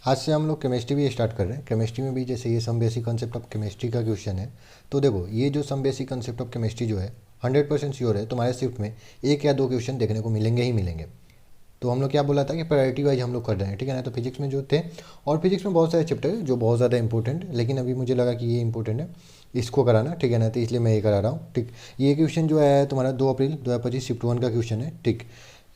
आज से हम लोग केमिस्ट्री भी स्टार्ट कर रहे हैं। केमिस्ट्री में भी जैसे ये some basic concept of chemistry का क्वेश्चन है, तो देखो ये जो some basic concept of chemistry जो है 100% श्योर है तुम्हारे शिफ्ट में एक या दो क्वेश्चन देखने को मिलेंगे ही मिलेंगे। तो हम लोग क्या बोला था कि प्रायोरिटी वाइज हम लोग कर रहे हैं, ठीक है ना। तो फिजिक्स में जो थे, और फिजिक्स में बहुत सारे चैप्टर है जो बहुत ज़्यादा इंपॉर्टेंट है, लेकिन अभी मुझे लगा कि ये इंपॉर्टेंट है इसको कराना, ठीक है ना, तो इसलिए मैं ये करा रहा हूँ। ठीक, ये क्वेश्चन जो है तुम्हारा 2 अप्रैल 2025 शिफ्ट 1 का क्वेश्चन है। ठीक,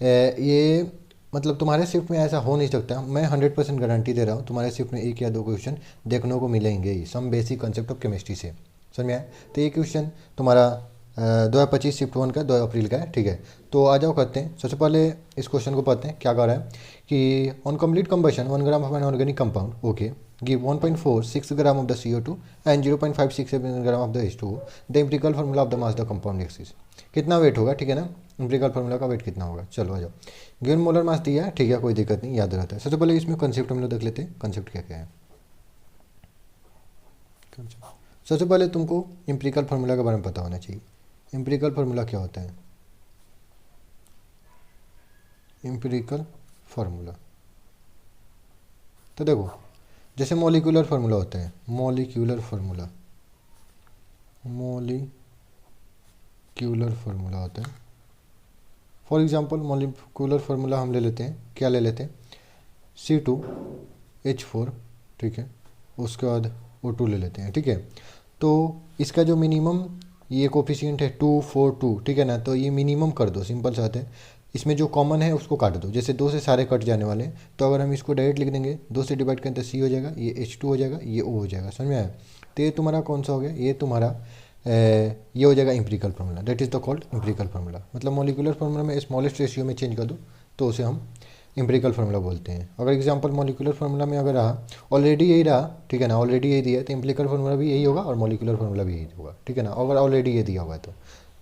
ये मतलब तुम्हारे शिफ्ट में ऐसा हो नहीं सकता, मैं 100% गारंटी दे रहा हूँ तुम्हारे शिफ्ट में एक या दो क्वेश्चन देखने को मिलेंगे ही, some basic concept of chemistry से। समझ में आया? तो ये क्वेश्चन तुम्हारा 2025 शिफ्ट 1 का 2 अप्रैल का है। ठीक है, तो आ जाओ करते हैं। सबसे पहले इस क्वेश्चन को पढ़ते हैं क्या कह रहा है कि on complete combustion 1 gram of an organic compound okay give 1.46 gram of the CO2 and 0.567 gram of the H2O the empirical formula of the mass the compound axis. कितना वेट होगा, ठीक है ना, एम्पिरिकल फार्मूला का wait कितना होगा। चलो आ जाओ, गिवन मोलर मास दिया है, ठीक है, कोई दिक्कत नहीं, याद रहता है। सबसे पहले इसमें कंसेप्ट हम लोग देख लेते हैं, कंसेप्ट क्या क्या है। सबसे पहले तुमको एम्पिरिकल फार्मूला के बारे में पता होना चाहिए। एम्पिरिकल फार्मूला क्या होता है? एम्पिरिकल फार्मूला तो देखो जैसे मॉलिक्यूलर फार्मूला होता है, मॉलिक्यूलर फार्मूला फार्मूला होता है। फॉर एग्जांपल मॉलिक्यूलर फार्मूला हम ले लेते हैं, क्या ले लेते हैं, C2H4, ठीक है, उसके बाद O2 ले लेते हैं, ठीक है। तो इसका जो मिनिमम ये कोफिशिएंट है 242, ठीक है ना, तो ये मिनिमम कर दो, सिंपल सा है। इसमें जो कॉमन है उसको काट दो, जैसे 2 से सारे कट जाने वाले हैं, तो अगर हम इसको डायरेक्ट लिख देंगे 2 से डिवाइड करें तो C हो जाएगा, ये H2 हो जाएगा, ये O हो जाएगा। समझ में आया? तो ये तुम्हारा कौन सा हो गया, ये तुम्हारा ये हो जाएगा empirical formula, that is the called empirical formula. मतलब मॉलिक्यूलर फार्मूला में स्मॉलेस्ट रेशियो में चेंज कर दो तो उसे हम एम्पिरिकल फार्मूला बोलते हैं। अगर एग्जांपल मॉलिक्यूलर फार्मूला में अगर रहा, ऑलरेडी यही रहा, ठीक है ना, ऑलरेडी यही दिया है, तो एम्पिरिकल फार्मूला भी यही होगा और मॉलिक्यूलर फार्मूला भी यही होगा, ठीक है ना, अगर ऑलरेडी ये दिया हुआ है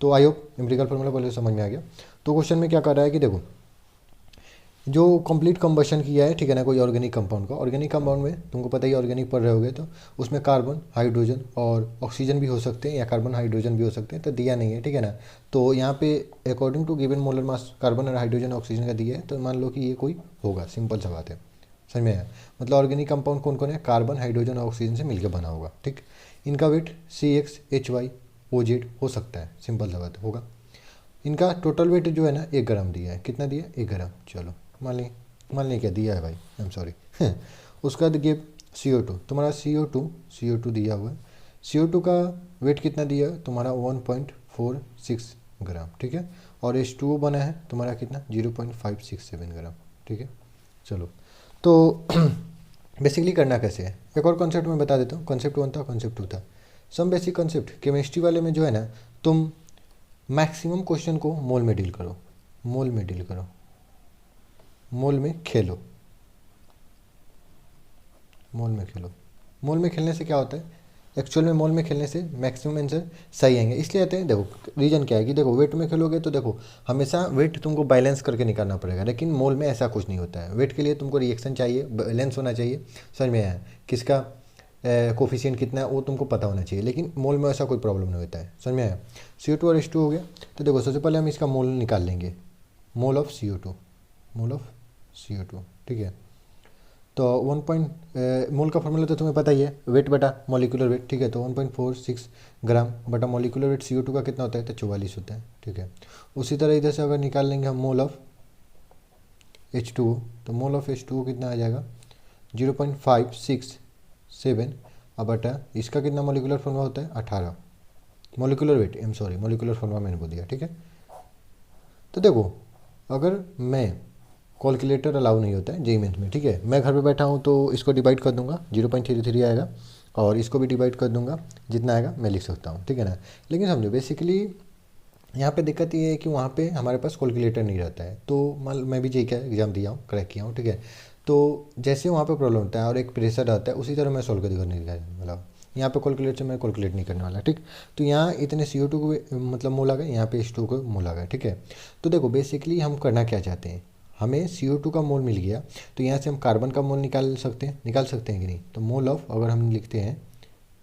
तो आई होप एम्पिरिकल फार्मूला पहले समझ में आ गया। तो क्वेश्चन में क्या कर रहा है कि देखो जो कंप्लीट कंबशन किया है, ठीक है ना, कोई ऑर्गेनिक कंपाउंड का, ऑर्गेनिक कंपाउंड में तुमको पता ही ऑर्गेनिक पढ़ रहे होगे, तो उसमें कार्बन हाइड्रोजन और ऑक्सीजन भी हो सकते हैं या कार्बन हाइड्रोजन भी हो सकते हैं, तो दिया नहीं है, ठीक है ना। तो यहाँ पे according to given molar mass carbon और हाइड्रोजन ऑक्सीजन का दिया है, तो मान लो कि ये कोई होगा, सिंपल सा बात है। समझ में आया? मतलब ऑर्गेनिक कंपाउंड कौन कौन है, कार्बन हाइड्रोजन और ऑक्सीजन से मिलकर बना होगा, ठीक। इनका वेट CXHYOZ हो सकता है, सिंपल सा बात होगा। इनका टोटल वेट जो है ना 1 ग्राम दिया है, कितना दिया, 1 ग्राम। चलो मान लें क्या दिया है भाई, आई एम सॉरी उसका गिव CO2, तुम्हारा CO2 दिया हुआ है। CO2 का वेट कितना दिया है तुम्हारा 1.46 ग्राम, ठीक है, और H2O बना है तुम्हारा कितना 0.567 ग्राम, ठीक है। चलो तो बेसिकली करना कैसे है, एक और कॉन्सेप्ट मैं बता देता हूँ। कॉन्सेप्ट 1 था, कॉन्सेप्ट 2 था। सम बेसिक कॉन्सेप्ट केमिस्ट्री वाले में जो है ना, तुम मैक्सिमम क्वेश्चन को मोल में डील करो, मोल में डील करो, मोल में खेलो, मोल में खेलो। मोल में खेलने से क्या होता है, एक्चुअल में मोल में खेलने से मैक्सिमम आंसर सही आएंगे। इसलिए आते हैं, देखो रीजन क्या है कि देखो वेट में खेलोगे तो देखो हमेशा वेट तुमको बैलेंस करके निकालना पड़ेगा, लेकिन मोल में ऐसा कुछ नहीं होता है। वेट के लिए तुमको रिएक्शन चाहिए, बैलेंस होना चाहिए, समझ में आया, किसका कोफिशिएंट कितना है वो तुमको पता होना चाहिए, लेकिन मोल में ऐसा कोई प्रॉब्लम नहीं होता है। समझ में आया? CO2 और H2 हो गया, तो देखो सबसे पहले हम इसका मोल निकाल लेंगे, mole of CO2, mole of CO2, ठीक है। तो मोल का फॉर्मूला तो तुम्हें पता ही है, वेट बटा मॉलिक्यूलर वेट, ठीक है। तो 1.46 ग्राम बटा मॉलिक्यूलर वेट CO2 का कितना होता है, तो 44 होता है, ठीक है। उसी तरह इधर से अगर निकाल लेंगे हम मोल ऑफ H2O, तो मोल ऑफ H2O कितना आ जाएगा 0.567, अब बटा इसका कितना मॉलिक्यूलर फॉर्मूला होता है 18, molecular weight, I am sorry molecular formula मैंने बोल दिया, ठीक है। तो देखो अगर मैं कैलकुलेटर अलाउ नहीं होता है जेईई मेंस में, ठीक है, मैं घर पे बैठा हूँ तो इसको डिवाइड कर दूंगा 0.33 आएगा, और इसको भी डिवाइड कर दूंगा, जितना आएगा मैं लिख सकता हूँ, ठीक है ना। लेकिन समझो बेसिकली यहाँ पे दिक्कत ये है कि वहाँ पे हमारे पास कैलकुलेटर नहीं रहता है। तो मान मैं भी जेईई का एग्जाम दिया हूँ, क्रैक किया हूँ, ठीक है। तो जैसे वहाँ पे प्रॉब्लम होता है और एक प्रेशर रहता है, उसी तरह मैं सॉल्व करने वाला, यहाँ पे कैलकुलेट से मैं कैलकुलेट नहीं करने वाला, ठीक। तो यहाँ इतने CO2 को मतलब मोल आ गए, यहाँ पे H2 को मोल आ गए, ठीक है। तो देखो बेसिकली हम करना क्या चाहते हैं, हमें CO2 का मोल मिल गया, तो यहाँ से हम कार्बन का मोल निकाल सकते हैं कि नहीं। तो मोल ऑफ अगर हम लिखते हैं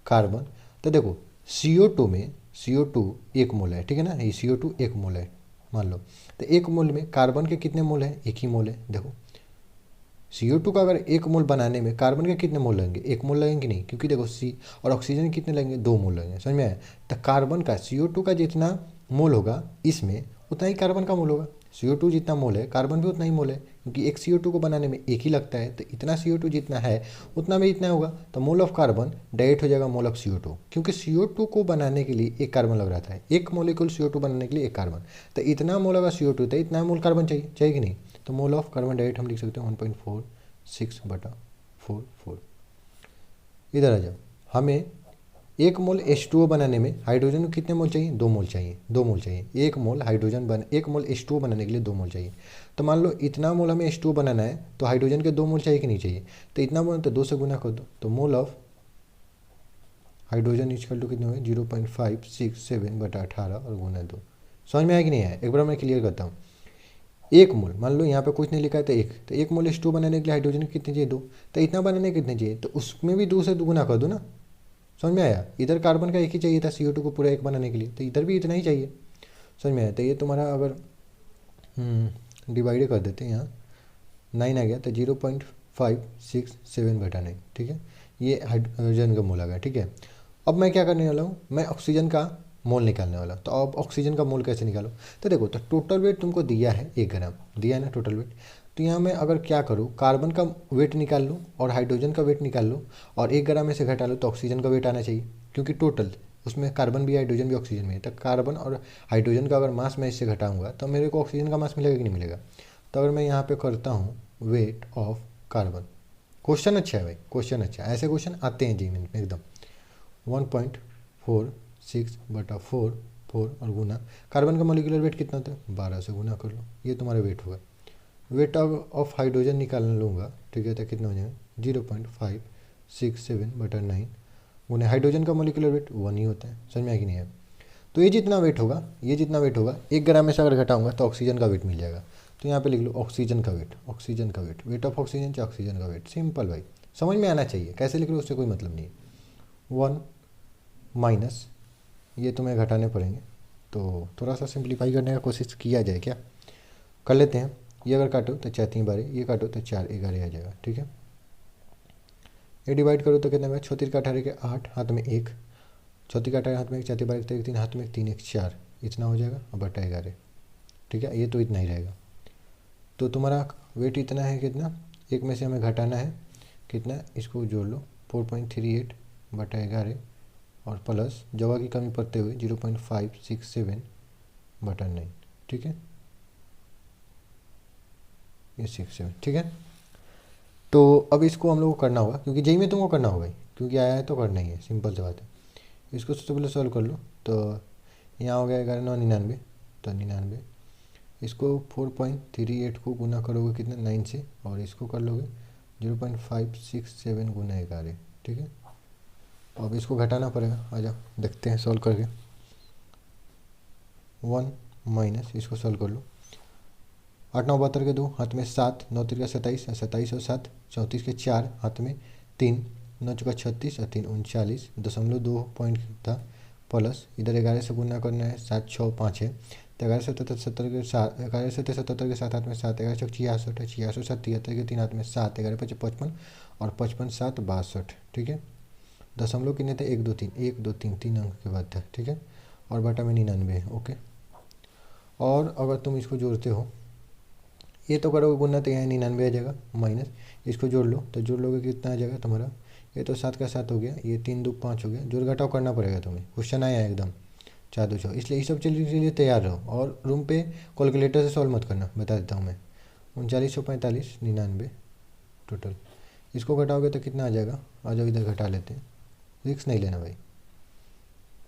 कार्बन, तो देखो CO2 में CO2 1 मोल है, ठीक है ना, ये CO2 1 मोल है मान लो, तो 1 मोल में कार्बन के कितने मोल है, 1 ही मोल है। देखो CO2 का अगर 1 मोल बनाने में कार्बन के कितने मोल लगेंगे, 1 मोल लगेंगे नहीं, क्योंकि देखो C और ऑक्सीजन कितने लगेंगे, 2 मोल लगेंगे। समझ में आया? तो कार्बन का CO2 का जितना मोल होगा इसमें उतना ही कार्बन का मोल होगा। CO2 जितना मोल है कार्बन भी उतना ही मोल है, क्योंकि एक CO2 को बनाने में एक ही लगता है, तो इतना CO2 जितना है उतना भी इतना होगा। तो मोल ऑफ कार्बन डायरेक्ट हो जाएगा मोल ऑफ CO2, क्योंकि CO2 को बनाने के लिए एक कार्बन लग रहा था, एक मोलिक्यूल CO2 बनाने के लिए एक कार्बन, तो इतना मोल अगर CO2 तो इतना मोल कार्बन चाहिए, चाहिए कि नहीं? तो मोल ऑफ कार्बन डायरेक्ट हम लिख सकते हैं 1.46/4। इधर आ जाओ, हमें 1 मोल H2O बनाने में हाइड्रोजन को कितने मोल चाहिए, 2 मोल चाहिए, 2 मोल चाहिए। 1 मोल हाइड्रोजन 1 मोल H2O बनाने के लिए 2 मोल चाहिए। तो मान लो इतना मोल हमें H2O बनाना है, तो हाइड्रोजन के 2 मोल चाहिए कि नहीं चाहिए? तो इतना मोल तो 2 से गुना कर दो, तो mole of hydrogen equal to कितने हुए, 0.567/18 और गुना 2। समझ में आया कि नहीं आया? एक बार मैं क्लियर करता हूँ। 1 मोल, मान लो यहाँ पे कुछ नहीं लिखा है तो 1, तो 1 मोल H2O बनाने के लिए हाइड्रोजन कितने चाहिए, 2, तो इतना बनाने के कितने चाहिए, तो उसमें भी 2 से गुना कर दो ना। समझ में आया? इधर कार्बन का एक ही चाहिए था CO2 को पूरा एक बनाने के लिए, तो इधर भी इतना ही चाहिए। समझ में आया? तो ये तुम्हारा अगर डिवाइड कर देते हैं, यहाँ 9 आ गया, तो 0.567/9, ठीक है। ये हाइड्रोजन का मोल आ गया, ठीक है। अब मैं क्या करने वाला हूँ, मैं ऑक्सीजन का मोल निकालने वाला। तो अब ऑक्सीजन का मोल कैसे निकालो, तो देखो, तो टोटल वेट तुमको दिया है 1 ग्राम, दिया है ना टोटल वेट। तो यहाँ मैं अगर क्या करूँ, कार्बन का वेट निकाल लूँ और हाइड्रोजन का वेट निकाल लूँ और 1 ग्राम में से घटा लूँ, तो ऑक्सीजन का वेट आना चाहिए, क्योंकि टोटल उसमें कार्बन भी हाइड्रोजन भी ऑक्सीजन भी है। तो कार्बन और हाइड्रोजन का अगर मास मैं इससे घटाऊंगा तो मेरे को ऑक्सीजन का मास मिलेगा कि नहीं मिलेगा? तो अगर मैं यहाँ पे करता हूँ वेट ऑफ कार्बन, क्वेश्चन अच्छा है भाई, क्वेश्चन अच्छा है, ऐसे क्वेश्चन आते हैं जी में एकदम। 1.46/4 और गुना कार्बन का मोलिकुलर वेट कितना होता है, 12 से गुना कर लो, ये तुम्हारा वेट होगा। वेट ऑफ हाइड्रोजन निकालने लूँगा, ठीक है, तो कितना हो जाएगा, 0.567/9 गुना हाइड्रोजन का मोलिकुलर वेट 1 ही होता है। समझ में आया कि नहीं है? तो ये जितना वेट होगा, ये जितना वेट होगा 1 ग्राम में से अगर घटाऊंगा तो ऑक्सीजन का वेट मिल जाएगा। तो यहाँ पे लिख लो ऑक्सीजन का वेट, ऑक्सीजन का वेट, वेट ऑफ ऑक्सीजन चाहे ऑक्सीजन का वेट, सिंपल भाई, समझ में आना चाहिए, कैसे लिख लो उससे कोई मतलब नहीं है। 1 माइनस, ये तुम्हें घटाने पड़ेंगे, तो थोड़ा सा सिंप्लीफाई करने का कोशिश किया जाए, क्या कर लेते हैं। ये अगर काटो तो 4 3 12, ये काटो तो 4 11 आ जाएगा, ठीक है। ये डिवाइड करो तो कितना होगा, 34 का 18 के 8, हाथ में 1, 34 का 18 हाथ में 1, 4 12 के 3, हाथ में 3 1 4, इतना हो जाएगा और बटा 11, ठीक है। ये तो इतना ही रहेगा। तो तुम्हारा वेट इतना है, कितना, एक में से हमें घटाना है कितना, इसको जोड़ लो, 4.38/11 और प्लस जगह की कमी पड़ते हुए 0.567/9, ठीक है, ये 67, ठीक है। तो अब इसको हम लोग को करना होगा, क्योंकि जेई में तुमको करना होगा ही, क्योंकि आया है तो करना ही है, सिंपल सी बात है। इसको सबसे पहले सॉल्व कर लो, तो यहाँ हो गया 11×9 = 99, तो 99, इसको 4.38 को गुना करोगे कितना, 9 से, और इसको कर लोगे 0.567 गुना 11, ठीक है। अब इसको घटाना पड़ेगा, आ जाओ देखते हैं सॉल्व करके। 1 माइनस, इसको सॉल्व कर लो, 8 9 72 के 2, हाथ में 7, 9 3 का 27, 27 और 7 34 के 4, हाथ में 3, 9 4 36 और 3 39.2 पॉइंट था, प्लस इधर 11 से गुना करना है, 7 6 5 है, तो 11 7 70 के 7, 11 7 77 के 7, हाथ में 7, 11 6 66 है, 66 7 73 के 3, हाथ में 7, 11 5 55 और 55 7 62, ठीक है। दशमलव कितने थे, 1 2 3, 1 2 3, 3 अंक के बाद था, ठीक है, और बटा में 99 है, ओके। और अगर तुम इसको जोड़ते हो, ये तो करोगे गुना, तो यहाँ 99 आ जाएगा, माइनस इसको जोड़ लो, तो जोड़ लोगे कितना आ जाएगा तुम्हारा, ये तो 7 का 7 हो गया, ये 3 2 5 हो गया, जोड़ घटाव करना पड़ेगा तुम्हें, क्वेश्चन आया है एकदम 4 2 6, इसलिए इस सब चीज़ के लिए तैयार रहो, और रूम पे कैलकुलेटर से सॉल्व मत करना, बता देता हूँ मैं। 3945 99 टोटल, इसको घटाओगे तो कितना आ जाएगा, आ जाओ इधर घटा लेते हैं, रिक्स नहीं लेना भाई।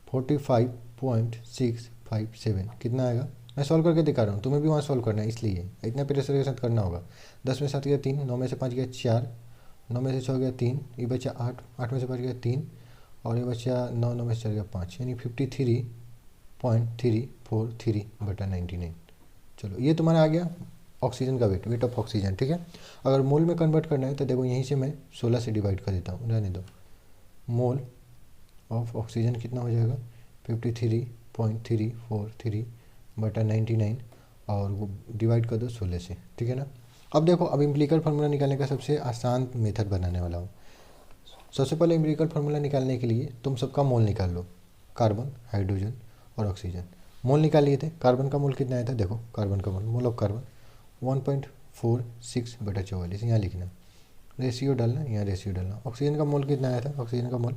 45.657 कितना आएगा, मैं सॉल्व करके दिखा रहा हूँ, तुम्हें भी वहाँ सॉल्व करना है, इसलिए इतना प्रेशर के साथ करना होगा। 10 में 7 गया 3, 9 में से 5 गया 4, 9 में से 6 गया 3, ये बचा 8, 8 में से 5 गया 3, और ये बचा 9, 9 में से 4 गया 5, यानी 53.343/99। चलो ये तुम्हारा आ गया ऑक्सीजन का वेट, वेट ऑफ ऑक्सीजन, ठीक है। अगर मोल में कन्वर्ट करना है तो देखो यहीं से मैं 16 से डिवाइड कर देता हूँ, रहने दो। मोल ऑफ ऑक्सीजन कितना हो जाएगा, 53.343/99, और वो डिवाइड कर दो 16 से, ठीक है ना। अब देखो, अब इम्प्लिकल फार्मूला निकालने का सबसे आसान मेथड बनाने वाला हूँ। सबसे पहले इम्प्लिकल फार्मूला निकालने के लिए तुम सबका मोल निकाल लो, कार्बन, हाइड्रोजन और ऑक्सीजन। मोल निकाल लिए थे। कार्बन का मोल कितना आया था, देखो कार्बन का मोल, मोल ऑफ कार्बन 1.46/44, यहाँ लिखना, रेशियो डालना, यहाँ रेशियो डालना। ऑक्सीजन का मोल कितना आया था, ऑक्सीजन का मोल,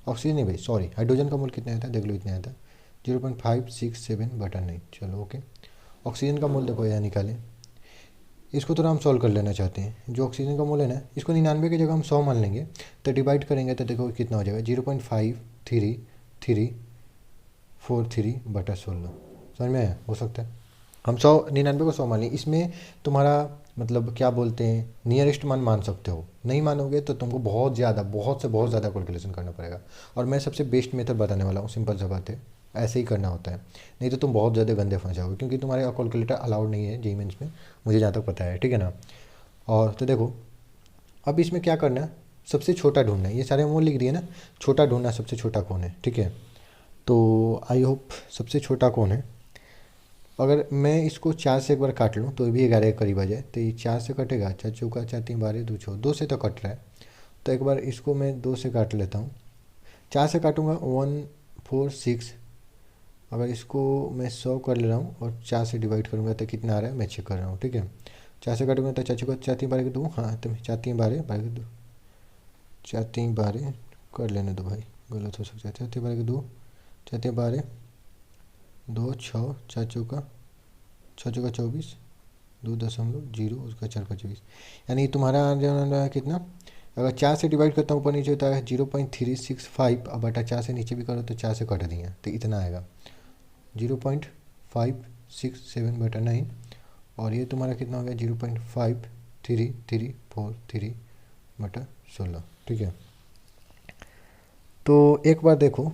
ऑक्सीजन नहीं भाई सॉरी, हाइड्रोजन का मोल कितना आया था, देख लो इतना आया था 0.567/9। चलो ओके। ऑक्सीजन का मोल देखो यहाँ निकालें। इसको थोड़ा हम सॉल्व कर लेना चाहते हैं। जो ऑक्सीजन का मोल है ना, इसको 99 की जगह हम 100 मान लेंगे, तो डिवाइड करेंगे तो देखो कितना हो जाएगा, 0.5343/16। समझ में आया, हो सकता है हम 199 को 100 मान लें। इसमें तुम्हारा मतलब क्या बोलते हैं, नियरेस्ट मान मान सकते हो। नहीं मानोगे तो तुमको बहुत ज़्यादा, बहुत से बहुत ज़्यादा कैलकुलेशन करना पड़ेगा। और मैं सबसे बेस्ट मेथड बताने वाला हूँ, सिंपल सा बात है, ऐसे ही करना होता है। नहीं तो तुम बहुत ज़्यादा गंदे फंस जाओगे, क्योंकि तुम्हारे कैलकुलेटर अलाउड नहीं है जेईई मेंस में, मुझे जहाँ तक पता है, ठीक है ना। और तो देखो, अब इसमें क्या करना है, सबसे छोटा ढूंढना है। ये सारे मोल लिख दिए ना, छोटा ढूंढना, सबसे छोटा कौन है, ठीक है। तो आई होप सबसे छोटा कौन है। अगर मैं इसको 4 से एक बार काट लूँ तो ये भी 11 के करीब आ जाए, तो ये 4 से कटेगा, 4 चौका 4 3 12 2 6, 2 से तो कट रहा है। तो एक बार इसको मैं 2 से काट लेता हूँ। 4 से काटूंगा 146। अगर इसको मैं 100 कर ले रहा हूँ और 4 से डिवाइड करूँगा तो कितना आ रहा है, मैं चेक कर रहा हूँ, ठीक है। 4 से काटूंगा तो 4 चौका 4 3 12 2, हाँ तो 4 3 12 12 2, 4 3 12 कर लेने दो भाई, गलत हो सकता है। 4 3 12 2, 4 3 12 2 6, 4 चौका 6 चौका 24, 2.0, उसका 4 25, यानी तुम्हारा आ जाना कितना। अगर 4 से डिवाइड करता हूँ ऊपर नीचे होता है 0.365, अब बटा 4 से नीचे भी करो तो 4 से कट दिया, तो इतना आएगा 0.567/9। और ये तुम्हारा कितना हो गया, 0.53343/16, ठीक है। तो एक बार देखो,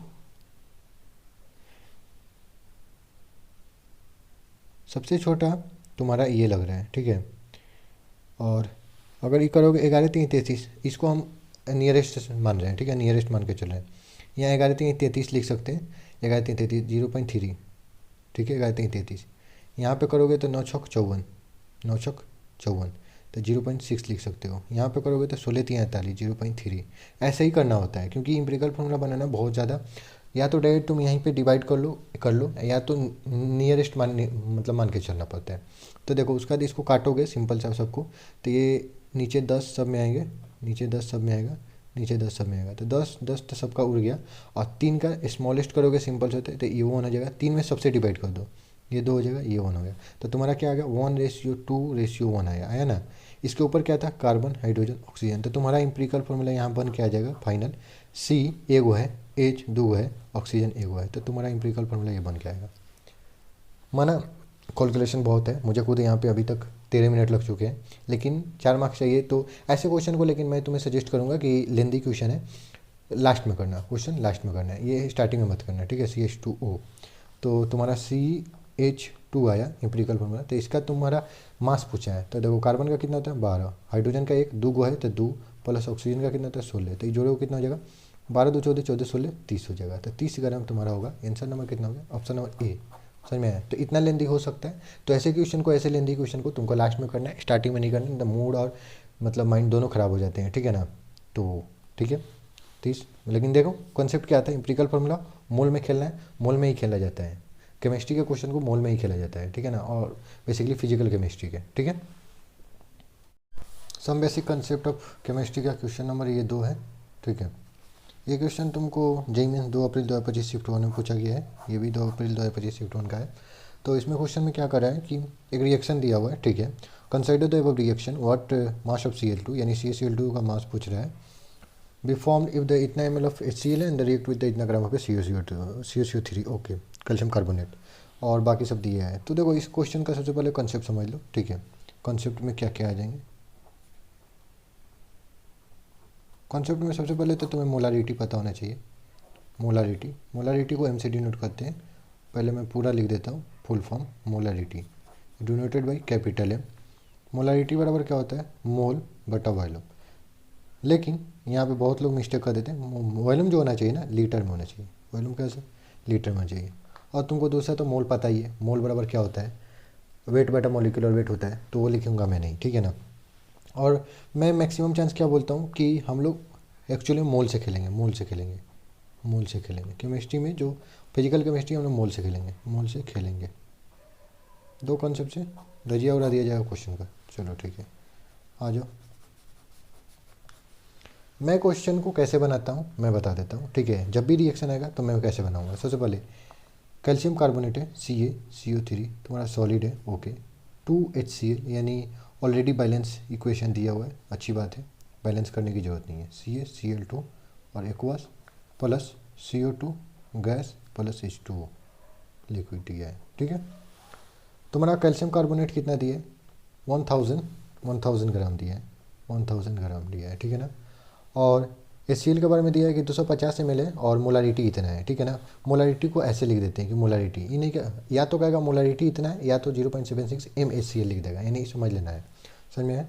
सबसे छोटा तुम्हारा ये लग रहा है, ठीक है। और अगर ये करोगे 11×3 = 33, इसको हम नियरेस्ट मान रहे हैं, ठीक है, नियरेस्ट मान के चल रहे हैं। यहाँ 11×3 = 33 लिख सकते हैं, 11×3 = 33, 0.3, ठीक है, 11×3 = 33। यहाँ पे करोगे तो 9×6 = 54, 9×6 = 54, तो 0.6 लिख सकते हो। यहाँ पे करोगे तो 16×3 = 48, 0.3। ऐसे ही करना होता है, क्योंकि इम्प्रिकल फॉर्मूला बनाना बहुत ज़्यादा, या तो डायरेक्ट तुम यहीं पे डिवाइड कर लो, या तो नियरेस्ट मतलब मान के चलना पड़ता है। तो देखो उसके बाद इसको काटोगे सिंपल सा सबको, तो ये नीचे 10 सब में आएंगे, नीचे 10 सब में आएगा, नीचे 10 सब में आएगा, तो 10 10 तो सबका उड़ गया। और 3 का स्मॉलेस्ट करोगे सिंपल से होता है, तो ये 1 हो जाएगा। 3 में सबसे डिवाइड कर दो, ये 2 हो जाएगा, ये 1 हो गया। तो तुम्हारा क्या आ गया, 1:2:1 आया ना। इसके ऊपर क्या था, कार्बन, हाइड्रोजन, ऑक्सीजन। तो तुम्हारा इम्प्रिकल फॉर्मूला यहाँ बन के आ जाएगा फाइनल, सी एगो है, एच दो है, ऑक्सीजन एगो है। तो तुम्हारा इम्प्रिकल फॉर्मूला ये बन के आएगा। माना कैलकुलेशन बहुत है, मुझे खुद यहाँ पे अभी तक 13 मिनट लग चुके हैं, लेकिन 4 मार्क्स चाहिए तो ऐसे क्वेश्चन को, लेकिन मैं तुम्हें सजेस्ट करूँगा कि लेंदी क्वेश्चन है, लास्ट में करना, क्वेश्चन लास्ट में करना है, ये स्टार्टिंग में मत करना, ठीक है। CH2O, तो तुम्हारा CH2 आया इम्प्रिकल फॉर्मूला। तो इसका तुम्हारा मास पूछा है, तो देखो कार्बन का कितना होता है 12, हाइड्रोजन का 1, 2 है तो 2, प्लस ऑक्सीजन का कितना होता है 16, तो ये जोड़ो कितना हो जाएगा, 12 2 14, 14 16 30 हो जाएगा। तो 30 ग्राम तुम्हारा होगा। आंसर नंबर कितना हो गया, ऑप्शन नंबर ए। समझ में आया। तो इतना लेंदी हो सकता है। तो ऐसे क्वेश्चन को, ऐसे लेंदी क्वेश्चन को तुमको लास्ट में करना है, स्टार्टिंग में नहीं करना, द मूड और मतलब माइंड दोनों ख़राब हो जाते हैं, ठीक है ना। तो ठीक है 30, लेकिन देखो कॉन्सेप्ट क्या आता है, इम्प्रिकल फार्मूला मोल में खेलना है, मोल में ही खेला जाता है। केमिस्ट्री के क्वेश्चन को मोल में ही खेला जाता है, ठीक है ना, और बेसिकली फिजिकल केमिस्ट्री के, ठीक है। Some basic concept of chemistry का क्वेश्चन नंबर ये 2 है, ठीक है। ये क्वेश्चन तुमको जेईई मेंस 2 अप्रैल 2025 शिफ्ट 1 में पूछा गया है, ये भी 2 अप्रैल 2025 शिफ्ट 1 का है। तो इसमें क्वेश्चन में क्या कर रहा है कि एक रिएक्शन दिया हुआ है, ठीक है। Consider the above reaction, what mass of Cl2, यानी CaCl2 का मास पूछ रहा है, बी फॉर्म्ड इफ द इतना ml of HCl and the react with the इतना gram of CaCO3, okay, calcium carbonate, और बाकी सब दिया है। तो देखो इस क्वेश्चन का सबसे पहले कॉन्सेप्ट समझ लो, ठीक है। कॉन्सेप्ट में क्या क्या आ जाएंगे, कॉन्सेप्ट में सबसे पहले तो तुम्हें मोलारिटी पता होना चाहिए। मोलारिटी को M से डिनोट करते हैं। पहले मैं पूरा लिख देता हूँ, full form molarity denoted by capital M। Molarity बराबर क्या होता है, मोल बटा वॉल्यूम। लेकिन यहाँ पे बहुत लोग मिस्टेक कर देते हैं, वॉल्यूम जो होना चाहिए ना लीटर में होना चाहिए, वॉल्यूम कैसे लीटर में चाहिए। और तुमको दूसरा तो मोल पता ही है, मोल बराबर क्या होता है, वेट बटा मोलिकुलर वेट होता है, तो वो लिखूंगा मैं नहीं, ठीक है ना। और मैं मैक्सिमम चांस क्या बोलता हूँ कि हम लोग एक्चुअली मोल से खेलेंगे, मोल से खेलेंगे, मोल से खेलेंगे। केमिस्ट्री में जो फिजिकल केमिस्ट्री हम लोग मोल से खेलेंगे, मोल से खेलेंगे। दो कॉन्सेप्ट से रजिया उड़ा दिया जाएगा क्वेश्चन का। चलो ठीक है, आ जाओ। मैं क्वेश्चन को कैसे बनाता हूँ मैं बता देता हूँ, ठीक है। जब भी रिएक्शन आएगा तो मैं कैसे बनाऊँगा। सबसे पहले कैल्शियम कार्बोनेट है, CaCO3 तुम्हारा सॉलिड है, ओके। 2HCl यानी ऑलरेडी बैलेंस इक्वेशन दिया हुआ है, अच्छी बात है, बैलेंस करने की ज़रूरत नहीं है। CaCl2 और aqueous plus CO2 gas plus H2O liquid दिया है, ठीक है। तुम्हारा कैल्शियम कार्बोनेट कितना दिया है, 1000 ग्राम दिया है, 1000 ग्राम दिया है, ठीक है ना। और HCl के बारे में दिया है कि 250 ml है और मोलारिटी इतना है, ठीक है ना। मोलारिटी को ऐसे लिख देते हैं कि मोलारिटी ये नहीं क्या, या तो कहेगा मोलारिटी इतना है या तो 0.76 mHCl लिख देगा, यानी समझ लेना है, समझ में है।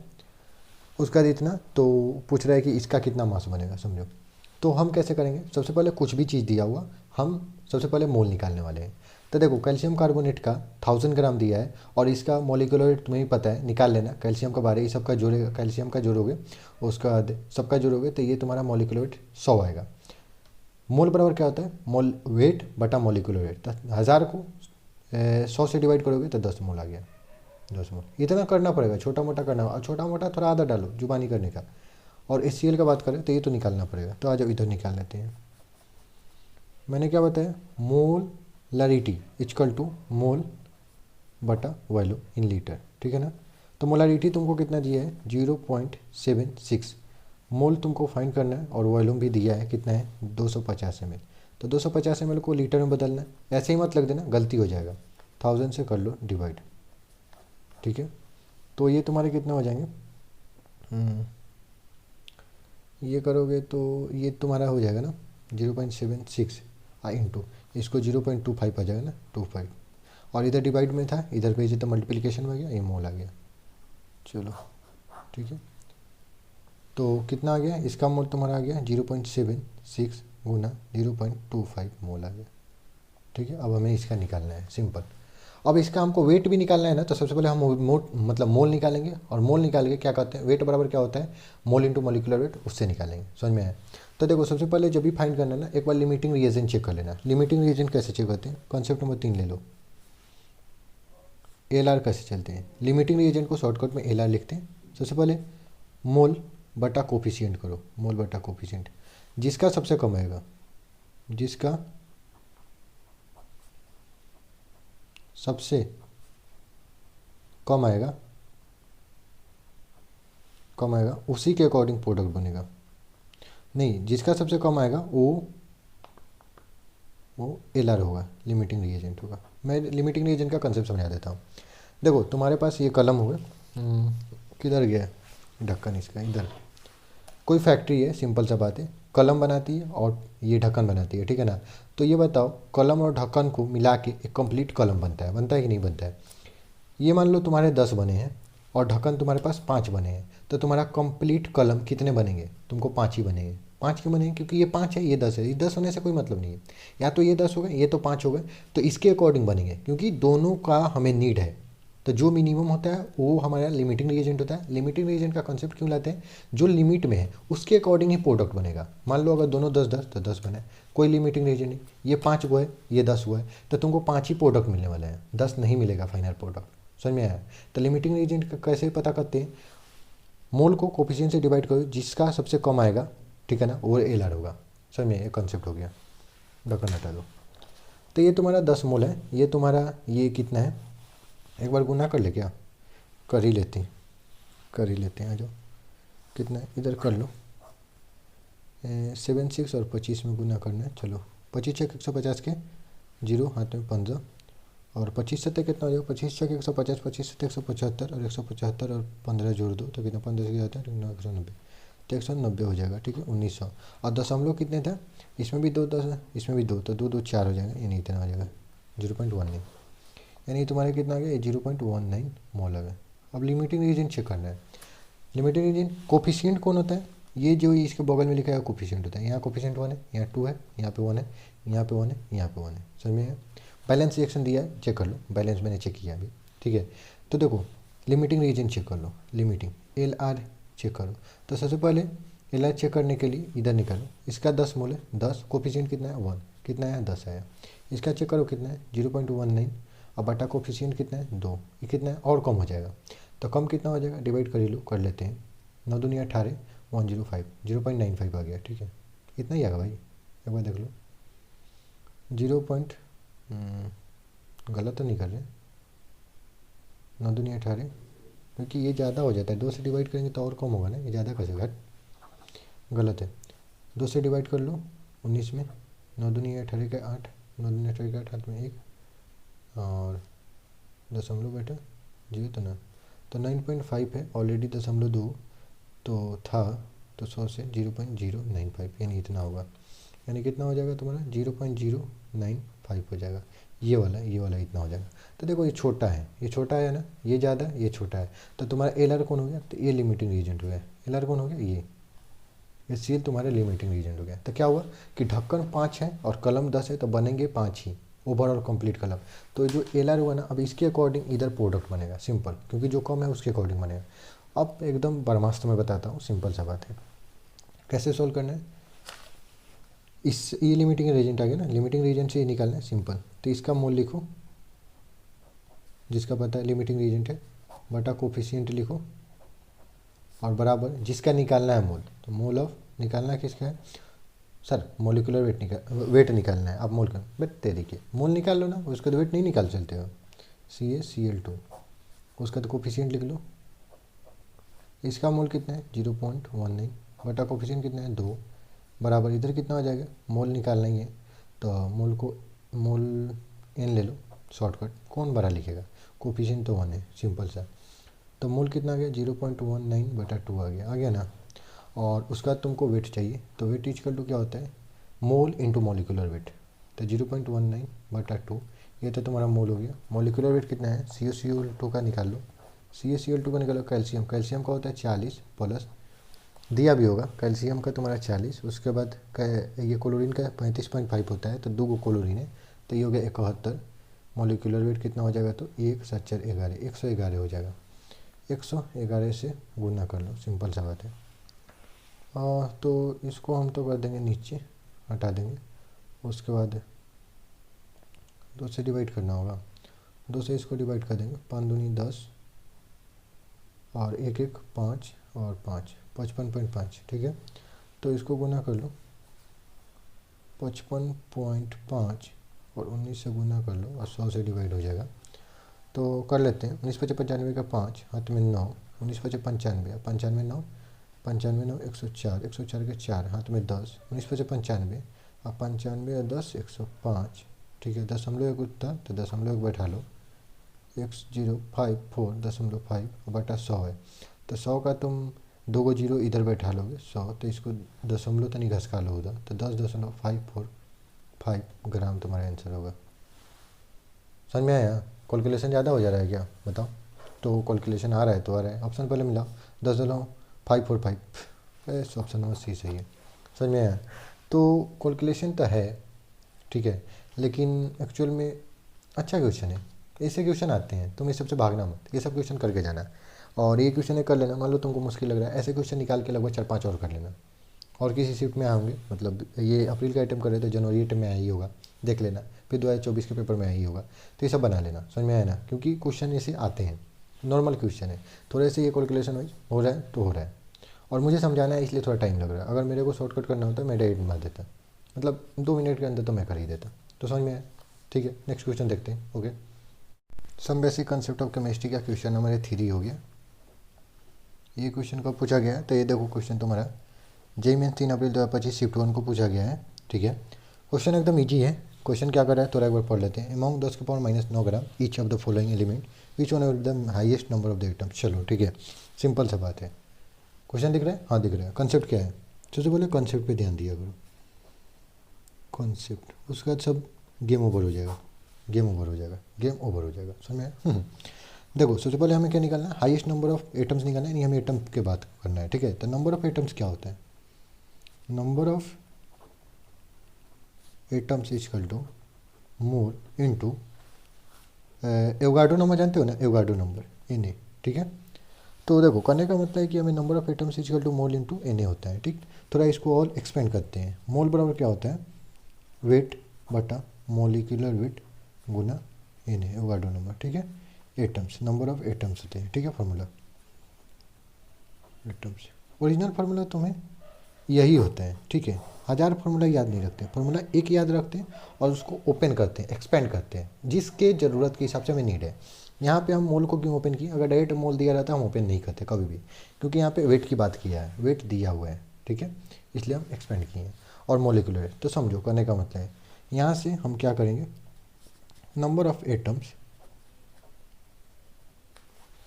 उसका इतना तो पूछ रहा है कि इसका कितना मास बनेगा, समझो। तो हम कैसे करेंगे, सबसे पहले कुछ भी चीज़ दिया हुआ हम सबसे पहले मोल निकालने वाले हैं। तो देखो कैल्शियम कार्बोनेट का 1000 ग्राम दिया है और इसका मोलिकुलर वेट तुम्हें ही पता है, निकाल लेना। कैल्शियम का बारे ये सबका जोड़ेगा, कैल्शियम का जोड़ोगे उसका बाद सबका जोड़ोगे तो ये तुम्हारा मोलिकुलर वेट 100 आएगा। मोल बराबर क्या होता है, मोल वेट बटा मोलिकुलर वेट। तो 1000 को 100 से डिवाइड करोगे तो 10 मोल आ गया, 10 मोल। इतना करना पड़ेगा, छोटा मोटा करना, और छोटा मोटा थोड़ा आधा डालो जुबानी करने का। और HCl का बात करें तो ये तो निकालना पड़ेगा, तो आ जाओ इधर निकाल लेते हैं। मैंने क्या बताया, मोलरिटी इक्वल टू मोल बटा वॉल्यूम इन लीटर, ठीक है ना। तो मोलरिटी तुमको कितना दिया है, 0.76 मोल तुमको फाइंड करना है, और वॉल्यूम भी दिया है कितना है, 250 ml। तो 250 ml को लीटर में बदलना है, ऐसे ही मत लग देना, गलती हो जाएगा। 1000 से कर लो डिवाइड, ठीक है। तो ये तुम्हारे कितने हो जाएंगे, ये करोगे तो ये तुम्हारा हो जाएगा ना 0.76 इंटू इसको 0.25 आ जाएगा ना, 25। और इधर डिवाइड में था, इधर भेजे तो मल्टीप्लिकेशन में आ गया, ये मोल आ गया। चलो ठीक है, तो कितना आ गया, इसका मोल तुम्हारा आ गया 0.76 गुना 0.25 मोल आ गया, ठीक है। अब हमें इसका निकालना है, सिंपल। अब इसका हमको वेट भी निकालना है ना, तो सबसे पहले हम मतलब मोल निकालेंगे, और मोल निकाल के क्या कहते हैं, वेट बराबर क्या होता है, मोल इंटू मोलिकुलर वेट, उससे निकालेंगे, समझ में आया। तो देखो सबसे पहले जब भी फाइंड करना है ना, एक बार लिमिटिंग रिएजेंट चेक कर लेना। लिमिटिंग रिएजेंट कैसे चेक करते हैं, कॉन्सेप्ट नंबर 3 ले लो। LR कैसे चलते हैं, लिमिटिंग रिएजेंट को शॉर्टकट में LR लिखते हैं। सबसे पहले मोल बटा कोफिशिएंट करो, मोल बटा कोफिशिएंट, जिसका सबसे कम आएगा, जिसका सबसे कम आएगा उसी के अकॉर्डिंग प्रोडक्ट बनेगा। नहीं, जिसका सबसे कम आएगा वो LR होगा, लिमिटिंग रिएजेंट होगा। मैं लिमिटिंग रिएजेंट का कंसेप्ट समझा देता हूँ। देखो तुम्हारे पास ये कलम होगा, किधर गया ढक्कन इसका, इधर। कोई फैक्ट्री है, सिंपल सा बात है, कलम बनाती है और ये ढक्कन बनाती है, ठीक है ना। तो ये बताओ कलम और ढक्कन को मिला के एक कंप्लीट कलम बनता है कि नहीं बनता है। ये मान लो तुम्हारे 10 बने हैं और ढक्कन तुम्हारे पास 5 बने हैं, तो तुम्हारा कंप्लीट कलम कितने बनेंगे, तुमको 5 ही बनेंगे। 5 क्यों बनेंगे, क्योंकि ये 5 है, ये 10 है, ये 10 होने से कोई मतलब नहीं है। या तो ये 10 हो गए, ये तो 5 हो गए, तो इसके अकॉर्डिंग बनेंगे, क्योंकि दोनों का हमें नीड है। तो जो मिनिमम होता है वो हमारा लिमिटिंग रिएजेंट होता है। लिमिटिंग रिएजेंट का कॉन्सेप्ट क्यों लाते हैं, जो लिमिट में है उसके अकॉर्डिंग ही प्रोडक्ट बनेगा। मान लो अगर दोनों 10-10 तो 10 बने, कोई लिमिटिंग रिएजेंट नहीं। ये 5 हुआ है, ये 10 हुआ है, तो तुमको 5 ही प्रोडक्ट मिलने वाले हैं, 10 नहीं मिलेगा फाइनल प्रोडक्ट, समझ में आया। तो लिमिटिंग रिएजेंट कैसे पता करते हैं, मोल को कोफिशिएंट से डिवाइड करो, जिसका सबसे कम आएगा, ठीक है ना, वो LR होगा। समझ में, एक कॉन्सेप्ट हो गया। ढक्कन हटा दो। तो ये तुम्हारा 10 मोल है, ये तुम्हारा ये कितना है, एक बार गुना कर ले, क्या कर ही लेते हैं, आ जाओ। कितना है इधर कर लो, 76 और 25 में गुना करना है। चलो 25 छक 150 के, 0 हाथ में 15, और 25 सत्ते कितना हो जाएगा, 25 छक 150, 25 सत्ते 175, और 175 और 15 जोड़ दो तो कितना, 15 से जाता है 190, तो 190 हो जाएगा, ठीक है, 1900। और दशमलव कितने थे, इसमें भी 2 10 है, इसमें भी 2, तो 2 2 4 हो जाएगा, यानी इतना हो जाएगा 0.19, यानी तुम्हारे कितना आ गया, 0.19 मोल आ गया। अब लिमिटिंग रिएजेंट चेक करना है। लिमिटिंग रिएजेंट कोफिशिएंट कौन होता है, ये जो इसके बगल में लिखा है कोफिशिएंट होता है। यहाँ कोफिशिएंट 1 है, यहाँ 2 है, यहाँ पे 1 है, यहाँ पे 1 है, यहाँ पे 1 है, समझ में है। बैलेंस रिएक्शन दिया है, चेक कर लो, बैलेंस मैंने चेक किया अभी। ठीक है। तो देखो लिमिटिंग रीजन चेक कर लो, लिमिटिंग एल आर चेक करो। तो सबसे पहले एल आर चेक करने के लिए इधर निकालो, इसका 10 मोल है, 10 कोफिशिएंट कितना है 1, कितना है 10 आया। इसका चेक करो कितना है 0.19, अब बटा कोफिशिएंट कितना है 2, ये कितना है और कम हो जाएगा। तो कम कितना हो जाएगा, डिवाइड कर ही लो, कर लेते हैं। 9 दूनी 18, 105, 0.95 आ गया, ठीक है। इतना ही आएगा भाई, एक बार देख लो। 0 पॉइंट गलत तो नहीं कर रहे, 9 दूनी 18, क्योंकि ये ज़्यादा हो जाता है, 2 से डिवाइड करेंगे तो और कम होगा ना, ये ज़्यादा कैसे घट, गलत है। 2 से डिवाइड कर लो 19 में, 9 दूनी 18 का 8, 9 दूनी 18 का 8, हाथ में 1 और दशमलव बेटा 0 तो ना, तो 9.5 है, ऑलरेडी 0.2 तो था, तो 100 से 0.095 यानी इतना होगा। यानी कितना हो जाएगा तुम्हारा 0.095 हो जाएगा, ये वाला इतना हो जाएगा। तो देखो ये छोटा है, ये छोटा है ना, ये ज़्यादा है, ये छोटा है। तो तुम्हारा एल आर कौन हो गया, तो ये लिमिटिंग रीजन हो गया। एल आर कौन हो गया, ये सील तुम्हारा लिमिटिंग रीजन हो गया। तो क्या हुआ कि ढक्कन 5 है और कलम 10 है, तो बनेंगे 5 ही ओवर और कंप्लीट कलम। तो जो एल आर हुआ ना, अब इसके अकॉर्डिंग इधर प्रोडक्ट बनेगा सिंपल, क्योंकि जो कम है उसके अकॉर्डिंग बनेगा। अब एकदम ब्रह्मास्त्र में बताता हूँ, सिंपल सा बात है, कैसे सोल्व करना है। इस ये लिमिटिंग रीजन आ गया ना, लिमिटिंग रीजन से ये निकालना है सिंपल। तो इसका मोल लिखो, जिसका पता है लिमिटिंग रीजन है, बटा कोफिशिएंट लिखो और बराबर जिसका निकालना है मोल। तो मोल ऑफ निकालना किसका है सर, मोलिकुलर वेट निकालना है। आप मोल कर बट देखिए मोल निकाल लो ना, उसका तो वेट नहीं निकाल चलते हो। CaCl2, उसका तो कोफिशिएंट लिख लो। इसका मोल कितना है 0.19, बटा कोफिशिएंट कितना है 2, बराबर इधर कितना हो जाएगा, मोल निकालना ही है तो मोल n ले लो, शॉर्टकट कौन बड़ा लिखेगा, कोफिशिएंट तो 1 है, सिंपल सा। तो मोल कितना आ गया 0.19 बटा 2 आ गया ना। और उसका तुमको वेट चाहिए, तो वेट इक्वल टू क्या होता है, मोल इंटू मोलिकुलर वेट। तो 0.19 बटा 2, ये तो तुम्हारा मोल हो गया। मोलिकुलर वेट कितना है CaCl2 का निकाल लो, CaCl2 का निकालो। कैल्शियम का होता है 40 प्लस, दिया भी होगा कैल्शियम का तुम्हारा 40, उसके बाद ये क्लोरीन का 35.5 होता है, तो 2 क्लोरीन है, तो ये हो गया 71। मोलिकुलर वेट कितना हो जाएगा, तो 1 7 11 111 हो जाएगा। 111 से गुना कर लो, सिंपल सा बात है। तो इसको हम तो कर देंगे नीचे, हटा देंगे। उसके बाद 2 से डिवाइड करना होगा, 2 से इसको डिवाइड कर देंगे, 5 दूनी 10 और 1 1 5 और 5 55.5, ठीक है। तो इसको गुना कर लो, 55.5 और 19 से गुना कर लो और 100 से डिवाइड हो जाएगा। तो कर लेते हैं, 19 5 95 का 5, हाथ में 9, 19 5 95, 95 9, 95 9 104, 104 के 4, हाथ में 10, 19 5 95, अब 95 और 10 105, ठीक है। 0.1 उठता तो 0.1 बैठा लो, 1054.5 बटा 100 है। तो 100 का तुम 2 को 0 इधर बैठा लोगे 100, तो इसको दशमलव तो नहीं घसका लो उधर, तो 10.545 ग्राम तुम्हारा आंसर होगा। समझ में आया, कैलकुलेशन ज़्यादा हो जा रहा है क्या बताओ। तो कैलकुलेशन आ रहा है तो आ रहा है, ऑप्शन पहले मिला 10.545, इस ऑप्शन नंबर सी सही है। समझ में आया, तो कैलकुलेशन तो है ठीक है, लेकिन एक्चुअल में अच्छा क्वेश्चन है। ऐसे क्वेश्चन आते हैं, तुम इस सबसे भागना मत, ये सब क्वेश्चन करके जाना। और ये क्वेश्चन कर लेना, मान लो तुमको मुश्किल लग रहा है, ऐसे क्वेश्चन निकाल के लगभग 4 5 और कर लेना। और किसी शिफ्ट में आएंगे, मतलब ये अप्रैल का आइटम कर रहे तो जनवरी आइटम में आया ही होगा, देख लेना। फिर 2024 के पेपर में आया ही होगा, तो ये सब बना लेना। समझ में आया ना, क्योंकि क्वेश्चन ऐसे आते हैं, नॉर्मल क्वेश्चन है, थोड़े से ये कैलकुलेशन हो रहा है तो हो रहा है। और मुझे समझाना है इसलिए थोड़ा टाइम लग रहा है, अगर मेरे को शॉर्टकट करना होता मैं डायरेक्ट मार देता, मतलब 2 मिनट के अंदर तो मैं कर ही देता। तो समझ में आया, ठीक है। नेक्स्ट क्वेश्चन देखते हैं। Okay, some basic concept of chemistry का क्वेश्चन नंबर 3 हो गया। ये क्वेश्चन कब पूछा गया है, तो ये देखो क्वेश्चन तुम्हारा JEE मेंस 3 अप्रैल 2025 शिफ्ट 1 को पूछा गया है, ठीक है। क्वेश्चन एकदम ईजी है। क्वेश्चन क्या कर रहा है थोड़ा एक बार पढ़ लेते हैं। अमॉन्ग 10 के power -9 gram each of the following element which one with the highest number of the atoms. चलो ठीक है, सिंपल सा बात है। क्वेश्चन दिख रहा है, हाँ दिख रहा है। कंसेप्ट क्या है, सबसे पहले कंसेप्ट पे ध्यान दिया करो, कॉन्सेप्ट, उसके बाद सब गेम ओवर हो जाएगा, गेम ओवर हो जाएगा, गेम ओवर हो जाएगा। समझ में देखो सबसे पहले हमें क्या निकालना है, हाईएस्ट नंबर ऑफ एटम्स निकालना है, नहीं हमें एटम के बात करना है, ठीक है। तो नंबर ऑफ एटम्स क्या होता है, number of atoms is equal to mole into Avogadro number जानते हो ना, एवोगाड्रो नंबर Na, ठीक है। तो देखो करने का मतलब है कि हमें number of atoms equal to mole into Na होता है, ठीक। थोड़ा इसको और एक्सपेंड करते हैं। मोल बराबर क्या होता है, वेट बटा मोलिकुलर वेट गुना Na, एवोगाड्रो नंबर, ठीक है। एटम्स, नंबर ऑफ एटम्स होते हैं, ठीक है, फार्मूला एटम्स। ओरिजिनल फार्मूला तुम्हें यही होता है, ठीक है। हज़ार फार्मूला याद नहीं रखते, फार्मूला एक याद रखते हैं और उसको ओपन करते हैं, एक्सपेंड करते हैं, जिसके ज़रूरत के हिसाब से हमें नीड है। यहाँ पे हम मोल को क्यों ओपन किए, अगर डायरेक्ट मोल दिया रहता है हम ओपन नहीं करते कभी भी, क्योंकि यहाँ पे वेट की बात किया है, वेट दिया हुआ है, ठीक है, इसलिए हम एक्सपेंड किए हैं। और मोलिकुलर, तो समझो करने का मतलब है, यहाँ से हम क्या करेंगे, number of atoms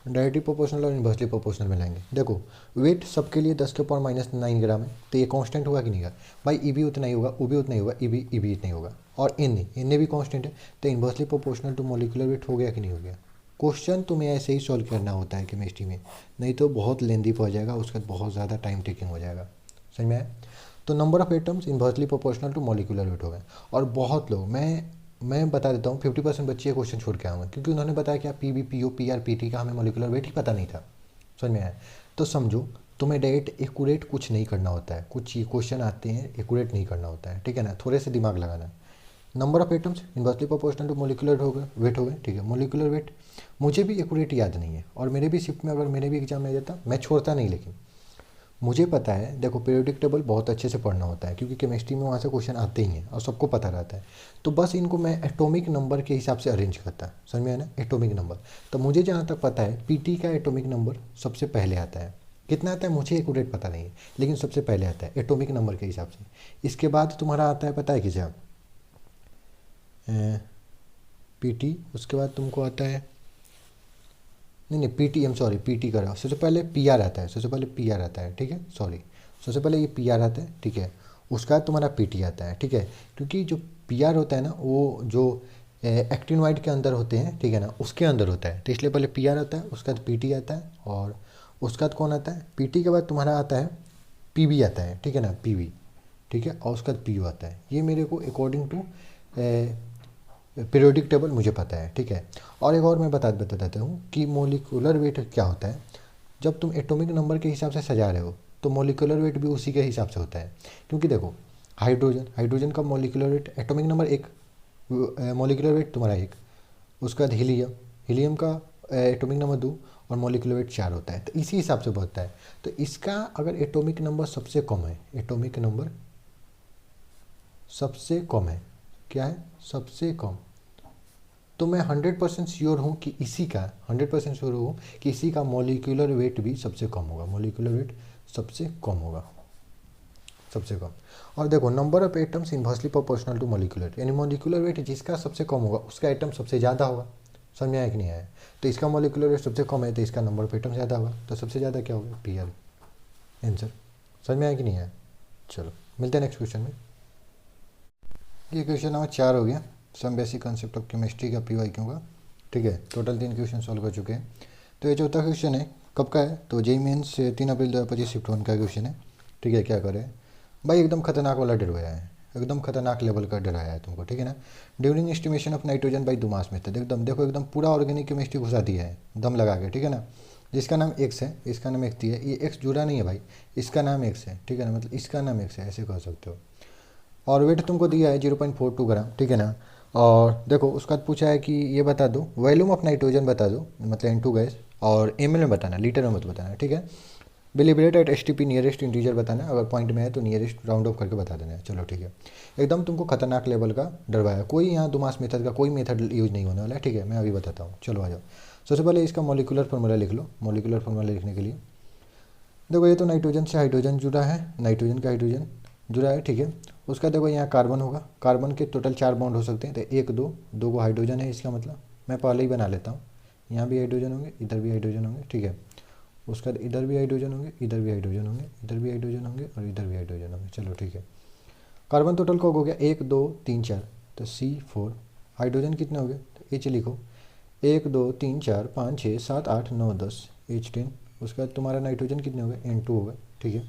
directly proportional और इन्वर्सली प्रोपोर्शनल में लाएंगे। देखो वेट सबके लिए 10⁻⁹ ग्राम है, तो ये कांस्टेंट होगा कि नहीं होगा भाई, ई भी उतना ही होगा, ओ भी उतना ही होगा, ई भी इतना ही होगा। और एन भी कांस्टेंट है, तो inversely proportional to molecular weight हो गया कि नहीं हो गया। क्वेश्चन तुम्हें ऐसे ही सॉल्व करना होता है केमिस्ट्री में, नहीं तो बहुत लेंदी पड़ जाएगा, उसका बहुत ज़्यादा टाइम टेकिंग हो जाएगा, समझ में आया। तो number of atoms inversely proportional to molecular weight हो गए। और बहुत लोग, मैं बता देता हूँ 50% बच्चे ये क्वेश्चन छोड़ के आए हैं, क्योंकि उन्होंने बताया कि P B P O P R P T का हमें मोलिकुलर वेट ही पता नहीं था, समझ में आया। तो समझो तुम्हें डायरेक्ट एक्यूरेट कुछ नहीं करना होता है, कुछ ये क्वेश्चन आते हैं एक्यूरेट नहीं करना होता है, ठीक है ना, थोड़े से दिमाग लगाना है। Number of atoms inversely proportional to molecular हो गए, वेट हो गए, ठीक है। मोलिकुलर वेट मुझे भी एक्यूरेट याद नहीं है, और मेरे भी शिफ्ट में अगर मेरे भी एग्जाम में आ जाता मैं छोड़ता नहीं, लेकिन मुझे पता है। देखो पीरियोडिक टेबल बहुत अच्छे से पढ़ना होता है, क्योंकि केमिस्ट्री में वहाँ से क्वेश्चन आते ही हैं और सबको पता रहता है। तो बस इनको मैं एटॉमिक नंबर के हिसाब से अरेंज करता, समझ में आया ना, एटॉमिक नंबर। तो मुझे जहाँ तक पता है पीटी का एटॉमिक नंबर सबसे पहले आता है। कितना आता है मुझे एक्यूरेट पता नहीं है, लेकिन सबसे पहले आता है एटॉमिक नंबर के हिसाब से। इसके बाद तुम्हारा आता है, पता है किसे, पीटी, उसके बाद तुमको आता है, नहीं पीटी, एम सॉरी, पीटी का रहा, सबसे पहले पीआर आता है, सबसे पहले पीआर आता है, ठीक है, सॉरी, सबसे पहले ये पीआर आता है, ठीक है। उसका बाद तुम्हारा पीटी आता है, ठीक है, क्योंकि जो पीआर होता है ना वो जो एक्टिनोइड के अंदर होते हैं, ठीक है ना, उसके अंदर होता है, तो इसलिए पहले पीआर आता है, उसके बाद पीटी आता है, और उसके बाद कौन आता है, पीटी के बाद तुम्हारा आता है पीबी आता है, ठीक है ना, पीबी, ठीक है, और उसका बाद पीयू आता है। ये मेरे को अकॉर्डिंग टू पीरियोडिक टेबल मुझे पता है, ठीक है। और एक और मैं बता देता हूँ कि मोलिकुलर वेट क्या होता है। जब तुम एटॉमिक नंबर के हिसाब से सजा रहे हो तो मोलिकुलर वेट भी उसी के हिसाब से होता है, क्योंकि देखो हाइड्रोजन का molecular weight atomic number 1, molecular weight तुम्हारा 1, उसका बाद हीलियम का एटॉमिक नंबर 2 और मोलिकुलर वेट 4 होता है, तो इसी हिसाब से बढ़ता है। तो इसका अगर एटॉमिक नंबर सबसे कम है, एटॉमिक नंबर सबसे कम है, क्या है, सबसे कम, तो मैं 100% श्योर हूँ कि इसी का 100% श्योर हूँ कि इसी का मोलिकुलर वेट भी सबसे कम होगा, मोलिकुलर वेट सबसे कम होगा, सबसे कम। और देखो number of atoms inversely proportional to molecular, यानी मोलिकुलर वेट जिसका सबसे कम होगा उसका एटम सबसे ज़्यादा होगा, समझ में आया कि नहीं आया। तो इसका मोलिकुलर वेट सबसे कम है तो इसका नंबर ऑफ एटम ज़्यादा होगा, तो सबसे ज़्यादा क्या होगा, पी आर, आंसर। समझ में आया कि नहीं आया। चलो मिलते हैं नेक्स्ट क्वेश्चन में। ये क्वेश्चन नंबर 4 हो गया, some basic concept of chemistry का पी वाई क्यों का, ठीक है। टोटल 3 क्वेश्चन सॉल्व कर चुके हैं। तो ये चौथा क्वेश्चन है, कब का है, तो जेई मेंस 3 अप्रैल 2025 शिफ्ट 1 का क्वेश्चन है, ठीक है। क्या करें भाई, एकदम खतरनाक वाला डरवाया है, एकदम खतरनाक लेवल का डराया है तुमको, ठीक है ना। During estimation of nitrogen by Dumas method, एकदम देखो एकदम पूरा ऑर्गेनिक केमिस्ट्री घुसा दिया है दम लगा के, ठीक है ना। जिसका नाम एक्स है, इसका नाम एक्स है, ये एक्स जुड़ा नहीं है भाई, इसका नाम एक्स है, ठीक है ना, मतलब इसका नाम एक्स है, ऐसे कह सकते हो। और वेट तुमको दिया है 0.42 ग्राम, ठीक है ना। और देखो उसका पूछा है कि ये बता दो वॉल्यूम ऑफ नाइट्रोजन बता दो, मतलब N2 गैस, और ml में बताना, लीटर में मत बताना, ठीक है। बिलिब्रेट एट STP नियरेस्ट इंटीजर बताना, अगर पॉइंट में है तो नियरेस्ट राउंड ऑफ करके बता देना है, चलो ठीक है। एकदम तुमको खतरनाक लेवल का डरवाया, कोई यहाँ दुमास मेथड का कोई मेथड यूज नहीं होने वाला है, ठीक है, मैं अभी बताता हूँ, चलो आ जाओ। सबसे पहले इसका मोलिकुलर फार्मूला लिख लो। मोलिकुलर फार्मूला लिखने के लिए देखो ये तो नाइट्रोजन से हाइड्रोजन जुड़ा है, नाइट्रोजन का हाइड्रोजन जुड़ा है, ठीक है। उसका देखो यहाँ कार्बन होगा, कार्बन के टोटल 4 बॉन्ड हो सकते हैं, तो 1 2 2 को हाइड्रोजन है, इसका मतलब मैं पहले ही बना लेता हूँ, यहाँ भी हाइड्रोजन होंगे, इधर भी हाइड्रोजन होंगे, ठीक है। उसका बाद इधर भी हाइड्रोजन होंगे, इधर भी हाइड्रोजन होंगे, इधर भी हाइड्रोजन होंगे, और इधर भी हाइड्रोजन होंगे, चलो ठीक है। कार्बन टोटल का हो गया 1 2 3 4, तो C4। हाइड्रोजन कितने हो गए, तो H लिखो, 1 2 3 4 5 6 7 8 9 10, H10। उसके बाद तुम्हारा नाइट्रोजन कितने हो गए, N2 हो गए, ठीक है।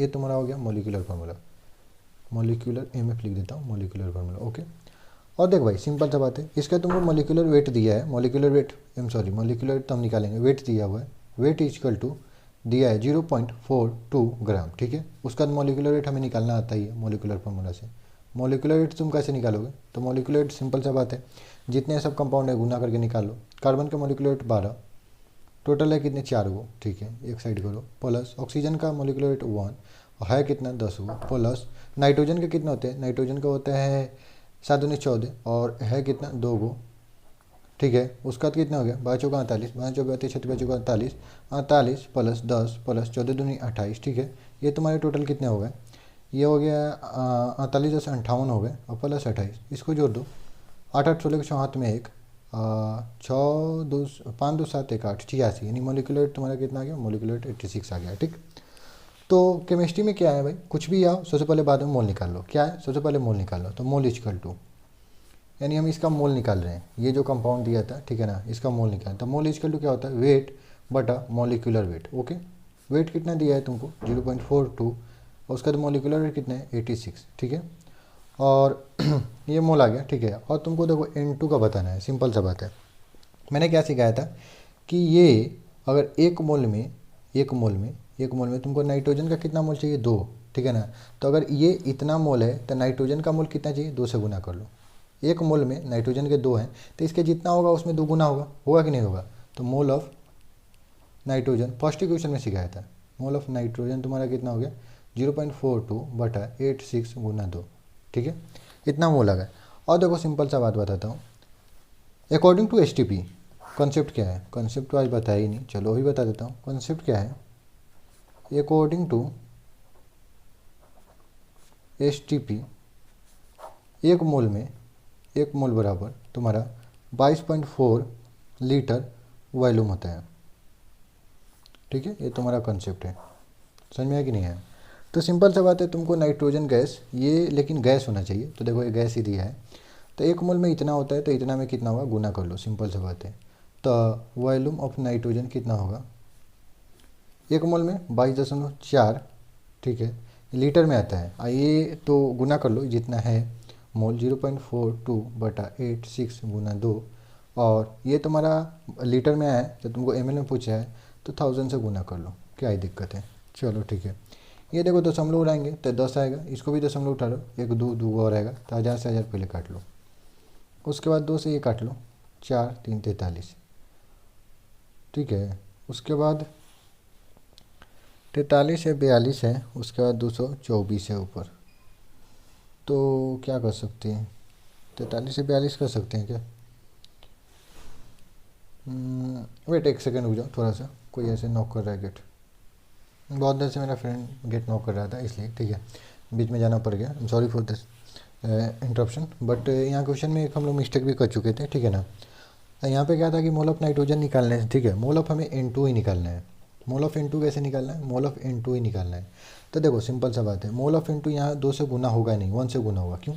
ये तुम्हारा हो गया मोलिकुलर फार्मूला, मोलिकुलर MF लिख देता हूँ, मोलिकुलर फार्मूला, ओके। और देख भाई सिंपल सा बात है, इसका तुमको मोलिकुलर वेट दिया है, मोलिकुलर वेट मोलिकुलर वेट तो हम निकालेंगे, वेट दिया हुआ है, वेट इक्वल टू दिया है 0.42 ग्राम, ठीक है। उसका मोलिकुलर वेट हमें निकालना आता ही है मोलिकुलर फार्मूला से। मोलिकुलर वेट तुम कैसे निकालोगे, तो मोलिकुलर वेट सिंपल सा बात है, जितने सब कंपाउंड है गुना करके निकाल लो। कार्बन का मोलिकुलर वेट 12, टोटल है कितने 4 गो, ठीक है, एक साइड करो, प्लस ऑक्सीजन का मोलिकुलर वेट 1 और है कितना 10 गो, प्लस नाइट्रोजन के कितना होते हैं, नाइट्रोजन का होता है 7 दूनी 14 और है कितना 2 गो, ठीक है। उसका तो कितना हो गया 12 चौका 48, 12 चौका 36, 36 चौका 48, 48 प्लस 10 प्लस 14 दूनी 28, ठीक है। ये तुम्हारे टोटल कितने हो गए, ये हो गया 48 10 58 हो गए और प्लस 28, इसको जोड़ दो, 8 8 16 के 6 हाथ में एक, 6 2 5 2 7 1 8 86, यानी मोलिकुलर वेट तुम्हारा कितना आ गया, मोलिकुलर वेट 86 आ गया, ठीक। तो केमिस्ट्री में क्या है भाई, कुछ भी आओ सबसे पहले बाद में मोल निकाल लो, क्या है सबसे पहले मोल निकाल लो, तो मोल इक्वल टू, यानी हम इसका मोल निकाल रहे हैं, ये जो कंपाउंड दिया था, ठीक है ना, इसका मोल निकाल, तो मोल इक्वल टू क्या होता है, वेट बटा मोलिकुलर वेट, ओके। वेट कितना दिया है तुमको 0.42 और उसका तो मोलिकुलर वेट कितना है 86, ठीक है। और ये मोल आ गया, ठीक है। और तुमको देखो N2 का बताना है, सिंपल सा बात है, मैंने क्या सिखाया था कि ये अगर एक मोल में तुमको नाइट्रोजन का कितना मोल चाहिए 2, ठीक है ना, तो अगर ये इतना मोल है तो नाइट्रोजन का मोल कितना चाहिए 2 से गुना कर लो। एक मोल में नाइट्रोजन के 2 हैं तो इसके जितना होगा उसमें 2 गुना होगा कि नहीं होगा, तो mole of nitrogen first equation में सिखाया था, मोल ऑफ नाइट्रोजन तुम्हारा कितना हो गया 0.42 बटा 86 गुना 2, ठीक है, इतना मोल आ गया। और देखो सिंपल सा बात बताता हूँ, अकॉर्डिंग टू STP कॉन्सेप्ट क्या है, कॉन्सेप्ट तो आज बताया ही नहीं, चलो अभी बता देता हूँ कॉन्सेप्ट क्या है। अकॉर्डिंग टू STP एक मोल बराबर तुम्हारा 22.4 लीटर वॉल्यूम होता है, ठीक है, ये तुम्हारा कॉन्सेप्ट है, समझ में आया कि नहीं है। तो सिंपल सा बात है, तुमको नाइट्रोजन गैस, ये लेकिन गैस होना चाहिए, तो देखो ये गैस ही दिया है, तो एक मोल में इतना होता है तो इतना में कितना होगा गुना कर लो, सिंपल सा बात है। तो वॉल्यूम ऑफ नाइट्रोजन कितना होगा, एक मोल में 22.4, ठीक है, लीटर में आता है, आइए तो गुना कर लो जितना है मोल 0.42 बटा 86 गुना 2, और ये तुम्हारा लीटर में आया है तो तुमको ml में पूछा है तो 1000 से गुना कर लो, क्या ही दिक्कत है। चलो ठीक है, ये देखो दशमलव उड़ाएंगे तो 10 आएगा, इसको भी दशमलव उठा लो, एक दो दो और आएगा तो 1000 से 1000 पहले काट लो, उसके बाद 2 से ये काट लो, 4 3 43, ठीक है। उसके बाद 43 है 42 है, उसके बाद 224 है ऊपर, तो क्या कर सकते हैं 43 से 42 कर सकते हैं क्या, वेट एक सेकंड रुक जाओ थोड़ा सा, कोई ऐसे नॉक कर रहा है गेट, बहुत देर से मेरा फ्रेंड गेट नॉक कर रहा था इसलिए, ठीक है, बीच में जाना पड़ गया, I am sorry for this interruption. But यहाँ क्वेश्चन में एक हम लोग मिस्टेक भी कर चुके थे, ठीक है ना। यहाँ पे क्या था कि मोल ऑफ नाइट्रोजन निकालना है, ठीक है, मोल ऑफ हमें N2 ही निकालना है, मोल ऑफ N2 कैसे निकालना है, मोल ऑफ N2 ही निकालना है। तो देखो सिंपल सा बात है, मोल ऑफ N2 यहाँ 2 से गुना होगा नहीं, 1 से गुना होगा, क्यों,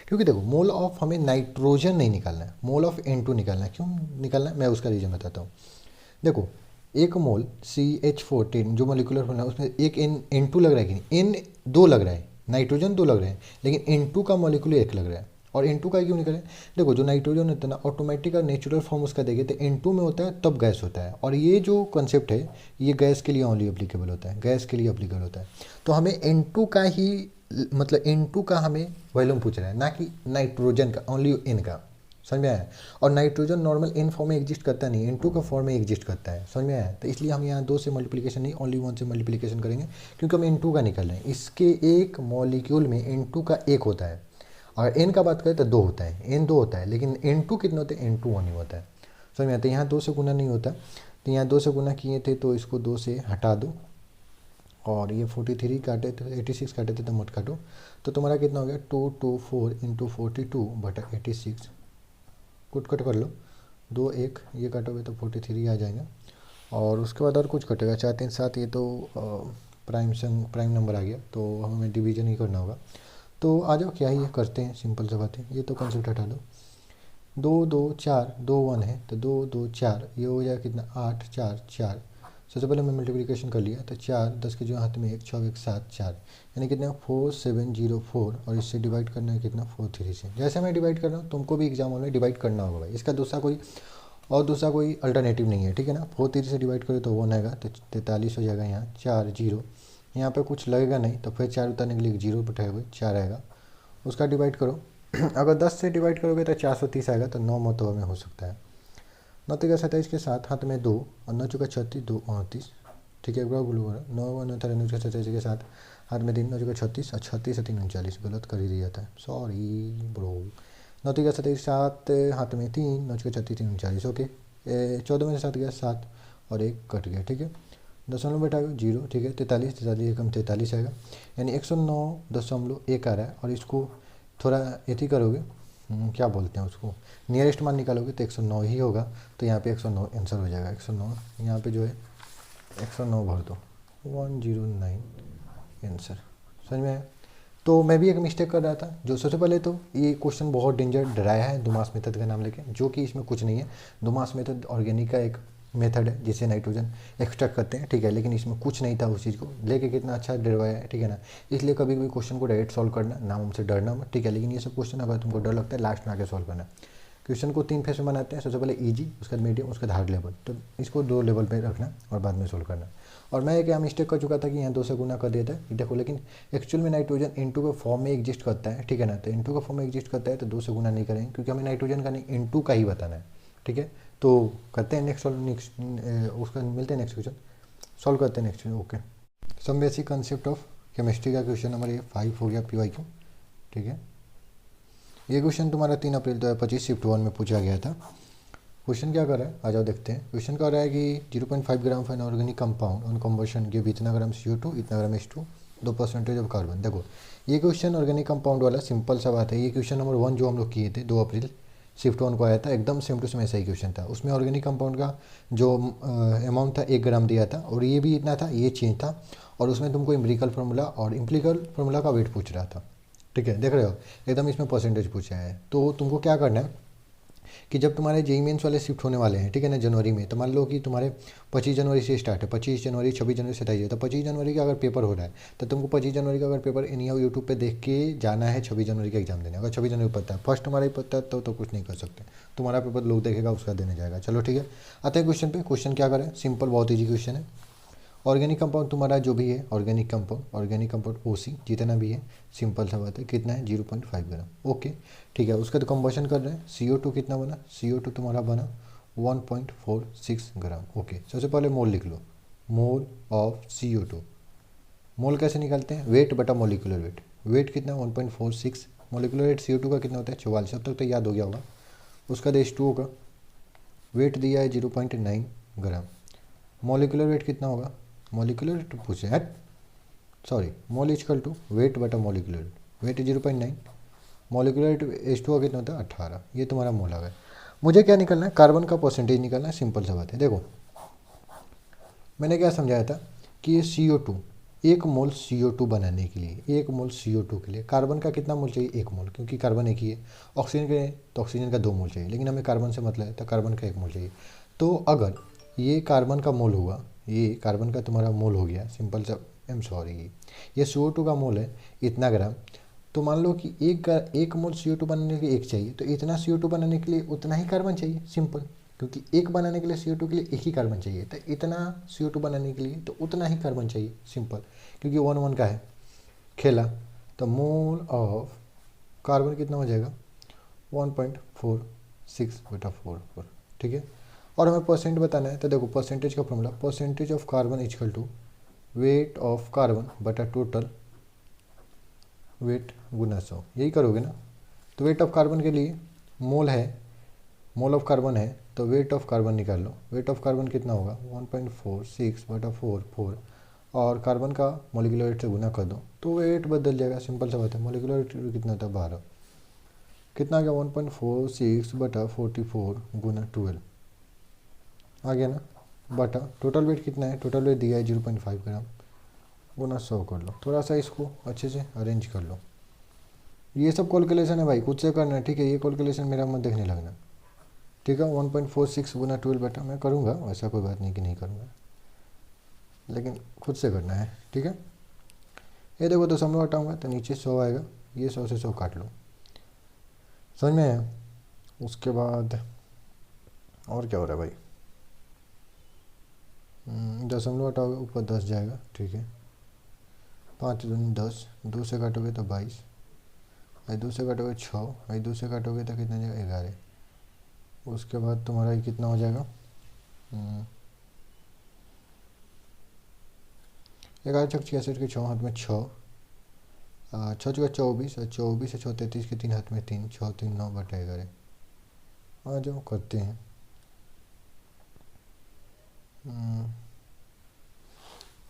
क्योंकि देखो मोल ऑफ हमें नाइट्रोजन नहीं निकालना है, मोल ऑफ N2 निकालना है, क्यों निकालना है मैं उसका रीज़न बताता हूँ। देखो एक मोल CH14 जो मोलिकुलर फॉर्मूला है उसमें एक N2 लग रहा है कि नहीं, N2 लग रहा है, नाइट्रोजन 2 लग रहे हैं, लेकिन N2 का मॉलिक्यूल 1 लग रहा है, और N2 का क्यों निकले, देखो जो नाइट्रोजन होता है ना ऑटोमेटिक और नेचुरल फॉर्म उसका देखे तो N2 में होता है तब गैस होता है, और ये जो कॉन्सेप्ट है ये गैस के लिए ओनली एप्लीकेबल होता है, गैस के लिए एप्लीकेबल होता है। तो हमें N2 का ही मतलब N2 का हमें वॉल्यूम पूछ रहा है, ना कि नाइट्रोजन का, ओनली N का, समझ में आया। और नाइट्रोजन नॉर्मल N फॉर्म में एग्जिस्ट करता नहीं, N2 का फॉर्म में एग्जिस्ट करता है, समझ में आया। तो इसलिए हम यहाँ 2 से मल्टीप्लिकेशन नहीं ओनली 1 से मल्टीप्लिकेशन करेंगे, क्योंकि हम N2 का निकल रहे हैं, इसके एक मॉलिक्यूल में N2 का 1 होता है, और N का बात करें तो 2 होता है, N 2 होता है, लेकिन N2 कितने होते हैं, N2 1 ही होता है, समझ में आता है। यहाँ 2 से गुना नहीं होता, तो यहाँ 2 से गुना किए थे तो इसको 2 से हटा दो, और ये 43 काटे थे 86 काटे थे तो मत काटो, तो तुम्हारा कितना हो गया 224 इंटू 42 बटा 86, कुट कट कर लो, 2 1 ये काटोगे तो 43 आ जाएगा, और उसके बाद और कुछ कटेगा 4 3 7, ये तो प्राइम नंबर आ गया, तो हमें डिवीजन ही करना होगा। तो आ जाओ क्या ही है करते हैं, सिंपल सा बात है, ये तो कंसेप्ट हटा दो, 2 2 4 2 1 है तो 2 2 4, ये हो जाएगा कितना 8 4 4, सबसे पहले मैं मल्टीप्लिकेशन कर लिया, तो 4, 10 के जो हाथ में 1, 6 1 7 4, यानी कितना 4704, और इससे डिवाइड करना है कितना 43 से। जैसे मैं डिवाइड कर रहा हूँ तुमको भी एग्जाम में डिवाइड करना होगा भाई, इसका दूसरा कोई अल्टरनेटिव नहीं है, ठीक है ना। 43 से डिवाइड करो तो 1 आएगा, तो 43 हो जाएगा। यहाँ 4 0, यहाँ पे कुछ लगेगा नहीं, तो फिर 4 उतारने के लिए 0 बैठा हुआ 4 आएगा, उसका डिवाइड करो। अगर 10 से डिवाइड करोगे तो 430 आएगा, तो 9 मतों में हो सकता है। 9 तिका 27 के साथ हाथ में 2, और 9 चौका 36, 2 29, ठीक है। एक बार बोलो 9 9 तिका 27 के साथ हाथ में 3, 9 चौका 36, और 36 से 3 39, गलत कर ही दिया था, सॉरी ब्रो। 9 तिका 27 7 हाथ में 3, 9 चौका 36, 3 39, ओके। 14 में से 7 गया 7, और 1 कट गया, ठीक है। दशमलव बैठा 0, ठीक है। 43 एकम 43 आएगा, यानी 109.1 आ रहा है। और इसको थोड़ा यथी करोगे, क्या बोलते हैं उसको, नियरेस्ट मान निकालोगे तो 109 ही होगा, तो यहाँ पे 109 आंसर हो जाएगा। 109 यहाँ पे जो है 109 भर दो, 109 आंसर। समझ में आया? तो मैं भी एक मिस्टेक कर रहा था, जो सबसे पहले तो ये क्वेश्चन बहुत डेंजर डराया है दुमास मेथड का नाम लेके, जो कि इसमें कुछ नहीं है। दुमास मेथड ऑर्गेनिक का एक मेथड है जिससे नाइट्रोजन एक्सट्रैक्ट करते हैं, ठीक है, लेकिन इसमें कुछ नहीं था उस चीज़ को लेके, कितना अच्छा डरवाया है, ठीक है ना। इसलिए कभी भी क्वेश्चन को डायरेक्ट सॉल्व करना, नाम हमसे डरना मत, ठीक है। लेकिन ये सब क्वेश्चन अगर तुमको डर लगता है, लास्ट में आके सॉल्व करना। क्वेश्चन को 3 फेज में बनाते हैं, सबसे पहले ईजी, उसके बाद मीडियम, उसके बाद हार्ड लेवल, तो इसको 2 लेवल पे रखना और बाद में सोल्व करना। और मैं एक मिस्टेक कर चुका था कि यहाँ 2 से गुना कर दिया था, देखो, लेकिन एक्चुअल में नाइट्रोजन इनटू के फॉर्म में एग्जिस्ट करता है, ठीक है ना। तो इनटू का फॉर्म में एग्जिस्ट करता है तो 2 से गुना नहीं करेंगे, क्योंकि हमें नाइट्रोजन का नहीं इनटू का ही बताना है, ठीक है। तो करते हैं नेक्स्ट उसका मिलते हैं नेक्स्ट क्वेश्चन, सॉल्व करते हैं next. Okay, some basic concept of chemistry का क्वेश्चन नंबर ये 5 हो गया PYQ, ठीक है। ये क्वेश्चन तुम्हारा 3 अप्रैल 2025 शिफ्ट 1 में पूछा गया था। क्वेश्चन क्या कर रहा है, आ जाओ देखते हैं। क्वेश्चन कर रहा है कि 0.5 gram of an organic compound on combustion give इतना ग्राम CO2, इतना ग्राम H2, 2% ऑफ कार्बन। देखो, ये क्वेश्चन ऑर्गेनिक कंपाउंड वाला सिंपल सा बात है। ये क्वेश्चन नंबर 1 जो हम लोग किए थे 2 अप्रैल शिफ्ट 1 को आया था, एकदम सेम टू सेम ऐसा ही क्वेश्चन था। उसमें ऑर्गेनिक कंपाउंड का जो अमाउंट था 1 ग्राम दिया था, और ये भी इतना था, ये चेंज था। और उसमें तुमको इम्प्लिकल फार्मूला और इम्प्लिकल फार्मूला का वेट पूछ रहा था, ठीक है, देख रहे हो, एकदम इसमें परसेंटेज पूछा है। तो तुमको क्या करना है कि जब तुम्हारे जेईई मेंस वाले शिफ्ट होने वाले हैं, ठीक है ना, जनवरी में, तो मान लो कि तुम्हारे 25 जनवरी से स्टार्ट है, 25 जनवरी 26 जनवरी 27, तो 25 जनवरी का अगर पेपर हो रहा है तो तुमको 25 जनवरी का अगर पेपर एनी हाउ यूट्यूब पे देख के जाना है 26 जनवरी का एग्जाम देने। अगर 26 जनवरी पता है, फर्स्ट तुम्हारा ही पता है तो कुछ नहीं कर सकते, तुम्हारा पेपर लोग देखेगा उसका देने जाएगा। चलो ठीक है, आते हैं क्वेश्चन पे। क्वेश्चन क्या करें, सिंपल, बहुत ईजी क्वेश्चन है। ऑर्गेनिक कंपाउंड तुम्हारा जो भी है, ऑर्गेनिक कंपाउंड OC जितना भी है, सिंपल सा बात है, कितना है 0.5 ग्राम, ओके, ठीक है। उसका तो कंबशन कर रहे हैं, CO2 कितना बना, CO2 तुम्हारा बना 1.46 ग्राम, ओके। सबसे पहले मोल लिख लो, मोल ऑफ CO2। मोल कैसे निकालते हैं, वेट बटा मोलिकुलर वेट। वेट कितना 1.46, मोलिकुलर वेट CO2 का कितना होता है 44, अब तक तो याद हो गया होगा। उसका H2O का वेट दिया है 0.9 ग्राम। मोलिकुलर वेट कितना होगा, मोलिकुलर वेट पूछे है, sorry, mole equal to weight बटा molecular weight, 0.9, molecular weight H2O कितना होता है 18, ये तुम्हारा मोल आ गया। मुझे क्या निकलना है, कार्बन का परसेंटेज निकलना है, सिंपल सा बात है। देखो, मैंने क्या समझाया था कि ये CO2, 1 मोल CO2 बनाने के लिए, 1 मोल CO2 के लिए कार्बन का कितना मोल चाहिए, 1 मोल, क्योंकि कार्बन एक ही है। ऑक्सीजन के तो ऑक्सीजन का 2 मोल चाहिए, लेकिन हमें कार्बन से मतलब है तो कार्बन का 1 मोल चाहिए। तो अगर ये कार्बन का मोल हुआ, ये कार्बन का तुम्हारा मोल हो गया, सिंपल सा, ये CO2 का मोल है इतना ग्राम। तो मान लो कि एक मोल CO2 बनाने के लिए 1 चाहिए, तो इतना CO2 बनाने के लिए उतना ही कार्बन चाहिए, सिंपल, क्योंकि 1 बनाने के लिए CO2 के लिए 1 ही कार्बन चाहिए, तो इतना CO2 बनाने के लिए तो उतना ही कार्बन चाहिए, सिंपल, क्योंकि 1 का है खेला। तो मोल ऑफ कार्बन कितना हो जाएगा 1.46/4, ठीक है। और हमें परसेंट बताना है, तो देखो परसेंटेज का formula, percentage of carbon equal to weight of carbon बटा टोटल वेट गुना 100, यही करोगे ना। तो वेट ऑफ कार्बन के लिए मोल है, मोल ऑफ कार्बन है, तो वेट ऑफ कार्बन निकाल लो। वेट ऑफ कार्बन कितना होगा 1.46/4, और कार्बन का मोलिकुलर वेट से गुना कर दो तो वेट बदल जाएगा, सिंपल सा बात है। मोलिकुलर वेट कितना होता है 12, कितना आ गया 1.46/44 गुना 12 आ गया ना, बटा टोटल वेट कितना है, टोटल वेट दिया है 0.5 ग्राम, गुना 100 कर लो। थोड़ा सा इसको अच्छे से अरेंज कर लो। ये सब कैलकुलेशन है भाई, खुद से करना है, ठीक है। ये कैलकुलेशन मेरा मत देखने लगना, ठीक है। 1.46 गुना 12 बटा, मैं करूँगा, ऐसा कोई बात नहीं कि नहीं करूँगा, लेकिन खुद से करना है, ठीक है। ये देखो दशमलव हटाऊंगा तो नीचे 100 आएगा, ये 100 से 100 काट लो, समझ में आया। उसके बाद और क्या हो रहा है भाई, दशमलव हटाओगे ऊपर 10 जाएगा, ठीक है। 5 दूनी 10, 2 से काटोगे तो 22, भाई 2 से काटोगे 6, भाई 2 से काटोगे तो कितना जाएगा 11। उसके बाद तुम्हारा ये कितना हो जाएगा, 11×6 = 66 के 6 हाथ में 6, 6×4 = 24, और 24 से 6 33 के 3 हाथ में 3, 6 3 9/11। आ जाओ करते हैं।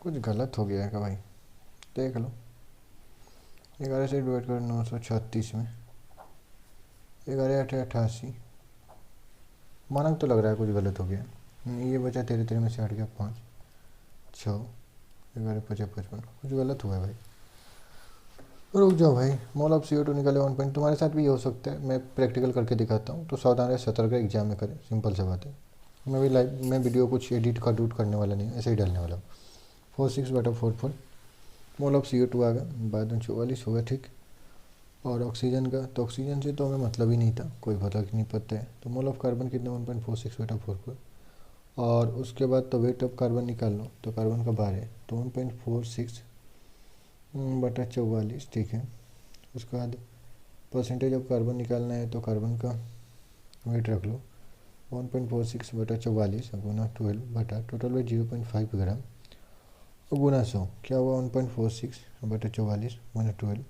कुछ गलत हो गया है क्या भाई, देख लो। 11 से डिवाइड करो 936 में, 11 8 88, माना तो लग रहा है कुछ गलत हो गया। ये बचा 13 में से हट गया 5, 6, 11 5 55, कुछ गलत हुआ है भाई। रुक जाओ भाई, मोल ऑफ CO2 निकाले 1 पॉइंट, तुम्हारे साथ भी ये हो सकता है, मैं प्रैक्टिकल करके दिखाता हूँ, तो सावधान रहे, सतर्क रहे, एग्जाम में करें, सिंपल सा बात है। मैं भी लाइव में वीडियो कुछ एडिट करने वाला नहीं, ऐसे ही डालने वाला हूँ। 46/44 मोल ऑफ CO2 आ गया, बाद में 44 होगा, ठीक। और ऑक्सीजन का, तो ऑक्सीजन से तो हमें मतलब ही नहीं था, कोई फर्क नहीं पड़ता है। तो मोल ऑफ कार्बन कितना 1.46/44, और उसके बाद तो वेट ऑफ कार्बन निकाल लो, तो कार्बन का 12 तो 1.46/44, ठीक है। उसके बाद परसेंटेज ऑफ कार्बन निकालना है, तो कार्बन का वेट रख लो 1.46/44 गुना 12 बटा टोटल वेट 0.5 ग्राम, और गुना 100 क्या हुआ 1.46/44 गुना 12।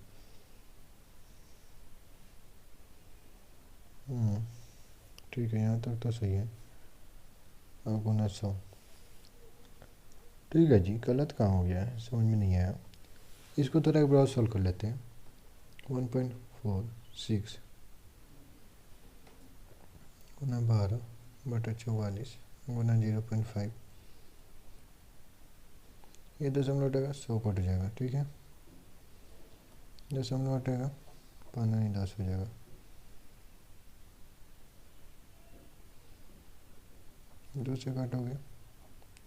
ठीक है, यहाँ तक तो सही है, और गुना 100, ठीक है जी। गलत कहाँ हो गया है, समझ में नहीं आया। इसको थोड़ा एक बार सॉल्व कर लेते हैं। 1.46 गुना 12/44 गुना 0.5, ये दशमलव हटेगा 100 कट जाएगा, ठीक है। दशमलव हटेगा 15 नहीं 10 हो जाएगा, 2 से काटोगे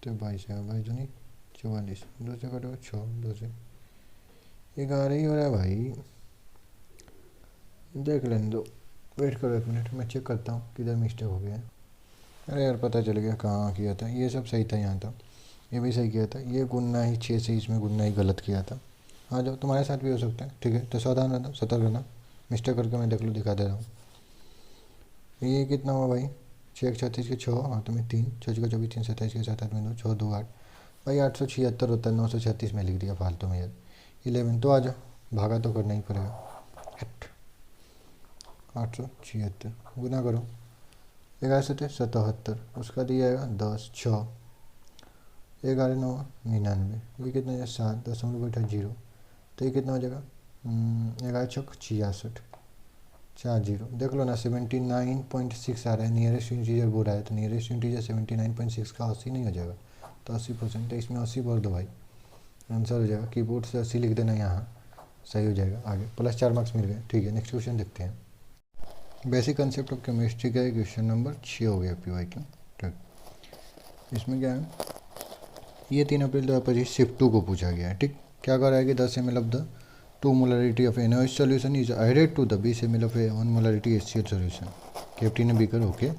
तो 22 आएगा, 22 दूनी 44, 2 से काटोगे 6, 2 से 11 ही हो रहा है भाई। देख लेने दो, वेट करो 1 मिनट, मैं चेक करता हूँ किधर मिस्टेक हो गया है। अरे यार पता चल गया कहाँ किया था, ये सब सही था यहाँ था, ये भी सही किया था, ये गुन्ना ही 6 से इसमें गुन्ना ही गलत किया था। आ जाओ, तुम्हारे साथ भी हो सकता है, ठीक है। तो सावधान रहना, सतर्क रहना, मिस्टेक करके मैं देख लो दिखा दे रहा हूँ। ये कितना हुआ भाई, 6×36 के 6 हाथ में 3, 6×24 3 27 के 7 हाथ में 2, 6 2 8, भाई 876 होता है, 936 में लिख दिया फालतू में यार। 11 तो आ जाओ, भागा तो करना ही पड़ेगा। 876 गुना करो, 11 7 77, उसका दिया है 10 6, 11 9 99, ये कितना है 7 दशमलव बैठा 0, तो ये कितना हो जाएगा 11 6 66, 4 0, देख लो ना 79.6 आ रहा है, नियरेस्ट इंटीजर बोल रहा है, तो नियरेस्ट इंटीजर 79.6 का 80 नहीं हो जाएगा, तो 80%, तो इसमें 80 भर दो भाई, आंसर हो जाएगा। कीबोर्ड से 80 लिख देना, यहाँ सही हो जाएगा। आगे +4 मार्क्स मिल गए, ठीक है। नेक्स्ट क्वेश्चन देखते हैं। बेसिक कंसेप्ट ऑफ केमिस्ट्री का क्वेश्चन नंबर 6 हो गया PY क्यों, ठीक। इसमें क्या है, ये 3 अप्रैल 2025 शिफ्ट 2 को पूछा गया है, ठीक। क्या कर रहा है कि 10 ml of the 2 molarity of NaOH solution is added to the 20 ml of a 1 molarity HCl solution kept in a beaker, okay.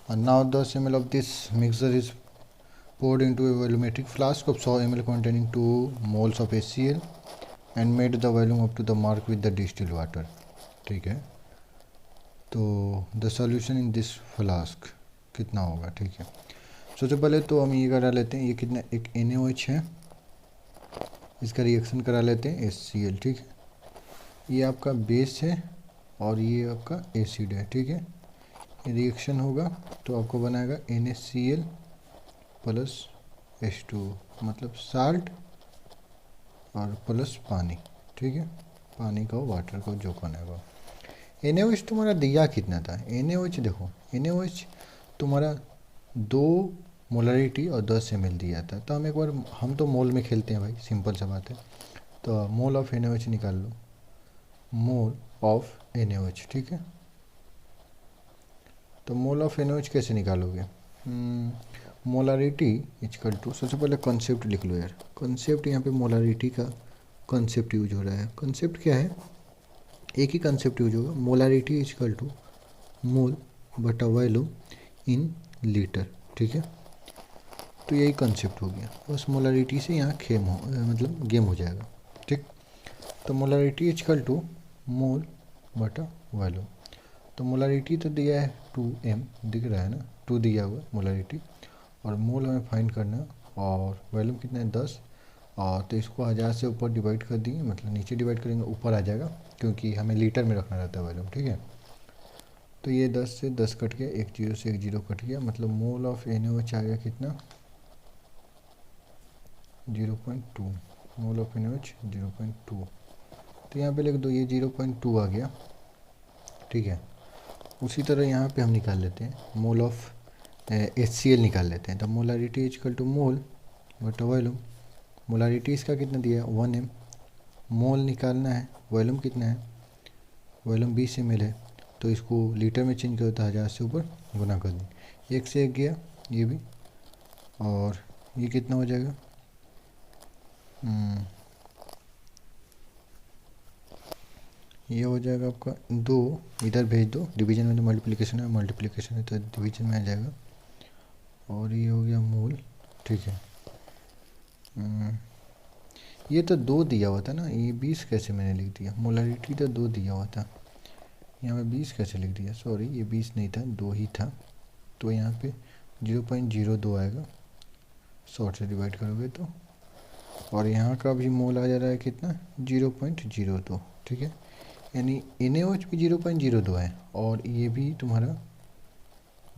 And now 10 ml of this mixture is poured into a volumetric flask of 100 ml containing 2 moles of HCl and made the volume up to the mark with the distilled water, ठीक है। तो the solution in this flask कितना होगा, ठीक है। सबसे पहले तो हम ये करा लेते हैं, ये कितना, एक NaOH है, इसका रिएक्शन करा लेते हैं HCl, ठीक है। ये आपका बेस है और ये आपका एसिड है, ठीक है। ये रिएक्शन होगा तो आपको बनाएगा NaCl प्लस H2, मतलब साल्ट और प्लस पानी, ठीक है। पानी का वाटर को जो बनेगा। NaOH तुम्हारा दिया कितना था, NaOH देखो, NaOH तुम्हारा 2 मोलरिटी और 10 ml दिया था। तो हम एक बार, हम तो मोल में खेलते हैं भाई, सिंपल सा बात है। तो मोल ऑफ NaOH निकाल लो, मोल ऑफ NaOH, ठीक है। तो मोल ऑफ NaOH कैसे निकालोगे, मोलारिटी इक्वल टू, सबसे पहले कॉन्सेप्ट लिख लो यार, कॉन्सेप्ट यहाँ पे मोलारिटी का कॉन्सेप्ट यूज हो रहा है। कॉन्सेप्ट क्या है, एक ही कॉन्सेप्ट यूज होगा, मोलारिटी इक्वल टू मोल बटा वॉल्यूम इन लीटर, ठीक है। तो यही कॉन्सेप्ट हो गया, बस मोलारिटी से यहाँ मतलब गेम हो जाएगा, ठीक। तो मोलारिटी इक्वल टू मोल बटा वॉल्यूम, तो मोलारिटी तो दिया है 2m, दिख रहा है ना, 2 दिया हुआ मोलारिटी, और मोल हमें फाइंड करना है, और वॉल्यूम कितना है 10, और तो इसको 1000 से ऊपर डिवाइड कर दिए, मतलब नीचे डिवाइड करेंगे ऊपर आ जाएगा, क्योंकि हमें लीटर में रखना रहता है वॉल्यूम, ठीक है। तो ये 10 से 10 कट गया, एक जीरो से एक जीरो कट गया, मतलब मोल ऑफ NaOH आ गया कितना 0.2, मोल ऑफ NaOH 0.2। तो यहाँ पे लिख दो, ये 0.2 आ गया, ठीक है। उसी तरह यहाँ पे हम निकाल लेते हैं मोल ऑफ HCl निकाल लेते हैं। तो मोलारिटी इक्वल टू मोल बटा वॉल्यूम, मोलारिटी इसका कितना दिया है 1m, मोल निकालना है, वॉल्यूम कितना है, वॉल्यूम 20 ml है, तो इसको लीटर में चेंज करो तो 1000 से ऊपर गुना कर दें, एक से एक गया ये भी, और ये कितना हो जाएगा ये हो जाएगा आपका 2, इधर भेज दो, डिवीजन में तो मल्टीप्लिकेशन है तो डिवीजन में आ जाएगा, और ये हो गया मोल, ठीक है। ये तो 2 दिया हुआ था ना, ये 20 कैसे मैंने लिख दिया, मोलारिटी तो 2 दिया हुआ था, यहाँ पे 20 कैसे लिख दिया, सॉरी ये 20 नहीं था, 2 ही था, तो यहाँ पे 0.02 आएगा, 100 से डिवाइड करोगे तो, और यहाँ का भी मोल आ जा रहा है कितना 0.02, ठीक है। यानी NaOH भी 0.02 है, और ये भी तुम्हारा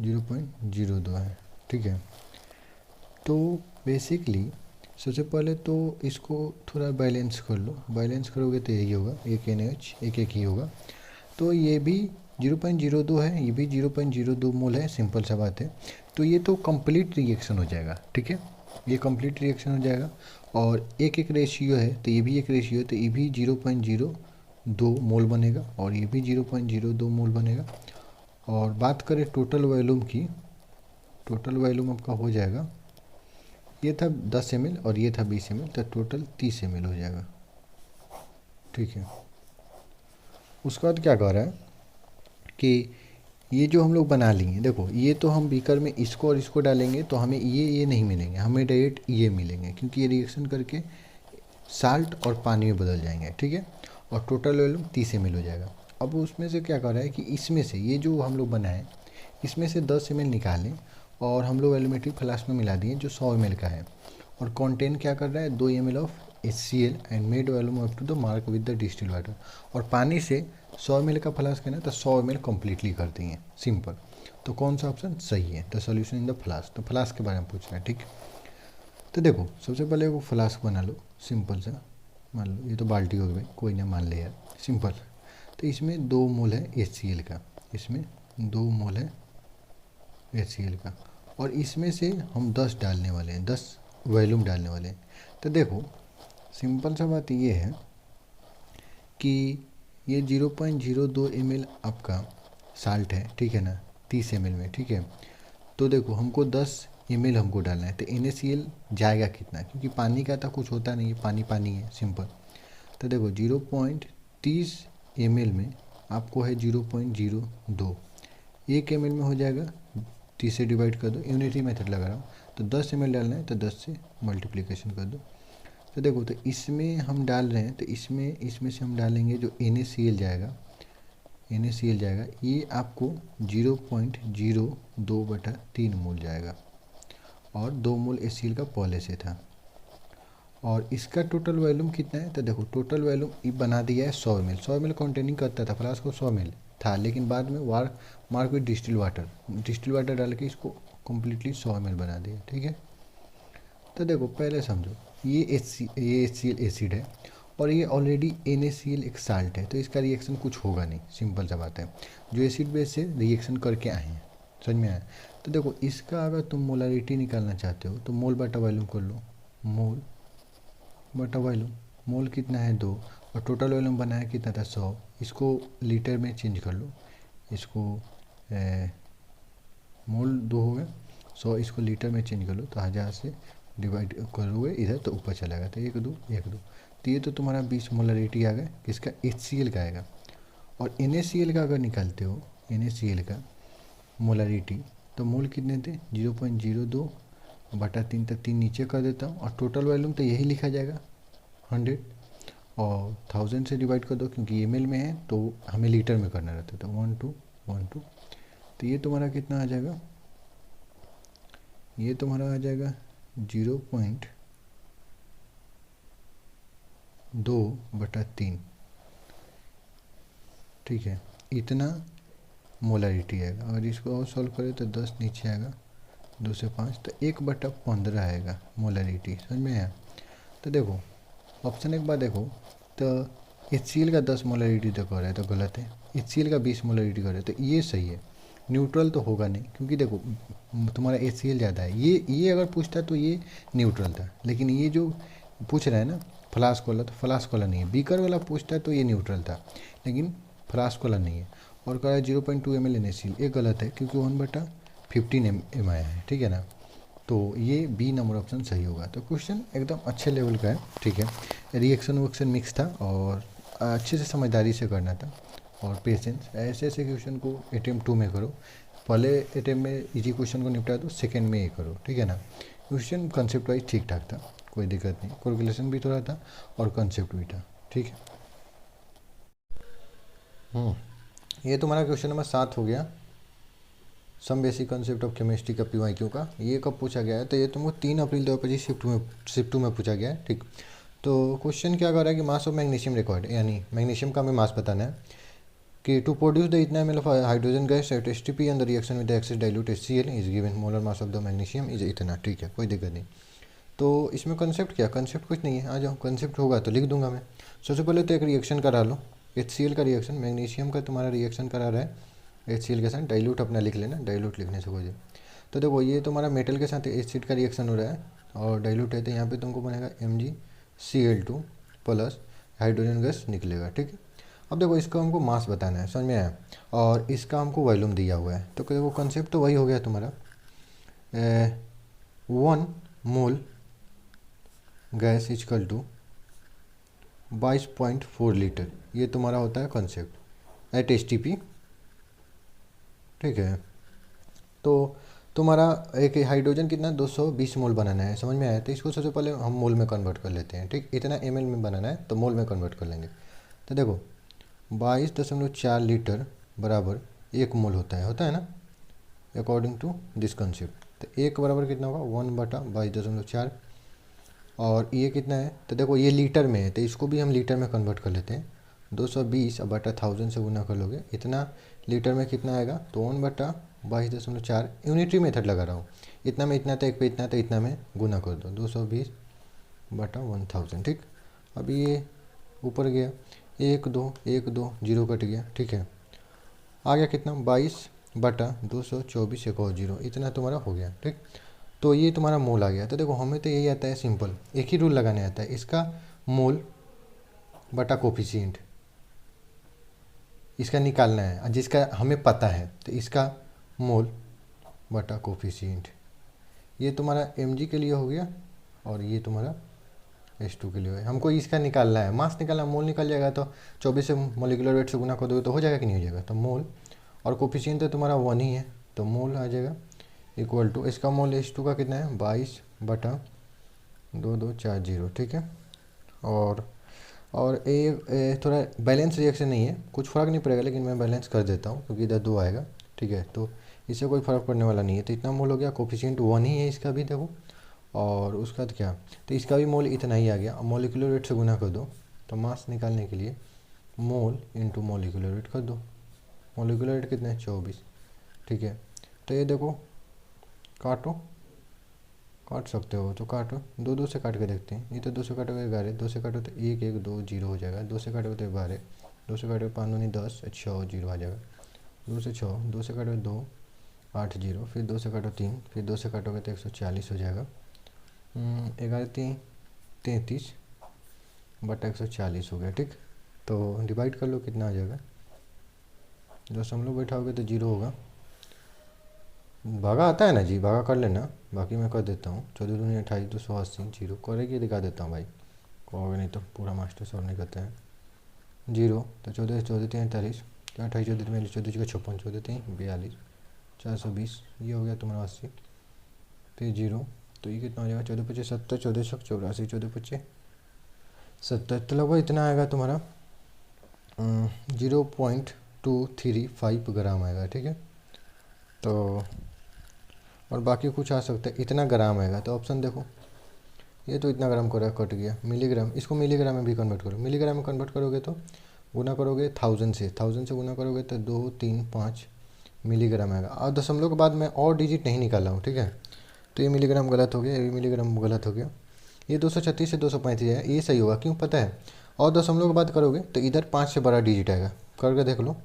0.02 है, ठीक है। तो बेसिकली सबसे पहले तो इसको थोड़ा बैलेंस कर लो, बैलेंस करोगे तो यही होगा, एक NaOH एक एक ही होगा, तो ये भी 0.02 है, ये भी 0.02 मोल है, सिंपल सा बात है। तो ये तो कंप्लीट रिएक्शन हो जाएगा, ठीक है, ये कंप्लीट रिएक्शन हो जाएगा, और एक एक रेशियो है, तो ये भी एक रेशियो है, तो ये भी 0.02 मोल बनेगा, और ये भी 0.02 मोल बनेगा। और बात करें टोटल वॉल्यूम की, टोटल वॉल्यूम आपका हो जाएगा, ये था 10 ml और ये था 20 ml, तो टोटल 30 ml हो जाएगा, ठीक है। उसके बाद क्या कह रहा है कि ये जो हम लोग बना लेंगे, देखो ये तो हम बीकर में इसको और इसको डालेंगे तो हमें ये नहीं मिलेंगे, हमें डायरेक्ट ये मिलेंगे, क्योंकि ये रिएक्शन करके साल्ट और पानी में बदल जाएंगे, ठीक है। और टोटल वॉल्यूम 30 ml हो जाएगा। अब उसमें से क्या कर रहा है कि इसमें से ये जो हम लोग बनाए, इसमें से 10 ml निकालें, और हम लोग वॉल्यूमेट्रिक फ्लास्क में मिला दिए जो 100 ml का है, और कंटेन क्या कर रहा है 2 ml of HCl and made volume up to the mark with the distil water, और पानी से 100 ml का फ्लास्क है ना, तो 100 ml कम्प्लीटली कर दिए, सिंपल। तो कौन सा ऑप्शन सही है, the solution in the flask, तो फ्लास्क के बारे में पूछ रहा है, ठीक। तो देखो सबसे पहले वो फ्लास्क बना लो, सिंपल सा, मान लो ये तो बाल्टी हो गई भाई, कोई ना मान ले यार, सिंपल। तो इसमें 2 मोल है HCl का, इसमें 2 मोल है HCl का, और इसमें से हम 10 डालने वाले हैं, 10 वॉल्यूम डालने वाले हैं। तो देखो सिंपल सा बात ये है कि ये 0.02 ml आपका साल्ट है, ठीक है ना, 30 ml में, ठीक है। तो देखो हमको 10 ml हमको डालना है, तो NaCl जाएगा कितना, क्योंकि पानी का तो कुछ होता नहीं है, पानी पानी है, सिंपल। तो देखो 0.30 ml में आपको है 0.02, 1 ml में हो जाएगा, 30 से डिवाइड कर दो, यूनिटी मेथड लगा रहा हूँ, तो 10 ml डालना है तो 10 से मल्टीप्लिकेशन कर दो। तो देखो तो इसमें हम डाल रहे हैं, तो इसमें से हम डालेंगे जो NaCl जाएगा, NaCl जाएगा, ये आपको 0.02/3 मोल जाएगा, और 2 मोल HCl का पहले से था। और इसका टोटल वॉल्यूम कितना है, तो देखो टोटल वॉल्यूम ये बना दिया है 100 ml, 100 ml कंटेनिंग करता था फ्लास्क को, 100 ml था, लेकिन बाद में मार्क विद डिस्टिल वाटर डाल के इसको कम्प्लीटली 100 ml बना दिया, ठीक है। तो देखो पहले समझो, ये HCl एसिड है, और ये ऑलरेडी NaCl एक साल्ट है, तो इसका रिएक्शन कुछ होगा नहीं, सिंपल सा बात है, जो एसिड बेस से रिएक्शन करके आए हैं, समझ में आया। तो देखो इसका अगर तुम मोलारिटी निकालना चाहते हो तो मोल बटा वॉल्यूम कर लो, मोल बटा वॉल्यूम, मोल कितना है 2, और टोटल वॉल्यूम बनाया कितना था 100, इसको लीटर में चेंज कर लो, इसको मोल 2 हो गए, 100 इसको लीटर में चेंज कर लो तो 1000 से डिवाइड करोगे इधर तो ऊपर चला तो 1 2 1 2, तो ये तो तुम्हारा 20 मोलरिटी आ गया किसका, HCl का आएगा। और NaCl का अगर निकालते हो, NaCl का मोलरिटी, तो मोल कितने थे 0.02 बटा 3, तो 3 नीचे कर देता हूँ और टोटल वॉल्यूम तो यही लिखा जाएगा 100, और 1000 से डिवाइड कर दो क्योंकि ml में है तो हमें लीटर में करना रहता है, तो 1212, तो ये तुम्हारा कितना आ जाएगा, ये तुम्हारा आ जाएगा 0.2/3, ठीक है, इतना मोलरिटी आएगा। अगर इसको और सॉल्व करें तो 10 नीचे आएगा, 2 से 5, तो 1/15 आएगा मोलरिटी, समझ में आया। तो देखो ऑप्शन एक बार देखो, तो HCl का 10 मोलरिटी तो कर रहा है तो गलत है, HCl का 20 मोलरिटी कर रहा है तो ये सही है। न्यूट्रल तो होगा नहीं क्योंकि देखो तुम्हारा HCl ज़्यादा है, ये अगर पूछता तो ये न्यूट्रल था, लेकिन ये जो पूछ रहा है ना फ्लास्क वाला, तो फ्लास्क वाला नहीं है। बीकर वाला पूछता है तो ये न्यूट्रल था, लेकिन फ्लास्क वाला नहीं है। और कह रहा है 0.2 ml NaCl, ये गलत है क्योंकि 1/15 m आया है, ठीक है ना। तो ये बी नंबर ऑप्शन सही होगा। तो क्वेश्चन एकदम अच्छे लेवल का है, ठीक है, रिएक्शन वक्शन मिक्स था और अच्छे से समझदारी से करना था और पेशेंस। ऐसे ऐसे क्वेश्चन को अटेम्प्ट 2 में करो, पहले अटेम्प्ट में इजी क्वेश्चन को निपटा दो, सेकेंड में ये करो, ठीक है ना। क्वेश्चन कंसेप्ट वाइज ठीक ठाक था, कोई दिक्कत नहीं, कैलकुलेशन भी थोड़ा था और कंसेप्ट भी था, ठीक है। ये तुम्हारा क्वेश्चन नंबर 7 हो गया, some basic concept of chemistry का PYQ का। ये कब पूछा गया है, तो ये तुमको 3 अप्रैल 2025 शिफ्ट टू में पूछा गया है, ठीक। तो क्वेश्चन क्या कर रहा है कि मास ऑफ मैग्नीशियम रिक्वायर्ड, यानी मैग्नीशियम का हमें मास बताना है कि टू प्रोड्यूस द इतना ml of hydrogen gas at STP and the reaction with the excess dilute HCl is given molar mass of the magnesium is इतना, ठीक है, कोई दिक्कत नहीं। तो इसमें कंसेप्ट क्या, कंसेप्ट कुछ नहीं है, आ जाओ, कंसेप्ट होगा तो लिख दूंगा मैं। सबसे पहले तो एक रिएक्शन करा लो, HCl का रिएक्शन, मैग्नीशियम का तुम्हारा रिएक्शन करा रहा है HCl के साथ, डाइल्यूट अपना लिख लेना, डाइल्यूट लिखने से हो जाए। तो देखो ये तुम्हारा मेटल के साथ एसिड का रिएक्शन हो रहा है और डाइल्यूट है, तो यहाँ पे तुमको बनेगा MgCl2 प्लस हाइड्रोजन गैस निकलेगा, ठीक है। अब देखो इसका हमको मास बताना है, समझ में आया, और इसका हमको वॉल्यूम दिया हुआ है। तो देखो कंसेप्ट तो वही हो गया तुम्हारा, 1 mole gas equal to 22.4 litre, ये तुम्हारा होता है कंसेप्ट एट STP, ठीक है। तो तुम्हारा एक हाइड्रोजन कितना 220 मोल बनाना है, समझ में आया। तो इसको सबसे पहले हम मोल में कन्वर्ट कर लेते हैं, ठीक, इतना ml में बनाना है तो मोल में कन्वर्ट कर लेंगे। तो देखो 22.4 लीटर बराबर 1 मोल होता है ना, अकॉर्डिंग टू दिस कंसेप्ट। तो 1 बराबर कितना होगा 1/22.4, और ये कितना है, तो देखो ये लीटर में है तो इसको भी हम लीटर में कन्वर्ट कर लेते हैं। 220/1000 से गुना कर लोगे, इतना लीटर में कितना आएगा, तो 1/22.4, यूनिटरी मेथड लगा रहा हूँ, इतना में इतना था, एक पे इतना था, इतना में गुना कर दो, 220/1000, ठीक। अभी ये ऊपर गया 1 2 1 2 0 कट गया, ठीक है। आ गया कितना 22/224 एक और 0, इतना तुम्हारा हो गया, ठीक। तो ये तुम्हारा मोल आ गया। तो देखो हमें तो यही आता है सिंपल, एक ही रूल लगाने आता है, इसका मोल बटा कोफिशिएंट इसका निकालना है, जिसका हमें पता है, तो इसका मोल बटा कोफिशिएंट, ये तुम्हारा Mg के लिए हो गया और ये तुम्हारा H2 के लिए है। हमको इसका निकालना है, मास निकालना, मोल निकल जाएगा तो 24 से मोलिकुलर वेट से गुना कर दोगे तो हो जाएगा कि नहीं हो जाएगा। तो मोल और कोफिशिएंट तो तुम्हारा 1 ही है, तो मोल आ जाएगा इक्वल टू, इसका मोल H2 का कितना है 22/2240, ठीक है। और ये थोड़ा बैलेंस रिएक्शन नहीं है, कुछ फ़र्क नहीं पड़ेगा, लेकिन मैं बैलेंस कर देता हूँ क्योंकि इधर 2 आएगा, ठीक है, तो इससे कोई फ़र्क पड़ने वाला नहीं है। तो इतना मोल हो गया, कोफिशिएंट 1 ही है इसका भी देखो, और उसका बाद क्या, तो इसका भी मोल इतना ही आ गया। मोलिकुलर वेट से गुना कर दो, तो मास निकालने के लिए मोल इंटू मोलिकुलर वेट कर दो, मोलिकुलर वेट कितना है 24, ठीक है। तो ये देखो काट सकते हो तो काटो, 2 2 से काट के देखते हैं, ये तो 2 से काटोगे 11, 2 से काटो तो 1 1 2 0 हो जाएगा, 2 से काटोगे तो 12, 2 से काटोगे 5 दूनी 10, 6 0 आ जाएगा, 2 से 6, 2 से काटोगे 2 8 0, फिर 2 से काटो 3, फिर 2 से काटोगे तो 140 हो जाएगा, 11 3 33/140 हो गया, ठीक। तो डिवाइड कर लो कितना आ जाएगा, 0 बैठाओगे तो 0 होगा, भागा आता है ना जी, भागा कर लेना, बाकी मैं कर देता हूँ। 14×2 = 28, 280 जीरो करके दिखा देता हूँ भाई, कहोगे नहीं तो पूरा मास्टर सॉल्व नहीं करते हैं। जीरो तो 14×14 = 43, 28 14×14 14 = 56, 14×3 = 42, 420, ये हो गया तुम्हारा 80। फिर जीरो, तो ये कितना हो जाएगा, 14×5 = 70, 14×6 = 84, 14×5 = 70, तो लगभग इतना आएगा तुम्हारा 0.235 ग्राम आएगा, ठीक है। तो और बाकी कुछ आ सकता है, इतना ग्राम आएगा, तो ऑप्शन देखो, ये तो इतना ग्राम कट गया, मिलीग्राम, इसको मिलीग्राम में भी कन्वर्ट करो, मिलीग्राम में कन्वर्ट करोगे तो गुना करोगे 1000 से गुना करोगे तो 2 3 5 मिलीग्राम आएगा। और दशमलव के बाद मैं और डिजिट नहीं निकाला हूँ, ठीक है, तो ये मिलीग्राम गलत हो गया, ये मिलीग्राम गलत हो गया, ये 236 से 235 है, ये सही होगा, क्यों पता है, और दशमलव के बाद करोगे तो इधर 5 से बड़ा डिजिट आएगा, करके देख लो।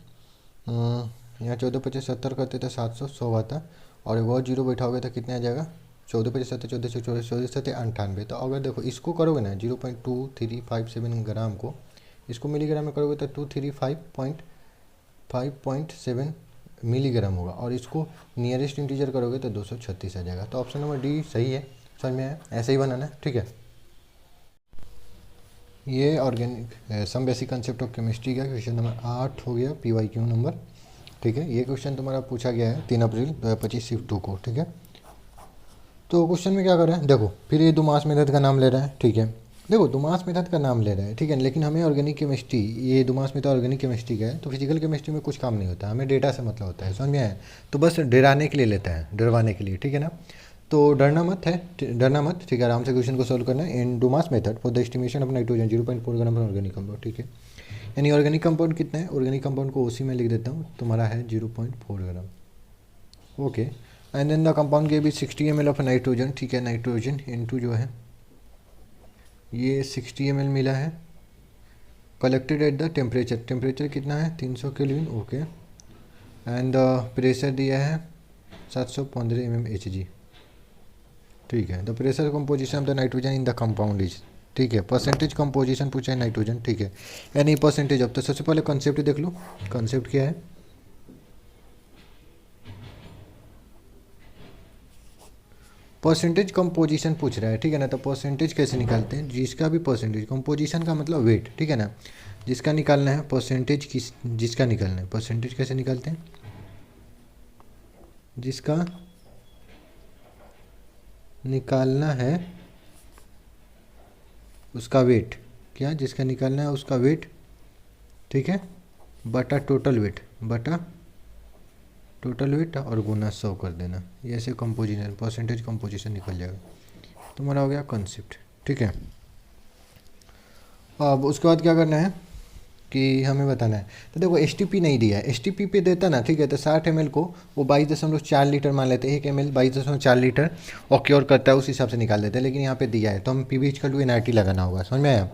यहाँ 14×5 = 70 करते तो 700 100 आता, और एक और जीरो बैठाओगे तो कितने आ जाएगा, 14×5 = 7 14 14 14 98। तो अगर देखो इसको करोगे ना 0.2357 ग्राम को, इसको मिलीग्राम में करोगे तो 235.5.7 मिलीग्राम होगा, और इसको नियरेस्ट इंटीजर करोगे तो 236 आ जाएगा। तो ऑप्शन नंबर डी सही है, समझ में आया, ऐसे ही बनाना है, ठीक है। ये organic some basic concept of chemistry का क्वेश्चन नंबर 8 हो गया, PYQ नंबर, ठीक है। ये क्वेश्चन तुम्हारा पूछा गया है 3 अप्रैल 2025 शिफ्ट 2 को, ठीक है। तो क्वेश्चन में क्या कर रहे हैं, देखो फिर ये दुमास मेथड का नाम ले रहा है, ठीक है, देखो दुमास मेथड का नाम ले रहा है, ठीक है, लेकिन हमें ऑर्गेनिक केमिस्ट्री, ये दुमास मेथड ऑर्गेनिक केमिस्ट्री का है, तो फिजिकल केमिस्ट्री में कुछ काम नहीं होता, हमें डेटा से मतलब होता है, समझ में आया, तो बस डराने के लिए लेता है, डरवाने के लिए, ठीक है ना। तो डरना मत है, डरना मत, ठीक है, आराम से क्वेश्चन को सोल्व करना है। In Dumas method for the estimation of nitrogen 0.4 gram organic compound, ठीक है, यानी ऑर्गेनिक कंपाउंड कितना है, ऑर्गेनिक कंपाउंड को OC में लिख देता हूँ, तुम्हारा है 0.4 gram, okay. And then the compound के भी 60 ml ऑफ नाइट्रोजन, ठीक है, नाइट्रोजन इनटू जो है ये 60 ml मिला है, collected at the temperature, temperature कितना है 300 केल्विन, ओके। एंड प्रेशर दिया है 715 mmHg, ठीक है। The pressure composition of the nitrogen in the compound is, ठीक है, परसेंटेज कंपोजिशन पूछा है नाइट्रोजन, ठीक है, यानी परसेंटेज ऑफ, तो सबसे पहले कॉन्सेप्ट देख लो, कॉन्सेप्ट क्या है, परसेंटेज कंपोजिशन पूछ रहा है, ठीक है ना। तो परसेंटेज कैसे निकालते हैं, जिसका भी परसेंटेज, कंपोजिशन का मतलब वेट, ठीक है ना, जिसका निकालना है परसेंटेज, किस जिसका निकालना है परसेंटेज कैसे निकालते हैं, जिसका निकालना है उसका वेट, क्या जिसका निकालना है उसका वेट, ठीक है, बटा टोटल वेट, बटा टोटल वेट और गुना 100 कर देना, ये ऐसे कंपोजिशन परसेंटेज कंपोजिशन निकल जाएगा, तुम्हारा हो गया कॉन्सेप्ट, ठीक है। अब उसके बाद क्या करना है कि हमें बताना है, तो देखो STP नहीं दिया है, STP पे देता ना, ठीक है, तो 60 ml को वो 22.4 लीटर मान लेते हैं, 1 ml 22.4 लीटर ऑक्योर करता है, उस हिसाब से निकाल देते हैं, लेकिन यहाँ पे दिया है तो हम PV=NRT लगाना होगा, समझ में आया।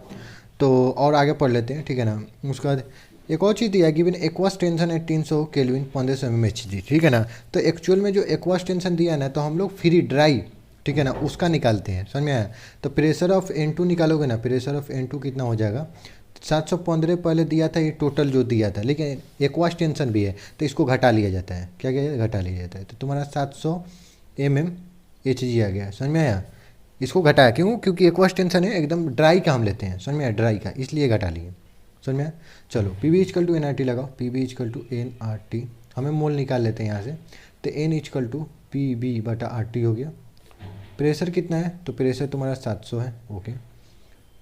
तो और आगे पढ़ लेते हैं, ठीक है ना। उसके बाद एक और चीज़ दिया है, गिवन एक्वास टेंशन है 300 केल्विन 1500 mmHg, ठीक है ना। तो एक्चुअल में जो एक्वास टेंशन दिया है ना, तो हम लोग फ्री ड्राई, ठीक है ना, उसका निकालते हैं, समझ में आया। तो प्रेशर ऑफ N2 निकालोगे ना, प्रेशर ऑफ N2 कितना हो जाएगा, 715 पहले दिया था, ये टोटल जो दिया था, लेकिन एक्वास टेंशन भी है तो इसको घटा लिया जाता है, क्या क्या घटा लिया जाता है, तो तुम्हारा 700 mmHg आ गया, समझ में आया। इसको घटाया क्यों, क्योंकि एक्वास टेंशन है, एकदम ड्राई का हम लेते हैं, समझ में आया, ड्राई का, इसलिए घटा लिए, समझ में आया। चलो PV=NRT लगाओ, PV=NRT, हमें मोल निकाल लेते हैं यहाँ से, तो N=PV/RT हो गया। प्रेशर कितना है, तो प्रेशर तुम्हारा 700 है, ओके।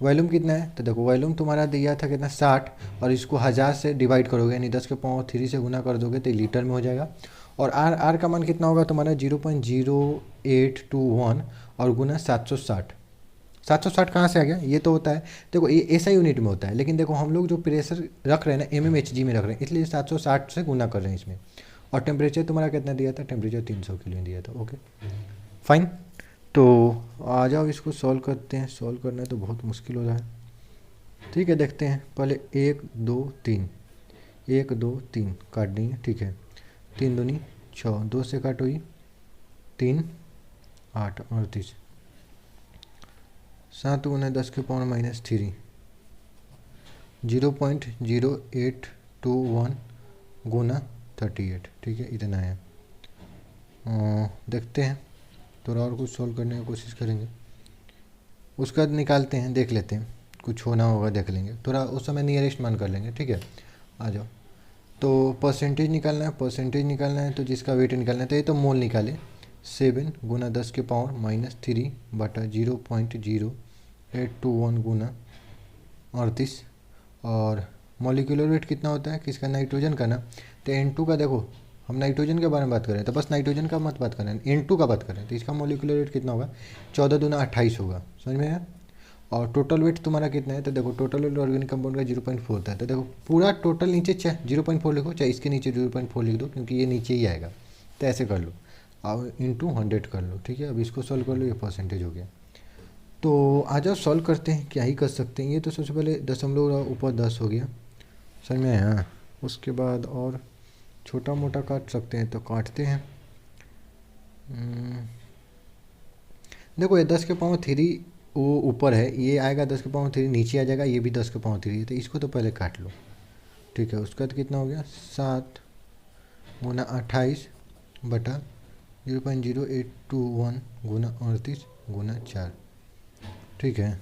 वॉल्यूम कितना है, तो देखो वॉल्यूम तुम्हारा दिया था कितना 60, और इसको 1000 से डिवाइड करोगे, यानी 10⁻³ से गुना कर दोगे तो लीटर में हो जाएगा। और आर का मान कितना होगा तुम्हारा 0.0821 और गुना 760, 760 कहाँ से आ गया, ये तो होता है, देखो ये SI यूनिट में होता है, लेकिन देखो हम लोग जो प्रेशर रख रहे हैं ना mmHg में रख रहे हैं, इसलिए 760 से गुना कर रहे हैं इसमें। और टेम्परेचर तुम्हारा कितना दिया था, टेम्परेचर 300 केल्विन दिया था, ओके फाइन। तो आ जाओ इसको सॉल्व करते हैं, सॉल्व करना है तो बहुत मुश्किल हो रहा है, ठीक है, देखते हैं पहले 1 2 3 1 2 3 काट देंगे, ठीक है, 3 दूनी 6, 2 से काटो ही 3 8 38, 7 गुना 10⁻³ 0.0821 गुना 38, ठीक है, इतना है। देखते हैं, थोड़ा और कुछ सोल्व करने की कोशिश करेंगे, उसका निकालते हैं, देख लेते हैं, कुछ होना होगा देख लेंगे, थोड़ा उस समय नियरेस्ट मान कर लेंगे। ठीक है, आ जाओ। तो परसेंटेज निकालना है, परसेंटेज निकालना है तो जिसका वेट निकालना है, तो ये तो मोल निकाले, 7 गुना 10 के पावर -3 बटा 0.0821 गुना 38। और मॉलिक्यूलर वेट कितना होता है किसका, नाइट्रोजन का ना, तो N2 का देखो, हम नाइट्रोजन के बारे में बात कर रहे हैं तो बस नाइट्रोजन का मत बात कर रहे हैं, N2 का बात कर रहे हैं, तो इसका मॉलिक्यूलर वेट कितना होगा, 14 दूना 28 होगा, समझ में आया। और टोटल वेट तुम्हारा कितना है, तो देखो टोटल वेट ऑर्गेनिक कंपाउंड का 0.4 होता है, तो देखो पूरा टोटल नीचे चाहे 0.4 लिखो, चाहे इसके नीचे 0.4 लिख दो, क्योंकि ये नीचे ही आएगा, तो ऐसे कर लो, और इंटू 100 कर लो। ठीक है, अब इसको सॉल्व कर लो, ये परसेंटेज हो गया। तो आ जाओ सॉल्व करते हैं, क्या ही कर सकते हैं। ये तो सबसे पहले दशमलव ऊपर 10 हो गया, समझ में आया। उसके बाद और छोटा मोटा काट सकते हैं तो काटते हैं। देखो ये 10 के पावर 3 वो ऊपर है, ये आएगा 10 के पावर 3 नीचे आ जाएगा, ये भी 10 के पावर 3 है, तो इसको तो पहले काट लो। ठीक है, उसका तो कितना हो गया, 7 गुना 28 बटा 0.0821 गुना 38 गुना 4। ठीक है,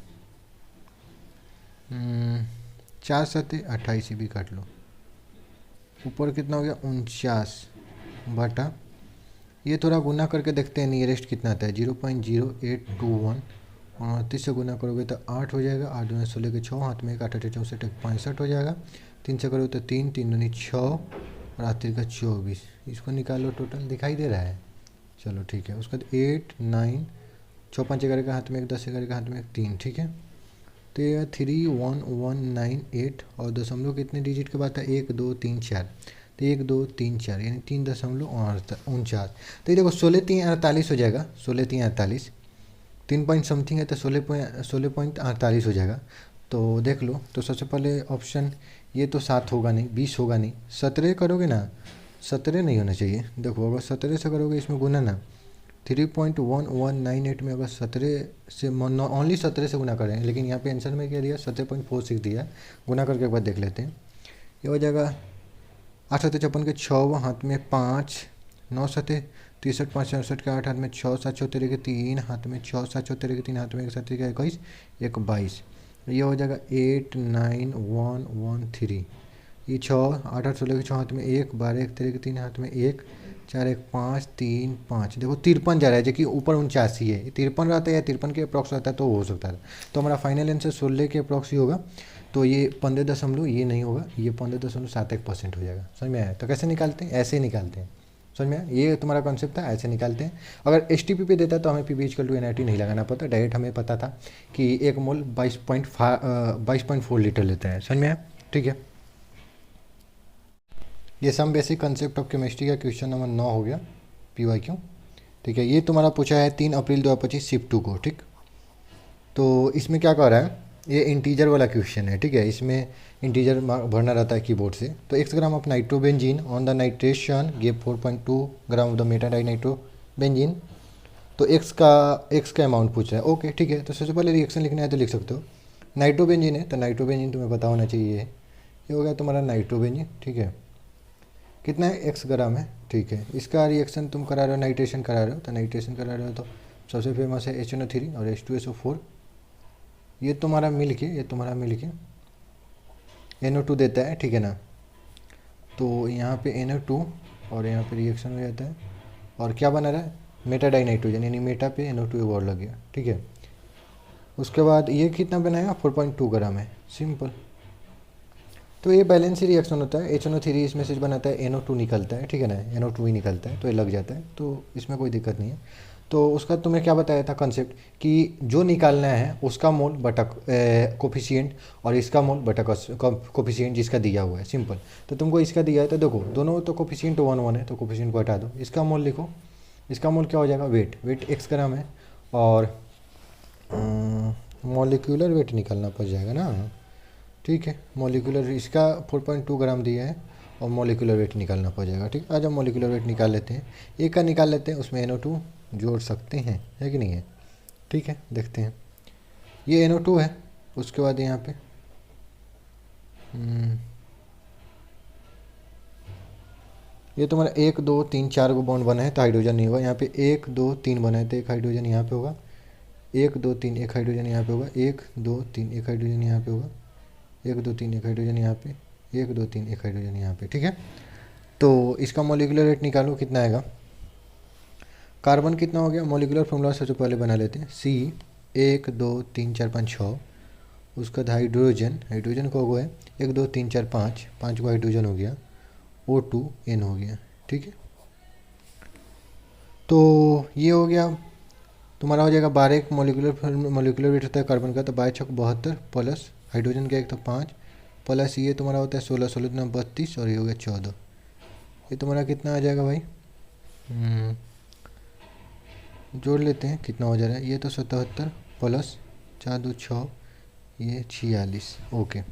4 7 28 भी काट लो, ऊपर कितना हो गया 49 बटा, ये थोड़ा गुना करके देखते हैं नियरेस्ट कितना आता है, 0.0821 और 38 से गुना करोगे तो 8 हो जाएगा, 8 दूनी 16 के 6, हाथ में एक 8 8 64 65 हो जाएगा, 3 से करोगे तो 3 3 दूनी 6 और आखिर का 24। इसको निकालो, टोटल दिखाई दे रहा है। चलो ठीक है, उसके बाद 8 9 6 5 11 का हाथ में एक, 10 11 का हाथ में एक 3। ठीक है, तो ये 31198 और दशमलव कितने डिजिट के बाद था, 1 2 3 4, तो 1 2 3 4 यानी 3.49। तो ये देखो 16 3 48 हो जाएगा, 16 3 48, 3 पॉइंट समथिंग है तो 16.48 हो जाएगा। तो देख लो, तो सबसे पहले ऑप्शन ये तो 7 होगा नहीं, 20 होगा नहीं, 17 करोगे ना, 17 नहीं होना चाहिए। देखो अगर 17 से करोगे इसमें गुना ना, 3.1198 में अगर 17 से ओनली 17 से गुना करें, लेकिन यहाँ पे आंसर में क्या दिया, 17.46 दिया है। गुना करके एक बार देख लेते हैं, ये हो जाएगा 8 7 56 के 6 हाथ में 5, 9 7 63 5 67 के 8 हाथ में 6 7 74 के 3 हाथ में 6 7 74 के 3 हाथ में 1 7 के 21 1 22, ये हो जाएगा 89113। ये 6 8 8 16 के 6 हाथ में 1 12 1 13 के 3 हाथ में 1 4 1 5 3 5, देखो 53 जा रहा है, जो कि ऊपर 49 है, 53 रहता है या 53 के अप्रॉक्स रहता है तो हो सकता है। तो हमारा फाइनल आंसर 16 के अप्रॉक्स ही होगा, तो ये 15 दशमलव ये नहीं होगा, ये 15.71% हो जाएगा। समझ में आया। तो कैसे निकालते हैं, ऐसे ही निकालते हैं, समझ में आया। ये तुम्हारा कॉन्सेप्ट था, ऐसे निकालते हैं। अगर STP पे देता तो हमें PB=NiT नहीं लगाना पड़ता, डायरेक्ट हमें पता था कि 1 मोल 22.4 लीटर लेता है, समझ में आया। ठीक है, ये some basic concept of chemistry का क्वेश्चन नंबर 9 हो गया, PYQ। ठीक है, ये तुम्हारा पूछा है 3 अप्रैल 2025 शिफ्ट 2 को। ठीक, तो इसमें क्या कर रहा है, ये इंटीजर वाला क्वेश्चन है। ठीक है, इसमें इंटीजर भरना रहता है कीबोर्ड से। तो x gram of nitrobenzene on the nitration give 4.2 gram of the metadinitrobenzene. तो x का अमाउंट पूछ रहा है। ओके ठीक है, तो सबसे पहले रिएक्शन लिखना है तो लिख सकते हो, नाइट्रोबेंजीन है तो नाइट्रोबेंजीन तुम्हें पता होना चाहिए, ये हो गया तुम्हारा नाइट्रोबेंजीन। ठीक है, कितना है, x ग्राम है। ठीक है, इसका रिएक्शन तुम करा रहे हो, नाइट्रेशन करा रहे हो, तो नाइट्रेशन करा रहे हो तो सबसे फेमस है HNO3 और H2SO4, ये तुम्हारा मिल के NO2 देता है। ठीक है ना, तो यहाँ पे NO2 और यहाँ पे रिएक्शन हो जाता है, और क्या बना रहा है, मेटाडाइनाइट्रोजन, यानी मेटा पे NO2 और लग गया। ठीक है, उसके बाद ये कितना बनाएगा, 4.2 ग्राम है, सिंपल। तो ये बैलेंस ही रिएक्शन होता है, HNO3 इसमें से बनाता है, NO2 निकलता है। ठीक है ना, NO2 ही निकलता है, तो ये लग जाता है, तो इसमें कोई दिक्कत नहीं है। तो उसका तुम्हें क्या बताया था कंसेप्ट, कि जो निकालना है उसका मोल बटा कोफिशिएंट और इसका मोल बटा कोफिशिएंट जिसका दिया हुआ है, सिंपल। तो तुमको इसका दिया है तो देखो दोनों तो कोफिशिएंट 1 1 है, तो कोफिशिएंट को हटा दो, इसका मोल लिखो, इसका मोल क्या हो जाएगा, वेट x ग्राम है, और मॉलिक्यूलर वेट निकालना पड़ जाएगा ना। ठीक है, मॉलिक्यूलर इसका 4.2 ग्राम दिया है और मॉलिक्यूलर वेट निकालना पड़ जाएगा। ठीक, आज हम मॉलिक्यूलर वेट निकाल लेते हैं, एक का निकाल लेते हैं, उसमें NO2 जोड़ सकते हैं, है कि नहीं है। ठीक है, देखते हैं, ये NO2 है, उसके बाद यहाँ पे ये तुम्हारा 1 2 3 4 को बॉन्ड बना है तो हाइड्रोजन नहीं होगा। यहाँ पे 1 2 3 बना है तो एक हाइड्रोजन यहाँ पे होगा, 1 2 3 एक हाइड्रोजन यहाँ पे होगा, 1 2 3 एक हाइड्रोजन यहाँ पे होगा, 1 2 3 एक हाइड्रोजन यहाँ पे, 1 2 3 एक हाइड्रोजन यहाँ पे। ठीक है, तो इसका मॉलिक्यूलर रेट निकालो कितना आएगा। कार्बन कितना हो गया, मॉलिक्यूलर फॉर्मूला सबसे पहले बना लेते हैं। C 1 2 3 4 5 6, उसका बाद हाइड्रोजन, हाइड्रोजन का होगा है 1 2 3 4 5, 5 को हाइड्रोजन हो गया, O2N हो गया। ठीक है, तो ये हो गया तुम्हारा, हो जाएगा 12 एक मॉलिक्यूलर वेट होता है कार्बन का, तो 22 छक 72 प्लस हाइड्रोजन का एक तो 5 प्लस ये तुम्हारा होता है 16, 16 दूना 32 और ये हो गया 14। ये तुम्हारा कितना आ जाएगा भाई, जोड़ लेते हैं कितना हो जा रहा है। ये तो 77 प्लस 4 2 6, ये 46। ओके,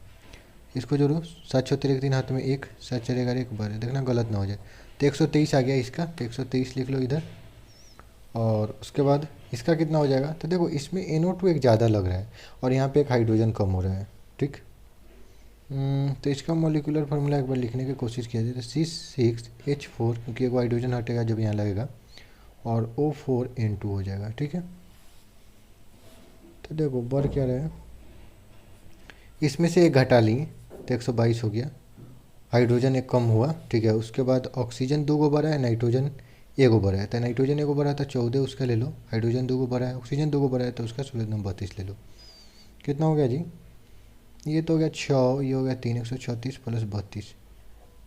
इसको जोड़ो, 7 6 3 हाथ में 1, 7 4 11 1 12, देखना गलत ना हो जाए। तो 123 आ गया इसका, तो 123 लिख लो इधर। और उसके बाद इसका कितना हो जाएगा, तो देखो इसमें NO2 एक ज़्यादा लग रहा है और यहाँ पे एक हाइड्रोजन कम हो रहा है। ठीक, तो इसका मॉलिक्यूलर फार्मूला एक बार लिखने की कोशिश किया जाए तो C6H4, क्योंकि एक हाइड्रोजन हटेगा जब यहाँ लगेगा, और O4N2 हो जाएगा। ठीक है, तो देखो बढ़ क्या रहा है, इसमें से एक घटा लिए तो 122 हो गया, हाइड्रोजन एक कम हुआ। ठीक है, उसके बाद ऑक्सीजन 2 गो बढ़ा है, नाइट्रोजन 1 गो बढ़ा है, तो नाइट्रोजन 1 गो बढ़ा था 14 उसका ले लो, हाइड्रोजन 2 गो बढ़ा है, ऑक्सीजन 2 गो बढ़ा है तो उसका 16 नंबर 32 ले लो। कितना हो गया जी, ये तो हो गया 6, ये हो गया 3 136 प्लस 32,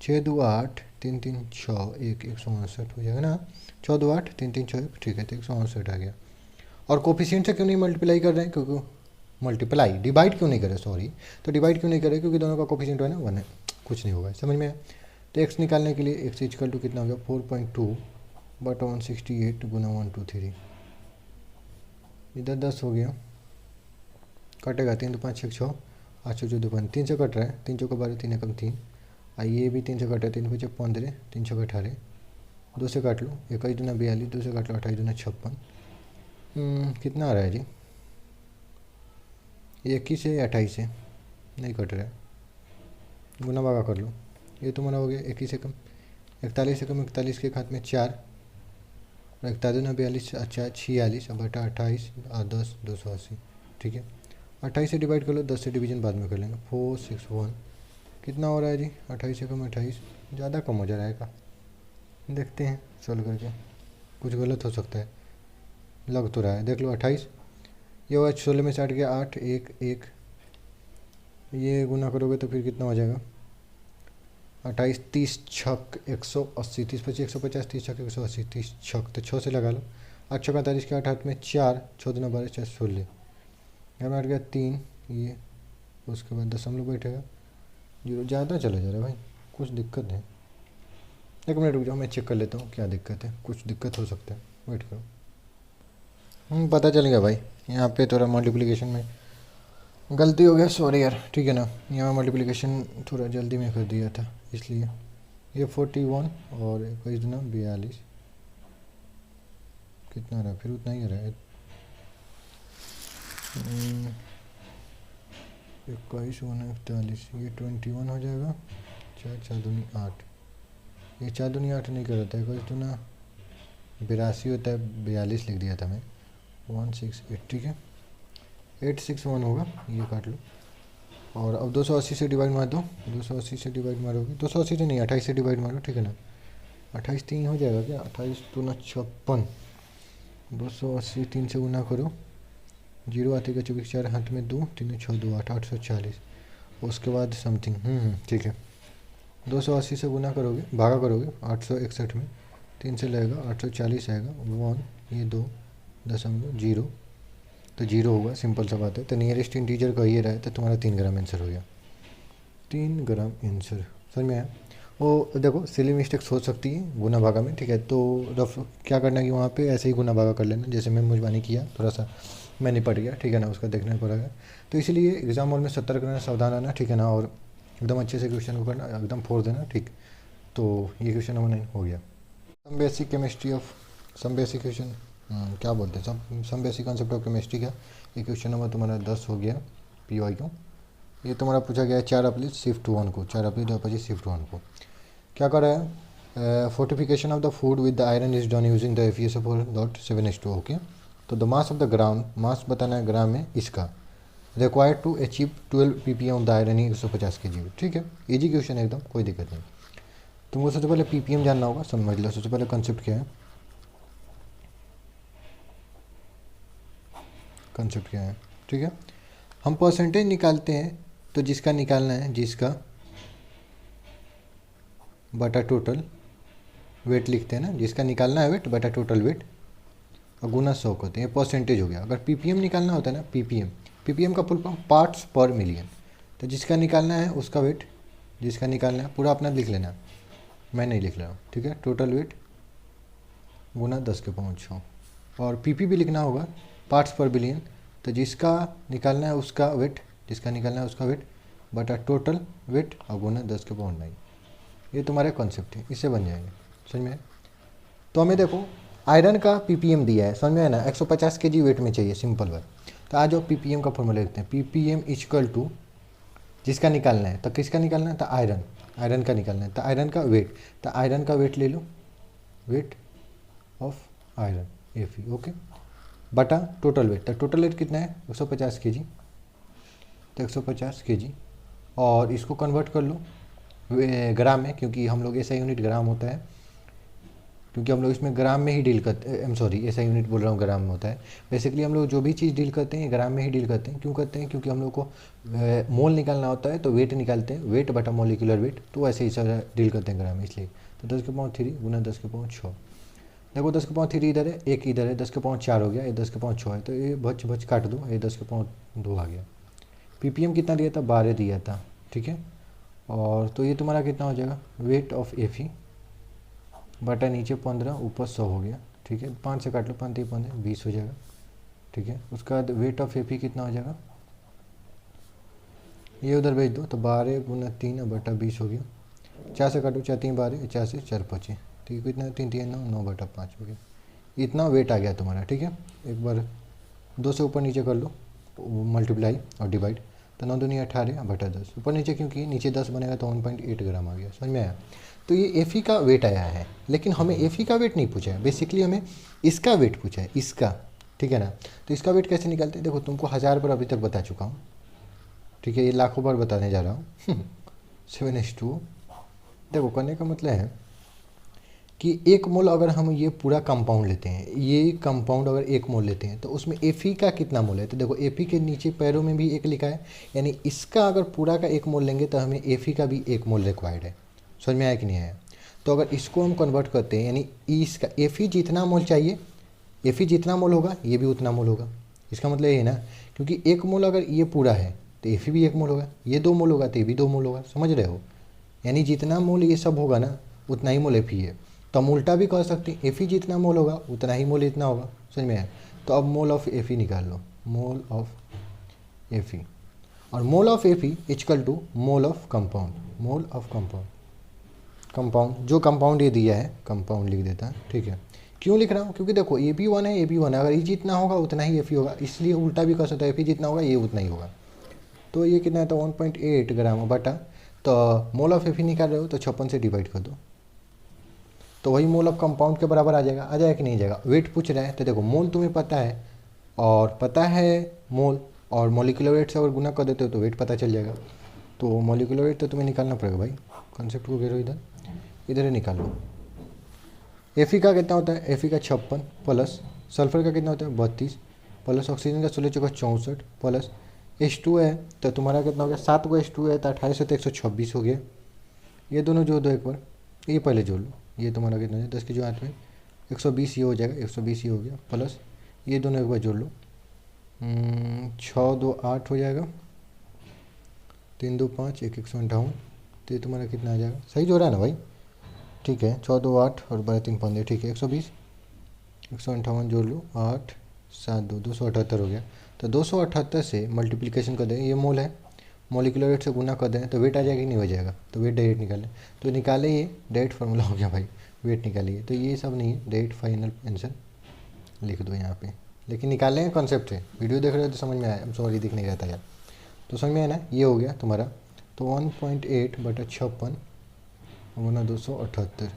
6 2 8 3 3 6 1 168 हो जाएगा ना, 6 2 8 3 3 6 1। ठीक है, तो 168 आ गया। और कोफिशिएंट से क्यों नहीं मल्टीप्लाई कर रहे हैं, क्योंकि मल्टीप्लाई डिवाइड क्यों नहीं करे, सॉरी, तो डिवाइड क्यों नहीं करे, क्योंकि दोनों का कोफिशिएंट है ना 1 है, कुछ नहीं होगा, समझ में आया। तो एक्स निकालने के लिए एक्स इक्वल टू कितना हो गया 4.2 बटा 168 गुना 123, इधर 10 हो गया, कटेगा 3 2 5 6 6 8 6 2 5, 3 से कट रहा है, 3 चौका 12 3 एकम 3, ये भी 3 से कट रहा है, 3 5 15 3 6 18, 2 से काट लो 21 दूना 42, 2 से काट लो 28 दूना 56, कितना आ रहा है जी, 21 से 28 से नहीं कट रहा है, गुना भागा कर लो। ये तुम्हारा हो गया 21 से कम 41 से कम 41 के हाथ में 4, और 41 दूना 42, अच्छा 46 और बटा 28 और 10 280। ठीक है, 28 से डिवाइड कर लो, 10 से डिवीजन बाद में कर लेंगे, 461। कितना हो रहा है जी, 28 से कम 28, ज़्यादा कम हो जा रहा है का, देखते हैं सोल्व करके, कुछ गलत हो सकता है, लग तो रहा है, देख लो 28, ये होगा 16 में से 8 गया 8 1 1, ये गुना करोगे तो फिर कितना हो जाएगा 28 30 छक 180, 30 25 150, 30 छक 180, 30 छक तो 6 से लगा लो, 8 छक्का 43 के 8 हाथ में 4, 6 दूना 12 4 16, यहाँ में 8 गया 3, ये उसके बाद दशमलव बैठेगा, जीरो, ज़्यादा चला जा रहा है भाई, कुछ दिक्कत है। 1 मिनट रुक जाओ, मैं चेक कर लेता हूँ क्या दिक्कत है, कुछ दिक्कत हो सकता है, वेट करो। पता चल गया भाई, यहाँ पे थोड़ा मल्टीप्लिकेशन में गलती हो गया, सॉरी यार। ठीक है ना, यहाँ मल्टीप्लिकेशन थोड़ा जल्दी में कर दिया था इसलिए। ये 41 और 21 दूना 42, कितना रहा, फिर उतना ही रहा है, 21 गुना 41, ये 21 हो जाएगा, 4 4 दूनी 8, ये 4 दूनी 8 नहीं कर रहा था, 21 दूना 82 होता है, 42 लिख दिया था मैं, 168। ठीक है, 861 होगा, ये काट लो। और अब 280 से डिवाइड मार दो, 280 से डिवाइड मारोगे, 280 से नहीं 28 से डिवाइड मारो। ठीक है ना, 28 3 हो जाएगा क्या, 28 दूना 56, 280 3 से गुना करो, जीरो आते का 24 4 हाथ में 2 3 6 2 8 840, उसके बाद समथिंग। ठीक है, 280 से गुना करोगे, भागा करोगे 861 में, 3 से लगेगा 840 आएगा, 1 ये 2 दशमलव 0, तो 0 होगा, सिंपल सा बात है। तो नियरेस्ट इंटीजर का ये रहा है, तो तुम्हारा 3 ग्राम आंसर हो गया, 3 ग्राम आंसर, समझ में आया। वो देखो सिली मिस्टेक्स हो सकती है गुना भागा में, ठीक है, तो रफ क्या करना है कि वहाँ पे ऐसे ही गुना भागा कर लेना, जैसे मैं मुझबानी किया, थोड़ा सा मैं निपट गया, ठीक है ना, उसका देखना पड़ेगा। तो इसलिए एग्जाम हॉल में सतर्क रहना, सावधान रहना, ठीक है ना, और एकदम अच्छे से क्वेश्चन को करना, एकदम फोड़ देना, ठीक। तो ये क्वेश्चन नंबर 9 हो गया। Some basic chemistry of, some basic question क्या बोलते हैं, some basic concept of chemistry का ये क्वेश्चन नंबर तुम्हारा 10 हो गया, PYQ। ये तुम्हारा पूछा गया है 4 अप्रैल शिफ्ट 1 को, 4 अप्रैल 2025 शिफ्ट 1 को। क्या कर रहा है, fortification of the food with the iron is done using the FeSO4.7H2. Okay, तो the mass of the gram, mass बताना है ग्राम में इसका, required to achieve 12 ppm of the iron 150 kg। ठीक है, इजी क्वेश्चन एकदम, कोई दिक्कत नहीं। तुमको सबसे पहले ppm जानना होगा, समझ लो सबसे पहले कंसेप्ट क्या है। कंसेप्ट क्या है, ठीक है, हम परसेंटेज निकालते हैं तो जिसका निकालना है, जिसका बटा टोटल वेट लिखते हैं ना, जिसका निकालना है वेट बटा टोटल वेट और गुना 100 करते हैं, ये परसेंटेज हो गया। अगर ppm निकालना होता है ना, ppm का फुल फॉर्म पार्ट्स पर मिलियन, तो जिसका निकालना है उसका वेट, जिसका निकालना है पूरा अपना लिख लेना, मैं नहीं लिख रहा हूँ, ठीक है, टोटल वेट गुना 10⁻6। और pp भी लिखना होगा, पार्ट्स पर बिलियन, तो जिसका निकालना है उसका वेट, जिसका निकालना है उसका वेट बटा टोटल वेट और गुना 10⁹। ये तुम्हारा कॉन्सेप्ट है, इससे बन जाएंगे, समझ में। तो हमें देखो आयरन का ppm दिया है, समझ में है ना, 150 kg वेट में चाहिए, सिंपल बात। तो आज ppm का फॉर्मूला लिखते हैं, ppm इक्वल टू जिसका निकालना है, तो किसका निकालना है, तो आयरन, आयरन का निकालना है, तो आयरन का वेट, तो आयरन का वेट ले लो, weight of iron Fe, okay, बटा टोटल वेट, तो टोटल वेट कितना है 150 kg, तो 150 kg, और इसको कन्वर्ट कर लो ग्राम में, क्योंकि हम लोग ऐसा यूनिट ग्राम होता है, क्योंकि हम लोग इसमें ग्राम में ही डील करते हैं, सॉरी ऐसा यूनिट बोल रहा हूँ, ग्राम में होता है। बेसिकली हम लोग जो भी चीज़ डील करते हैं ग्राम में ही डील करते हैं। क्यों करते हैं, क्योंकि हम लोग को मोल निकालना होता है, तो वेट निकालते हैं, वेट बटा मॉलिक्यूलर वेट, तो ऐसे ही सब डील करते हैं ग्राम में, इसलिए। तो 10⁻3 गुना 10⁻6, देखो 10⁻3 इधर है, एक इधर है, 10⁻4 हो गया, ये 10⁻6 है, तो ये बच काट दो, ये 10⁻2 आ गया। ppm कितना दिया था, 12 दिया था, ठीक है। और तो ये तुम्हारा कितना हो जाएगा, वेट ऑफ Fe बटा नीचे 15 ऊपर 100 हो गया, ठीक है, 5 से काट लो, 5 15 20 हो जाएगा, ठीक है। उसके बाद वेट ऑफ Fe कितना हो जाएगा, ये उधर भेज दो, तो 12 गुना 3 बटा 20 हो गया, 4 से काटो, 4 3 12, 4 से 4 25, ठीक है, कितना 3 3 9 9 बटा 5 हो गया, इतना वेट आ गया तुम्हारा, ठीक है। एक बार 2 से ऊपर नीचे कर लो, मल्टीप्लाई और डिवाइड, तो 9 दूनी 18 बटा 10, ऊपर नीचे क्योंकि नीचे 10 बनेगा तो 1.8 ग्राम आ गया, समझ में आया। तो ये Fe का वेट आया है, लेकिन हमें Fe का वेट नहीं पूछा है, बेसिकली हमें इसका वेट पूछा है, इसका, ठीक है ना। तो इसका वेट कैसे निकालते हैं, देखो तुमको 1000 बार अभी तक बता चुका हूँ, ठीक है, ये लाखों बार बताने जा रहा हूँ। 7H2, देखो करने का मतलब है कि 1 मोल अगर हम ये पूरा कंपाउंड लेते हैं, ये कंपाउंड अगर 1 मोल लेते हैं, तो उसमें Fe का कितना मोल है, तो देखो Fe के नीचे पैरों में भी 1 लिखा है, यानी इसका अगर पूरा का 1 मोल लेंगे तो हमें Fe का भी 1 मोल रिक्वायर्ड है, समझ में आया कि नहीं आया। तो अगर इसको हम कन्वर्ट करते हैं, यानी इसका Fe जितना मोल चाहिए, Fe जितना मोल होगा ये भी उतना मोल होगा, इसका मतलब ये है ना, क्योंकि 1 मोल अगर ये पूरा है तो Fe भी 1 मोल होगा, ये 2 मोल होगा तो ये भी 2 मोल होगा, समझ रहे हो। यानी जितना मोल ये सब होगा ना उतना ही मोल Fe है। तो हम उल्टा भी कह सकते हैं, Fe जितना मोल होगा उतना ही मोल इतना होगा, समझ में आया। तो अब मोल ऑफ Fe निकाल लो, मोल ऑफ Fe, और mole of Fe equal to mole of compound, mole of compound, compound जो कंपाउंड ये दिया है कंपाउंड लिख देता है, ठीक है। क्यों लिख रहा हूँ, क्योंकि देखो ये भी 1 है, ये भी 1 है, अगर ये जितना होगा उतना ही Fe होगा, इसलिए उल्टा भी कर सकता है, Fe जितना होगा ये उतना ही होगा। तो ये कितना है, तो 1.8 ग्राम बटा, तो मोल ऑफ Fe निकाल रहे हो तो 56 से डिवाइड कर दो, तो वही मोल ऑफ कंपाउंड के बराबर आ जाएगा, आ जाएगा कि नहीं जाएगा। वेट पूछ रहा है तो देखो मोल तुम्हें पता है, और पता है मोल, और मॉलिक्यूलर वेट से अगर गुना कर देते हो तो वेट पता चल जाएगा। तो मॉलिक्यूलर वेट तो तुम्हें निकालना पड़ेगा भाई, कॉन्सेप्ट को घेरो, इधर इधर ही निकाल लो। Fe का कितना होता है, Fe का 56 प्लस सल्फर का कितना होता है 32 प्लस ऑक्सीजन का 16 चौका 64 प्लस H2 है, तो तुम्हारा कितना हो गया, 7 को H2 है तो 28 से 126 हो गया। ये दोनों जोड़ दो एक बार, ये पहले जोड़ लो, ये तुम्हारा कितना है 10 के जो 8 में 120 ये हो जाएगा, 120 ये हो गया, प्लस ये दोनों एक बार जोड़ लो, 6 2 8 हो जाएगा, 3 2 5 1 158, तो ये तुम्हारा कितना आ जाएगा, सही जोड़ा है ना भाई, ठीक है, 6 2 8 और 12 3 15, ठीक है, 120 158 जोड़ लो, 8 7 2 278 हो गया। तो 278 से मल्टीप्लिकेशन कर दें, ये मोल है, मॉलिक्यूलर वेट से गुना कर दें तो वेट आ जाएगा कि नहीं हो जाएगा, तो वेट डायरेक्ट निकालें, तो निकाले, ये डायरेक्ट फार्मूला हो गया भाई, वेट निकालिए। तो ये सब नहीं है, डायरेक्ट फाइनल आंसर लिख दो यहाँ पे, लेकिन निकालने का कॉन्सेप्ट है, वीडियो देख रहे हो तो समझ में आया, सॉरी दिख नहीं रहा था यार, तो समझ में आया ना, ये हो गया तुम्हारा। तो 1.8 बटा 56 गुना 278,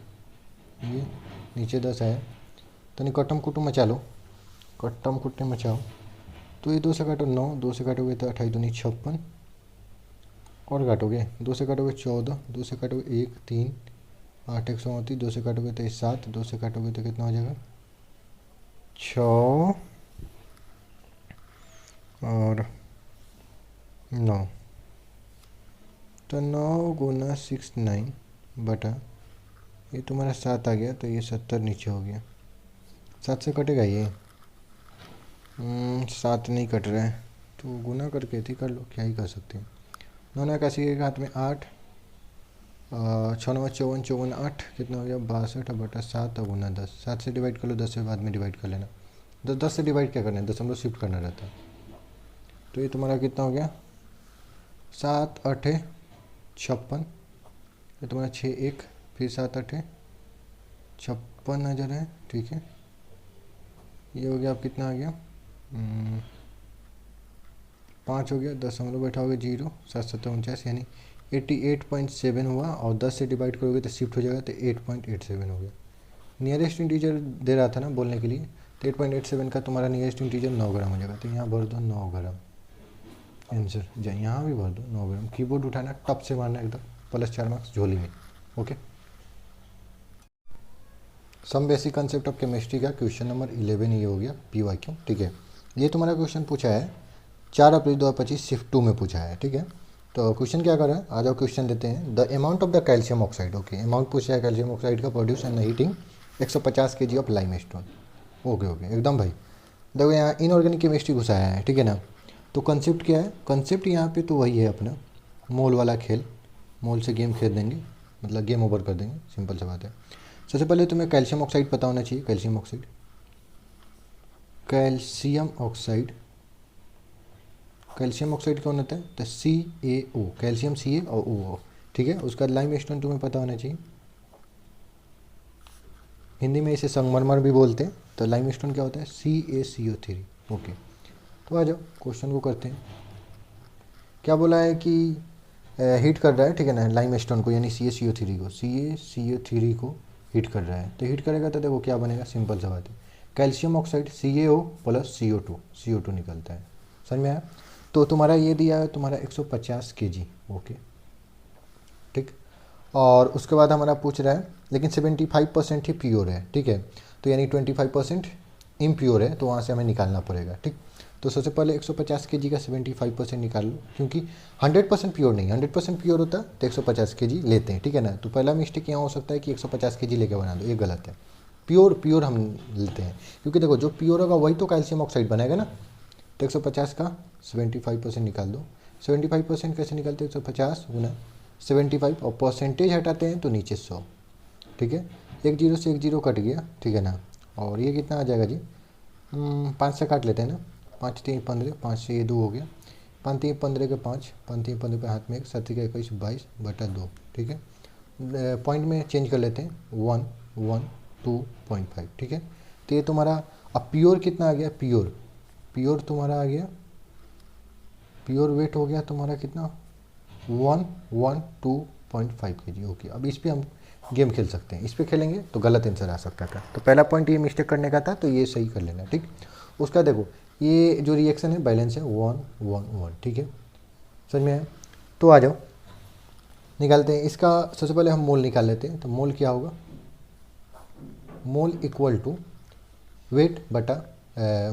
ये नीचे 10 है तो नहीं कट्टम कुट्टम मचा लो, कट्टम कुट्टम मचाओ। तो ये 2 से काटो 9, 2 से काटोगे तो 28 दूनी 56, और काटोगे 2 से काटोगे 14, 2 से काटोगे 1 3, 8 1 34, 2 से काटोगे तो 7, 2 से काटोगे तो कितना हो जाएगा 6 और 9, तो 9 गुना 69 बटा ये तुम्हारा 7 आ गया, तो ये 70 नीचे हो गया। 7 से कटेगा ये 7 नहीं कट रहा है, तो गुना करके थी कर लो, क्या ही कर सकते हैं। 9 9 81 के हाथ में 8, 6 9 54 54 8 कितना हो गया 62 बटा 7 और गुना 10। 7 से डिवाइड कर लो, 10 से बाद में डिवाइड कर लेना। 10 से डिवाइड क्या करना है, दशमलव शिफ्ट करना रहता है। तो ये तुम्हारा कितना हो गया 7 8 56, ये तुम्हारा 6 1 फिर 7 8 56 आ जा रहा है, ठीक है। ये हो गया, अब कितना आ गया 5 हो गया, दशमलव बैठाओगे 0, 7 7 49 यानी 88.7 हुआ, और 10 से डिवाइड करोगे तो शिफ्ट हो जाएगा तो 8.87 हो गया। नियरेस्ट इंटीजर दे रहा था ना बोलने के लिए, तो 8.87 का तुम्हारा नियरेस्ट इंटीजर 9 ग्राम हो जाएगा। तो यहाँ भर दो 9 ग्राम, आंसर जाए यहाँ भी भर दो 9 ग्राम। कीबोर्ड उठाना, टप से मारना एकदम, +4 मार्क्स झोली में। Okay, some basic concept of chemistry का क्वेश्चन नंबर 11 ये हो गया PYQ, ठीक है। ये तुम्हारा क्वेश्चन पूछा है 4 अप्रैल 2025 शिफ्ट 2 में पूछा है, ठीक है। तो क्वेश्चन क्या कर रहा है, आ जाओ क्वेश्चन देते हैं। The amount of the calcium oxide, okay, amount पूछा है कैल्शियम ऑक्साइड का produce and heating 150 kg of lime stone. Okay okay एकदम भाई। देखो यहाँ इनऑर्गेनिक केमिस्ट्री घुसाया है, ठीक है ना। तो कंसेप्ट क्या है, कंसेप्ट यहाँ पे तो वही है अपना मोल वाला खेल, मोल से गेम खेल देंगे, मतलब गेम ओवर कर देंगे, सिंपल सा बात है। सबसे पहले तुम्हें कैल्शियम ऑक्साइड पता होना चाहिए। Calcium oxide, calcium oxide, calcium oxide कौन होता है, तो CaO, कैल्शियम Ca और O, ठीक है। उसका लाइम स्टोन तुम्हें पता होना चाहिए। हिंदी में इसे संगमरमर भी बोलते हैं। तो लाइम स्टोन क्या होता है, CaCO3। ओके, तो आ जाओ क्वेश्चन को करते हैं। क्या बोला है कि हीट कर रहा है, ठीक है ना, लाइम स्टोन को, यानी CaCO3 को, CaCO3 को हीट कर रहा है। तो हीट करेगा तो देखो क्या बनेगा, सिंपल सा बात है, calcium oxide CaO plus CO2 निकलता है। समझ में आया। तो तुम्हारा ये दिया है तुम्हारा 150 kg, ओके, ठीक। और उसके बाद हमारा पूछ रहा है लेकिन 75% ही प्योर है, ठीक है। तो यानी 25% इम्प्योर है, तो वहाँ से हमें निकालना पड़ेगा, ठीक। तो सबसे पहले 150 kg का 75% निकाल लो, क्योंकि 100% प्योर नहीं, 100% प्योर होता तो 150 kg लेते हैं, ठीक है ना। तो पहला मिस्टेक यहाँ हो सकता है कि 150 kg लेके बना दो, ये गलत है। प्योर हम लेते हैं, क्योंकि देखो जो प्योर होगा वही तो कैल्शियम ऑक्साइड बनाएगा ना। तो 150 का 75% निकाल दो। 75% कैसे निकालते हैं, 150 गुना 75, और परसेंटेज हटाते हैं तो नीचे 100, ठीक है। 1 0 से 1 0 कट गया, ठीक है ना। और ये कितना आ जाएगा जी, 5 से काट लेते हैं ना, 5 3 15, 5 से ये 2 हो गया, 5 3 15 के 5, 5 3 15 पे हाथ में 1, 7 के 21 22 बटा 2, ठीक है। पॉइंट में चेंज कर लेते हैं 1 1 2.5, ठीक है। तो ये तुम्हारा अब प्योर कितना आ गया, प्योर तुम्हारा आ गया, प्योर वेट हो गया तुम्हारा कितना 112.5 kg, ओके। अब इस पर हम गेम खेल सकते हैं, इस पर खेलेंगे तो गलत आंसर आ सकता था। तो पहला पॉइंट ये मिस्टेक करने का था, तो ये सही कर लेना, ठीक। उसका देखो ये जो रिएक्शन है बैलेंस है 1 1 1, ठीक है, समझ में आया। तो आ जाओ निकालते हैं इसका। सबसे पहले हम मोल निकाल लेते हैं। तो मोल क्या होगा, मोल इक्वल टू वेट बटा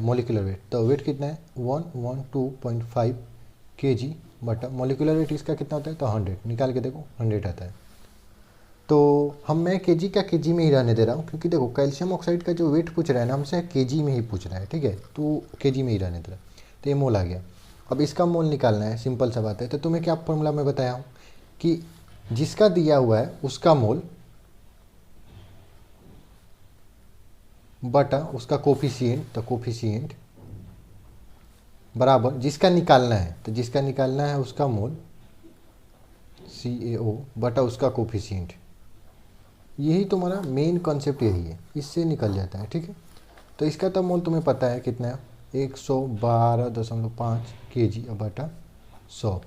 मोलिकुलर वेट। तो वेट कितना है 112.5 kg बटा मोलिकुलर वेट इसका कितना होता है, तो 100 निकाल के देखो 100 आता है। तो मैं केजी का केजी में ही रहने दे रहा हूँ, क्योंकि देखो कैल्शियम ऑक्साइड का जो वेट पूछ रहा है ना हमसे, केजी में ही पूछ रहा है, ठीक है। तो केजी में ही रहने दे रहा है। तो ये मोल आ गया। अब इसका मोल निकालना है, सिंपल सा बात है। तो तुम्हें क्या फॉर्मूला में बताया हूँ कि जिसका दिया हुआ है उसका मोल बटा उसका कोफिशिएंट, तो कोफिशिएंट बराबर जिसका निकालना है, तो जिसका निकालना है उसका मोल CaO बटा उसका कोफिशिएंट। यही तुम्हारा मेन कॉन्सेप्ट यही है, इससे निकल जाता है, ठीक है। तो इसका तो मोल तुम्हें पता है कितना है 112.5 kg बटा 100।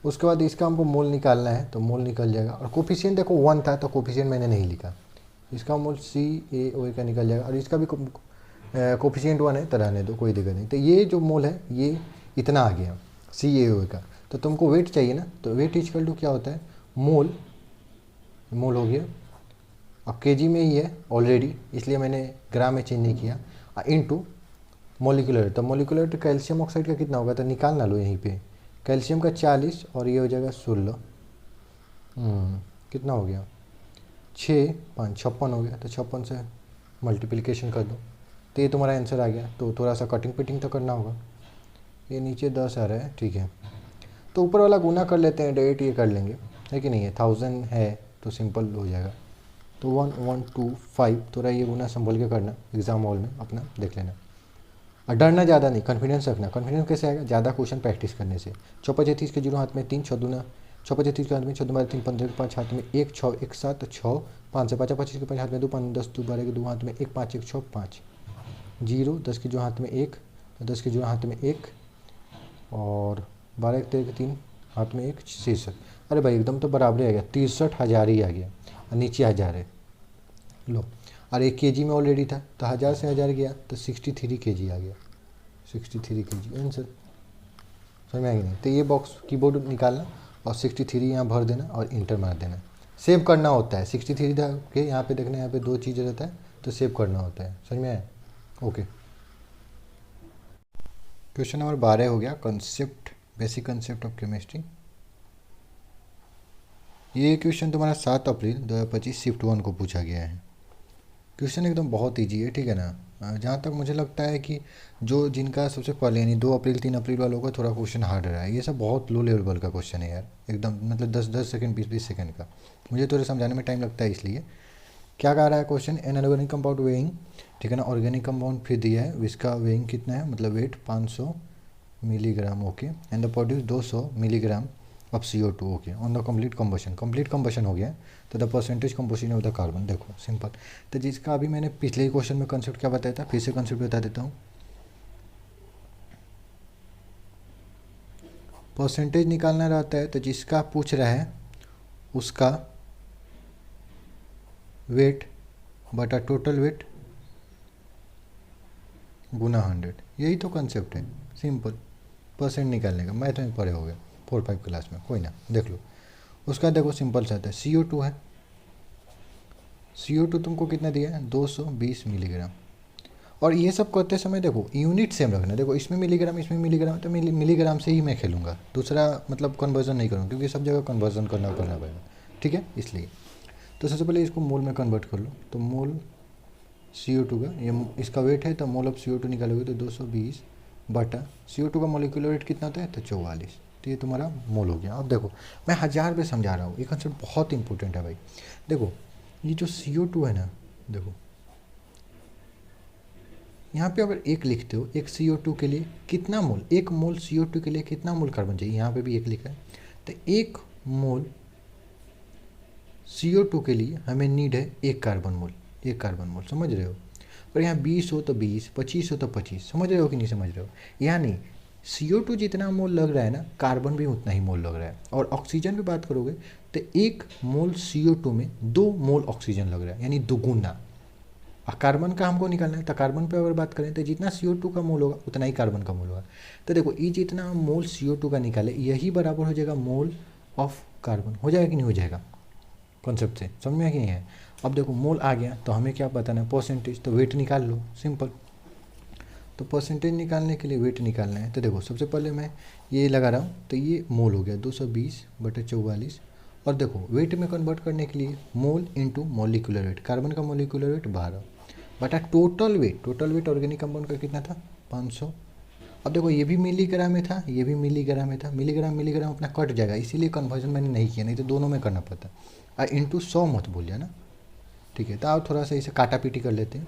उसके बाद इसका हमको मोल निकालना है, तो मोल निकल जाएगा। और कोफिशिएंट देखो 1 था, तो कोफिशिएंट मैंने नहीं लिखा, इसका मूल CaOA का निकल जाएगा, और इसका भी कोफिशिएंट 1 है तो रहने दो, कोई दिक्कत नहीं। तो ये जो मोल है ये इतना आ गया CaOA का। तो तुमको वेट चाहिए ना, तो वेट इक्वल टू क्या होता है, मोल हो गया, अब केजी में ही है ऑलरेडी इसलिए मैंने ग्राम में चेंज नहीं किया, इनटू मोलिकुलर। तो मोलिकुलर तो कैल्शियम ऑक्साइड का कितना होगा, तो निकालना लो यहीं पे, कैल्शियम का 40 और ये हो जाएगा 16, कितना हो गया 6 5 56 हो गया। तो 56 से मल्टीप्लिकेशन कर दो, तो ये तुम्हारा आंसर आ गया। तो थोड़ा सा कटिंग पिटिंग तो करना होगा, ये नीचे 10 आ रहा है, ठीक है। तो ऊपर वाला गुना कर लेते हैं, डायरेक्ट ये कर लेंगे, है कि नहीं है, 1000 है तो सिंपल हो जाएगा। तो 1 1 2 5, थोड़ा ये गुना संभल के करना, एग्जाम हॉल में अपना देख लेना, और डरना ज़्यादा नहीं, कॉन्फिडेंस रखना। कॉन्फिडेंस कैसे आएगा, ज़्यादा क्वेश्चन प्रैक्टिस करने से। 4 30 के 0 हाथ में 3 6 दूना, 6 30 के हाथ में 6 2 3 15 के 5 हाथ में 1 6 1 7 6 5 से 5 25 के 5 हाथ में 2 5 10 2 12 के 2 हाथ में 1 5 1 6 5 0 10 के जो हाथ में 1, 10 के जो हाथ में 1, और 12 के 13 के 3 हाथ में 1 63। अरे भाई एकदम तो बराबर ही आ गया, 63,000 ही आ गया, और नीचे 1000 है। लो, और एक केजी में ऑलरेडी था, तो 1000 से 1000 गया तो 63 केजी आ गया, 63 केजी आंसर। समझ में आ गया नहीं, तो ये बॉक्स कीबोर्ड निकालना और 63 यहाँ भर देना और इंटर मार देना। सेव करना होता है 63 था के, यहाँ पे देखना, यहाँ पे 2 चीज़ रहता है तो सेव करना होता है। समझ में आया, ओके। क्वेश्चन नंबर 12 हो गया, concept, basic concept of chemistry. ये क्वेश्चन तुम्हारा 7 अप्रैल 2025 शिफ्ट 1 को पूछा गया है। क्वेश्चन एकदम बहुत ईजी है, ठीक है ना। जहाँ तक मुझे लगता है कि जो जिनका सबसे पहले यानी 2 अप्रैल 3 अप्रैल वालों का थोड़ा क्वेश्चन हार्ड रहा है, ये सब बहुत लो लेवल का क्वेश्चन है यार, एकदम मतलब 10 सेकंड 20 सेकंड का, मुझे थोड़ा समझाने में टाइम लगता है। इसलिए क्या कह रहा है question, an organic compound weighing, ठीक है ना, ऑर्गेनिक कंपाउंड फिर दिया है, इसका वेइंग कितना है, मतलब weight 500 milligram, okay, and the produce 200 milligram of CO2, okay, on the complete combustion हो गया। तो the percentage composition of the carbon, देखो सिंपल। तो जिसका अभी मैंने पिछले ही क्वेश्चन में कंसेप्ट क्या बताया था, फिर से कंसेप्ट बता देता हूँ। परसेंटेज निकालना रहता है, तो जिसका पूछ रहा है उसका वेट बटा टोटल वेट गुना 100, यही तो कंसेप्ट है, सिंपल। परसेंट निकालने का मैथ में पढ़े हो गए 4-5 क्लास में, कोई ना देख लो। उसका देखो सिंपल सा है, CO2 है, CO2 तुमको कितना दिया है 220 मिलीग्राम। और ये सब करते समय देखो यूनिट सेम रखना, देखो इसमें मिलीग्राम इसमें मिलीग्राम, तो मिलीग्राम से ही मैं खेलूँगा, दूसरा मतलब कन्वर्जन नहीं करूँगा, क्योंकि सब जगह कन्वर्जन करना पड़ेगा, ठीक है, इसलिए। तो सबसे पहले इसको मोल में कन्वर्ट कर लो, तो मोल CO2 का, ये इसका वेट है, तो मोल ऑफ CO2 निकालोगे तो 220 बटा CO2 का मोलिकुलर वेट कितना होता है, तो 44। तो ये तुम्हारा मोल हो गया। अब देखो मैं 1000 पे समझा रहा हूँ, ये कंसेप्ट बहुत इंपॉर्टेंट है भाई। देखो ये जो CO2 है ना, देखो यहाँ पे अगर एक लिखते हो, एक CO2 के लिए कितना मोल, एक मोल CO2 के लिए कितना मोल कार्बन चाहिए, यहाँ पे भी एक लिखा है, तो एक मोल CO2 के लिए हमें नीड है एक कार्बन मोल, एक कार्बन मोल, समझ रहे हो। और यहाँ 20 हो तो 20, 25 हो तो 25, समझ रहे हो कि नहीं समझ रहे हो। यानी CO2 जितना मोल लग रहा है ना, कार्बन भी उतना ही मोल लग रहा है। और ऑक्सीजन की बात करोगे तो एक मोल CO2 में 2 मोल ऑक्सीजन लग रहा है, यानी दोगुना। और कार्बन का हमको निकालना है, तो कार्बन पे अगर बात करें तो जितना CO2 का मोल होगा उतना ही कार्बन का मोल होगा। तो देखो ये जितना मोल CO2 का निकाले यही बराबर हो जाएगा मोल ऑफ कार्बन, हो जाएगा कि नहीं हो जाएगा, कॉन्सेप्ट से समझ में आया कि नहीं है। अब देखो मोल आ गया, तो हमें क्या बताना है, परसेंटेज, तो वेट निकाल लो, सिंपल। तो परसेंटेज निकालने के लिए वेट निकालना है, तो देखो सबसे पहले मैं ये लगा रहा हूँ, तो ये मोल हो गया 220 बटे 44। और देखो वेट में कन्वर्ट करने के लिए mole into molecular weight, carbon का मोलिकुलर वेट 12 बटा टोटल वेट ऑर्गेनिक कंपाउंड का कितना था 500। अब देखो ये भी मिलीग्राम में था, ये भी मिलीग्राम में था, मिलीग्राम अपना कट जाएगा, इसीलिए कन्वर्जन मैंने नहीं किया, नहीं तो दोनों में करना पड़ता। इंटू 100 मत बोलिए ना, ठीक है। तो आप थोड़ा सा इसे काटा पीटी कर लेते हैं,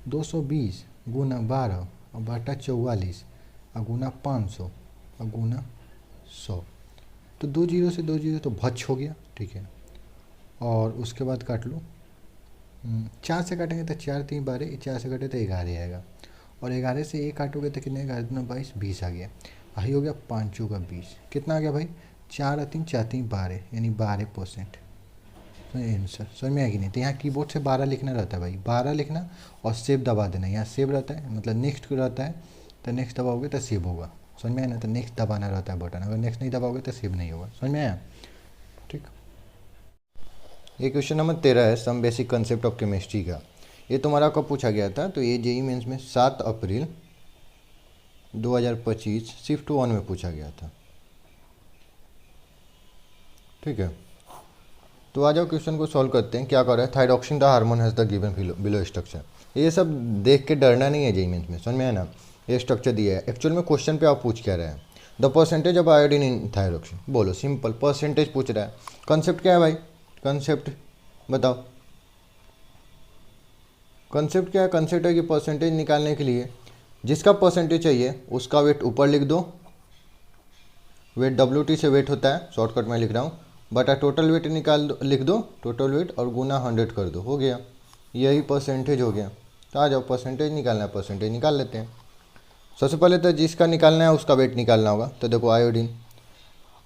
220 गुना 12 और बटा 44 और गुना 500 और गुना 100, तो 2 जीरो से 2 जीरो तो भच हो गया, ठीक है। और उसके बाद काट लो, 4 से काटेंगे तो 4 3 12, 4 से काटे तो 11 आएगा, और 11 से 1 काटोगे तो कितने, 11 दूना 22, 20 आ गया। वही हो गया 5 का 20, कितना आ गया भाई, 4 3 4 3 12, यानी 12%। इसमें आंसर समझ में आएगी नहीं। तो यहाँ कीबोर्ड से 12 लिखना रहता है भाई, 12 लिखना और सेव दबा देना। यहाँ सेव रहता है मतलब नेक्स्ट रहता है, तो नेक्स्ट दबाओगे तो सेव होगा। समझ में आया ना? तो नेक्स्ट दबाना रहता है बटन, अगर नेक्स्ट नहीं दबाओगे तो सेव नहीं होगा। समझ में आया? ठीक। ये क्वेश्चन नंबर 13 है, some basic concept of chemistry का। ये तुम्हारा कब पूछा गया था? तो ये जेईई मेंस में 7 अप्रैल 2025 शिफ्ट 1 में पूछा गया था। ठीक है, तो आ जाओ क्वेश्चन को सॉल्व करते हैं। क्या कर रहा है? Thyroxine the hormone has the given below structure. ये सब देख के डरना नहीं है जेईई मेंस में, समझ में है ना? ये स्ट्रक्चर दिया है। एक्चुअल में क्वेश्चन पे आप पूछ क्या रहे हैं? The percentage of iodine in thyroxine. बोलो, सिंपल परसेंटेज पूछ रहा है। कंसेप्ट क्या है भाई? कंसेप्ट बताओ, कंसेप्ट क्या है? कंसेप्ट है कि परसेंटेज निकालने के लिए जिसका परसेंटेज चाहिए उसका वेट ऊपर लिख दो। वेट WT से वेट होता है, शॉर्टकट में लिख रहा हूँ, बटा टोटल वेट निकाल दो, लिख दो टोटल वेट और गुना 100 कर दो, हो गया। यही परसेंटेज हो गया। तो आ जाओ परसेंटेज निकालना है, परसेंटेज निकाल लेते हैं। सबसे पहले तो जिसका निकालना है उसका वेट निकालना होगा। तो देखो आयोडीन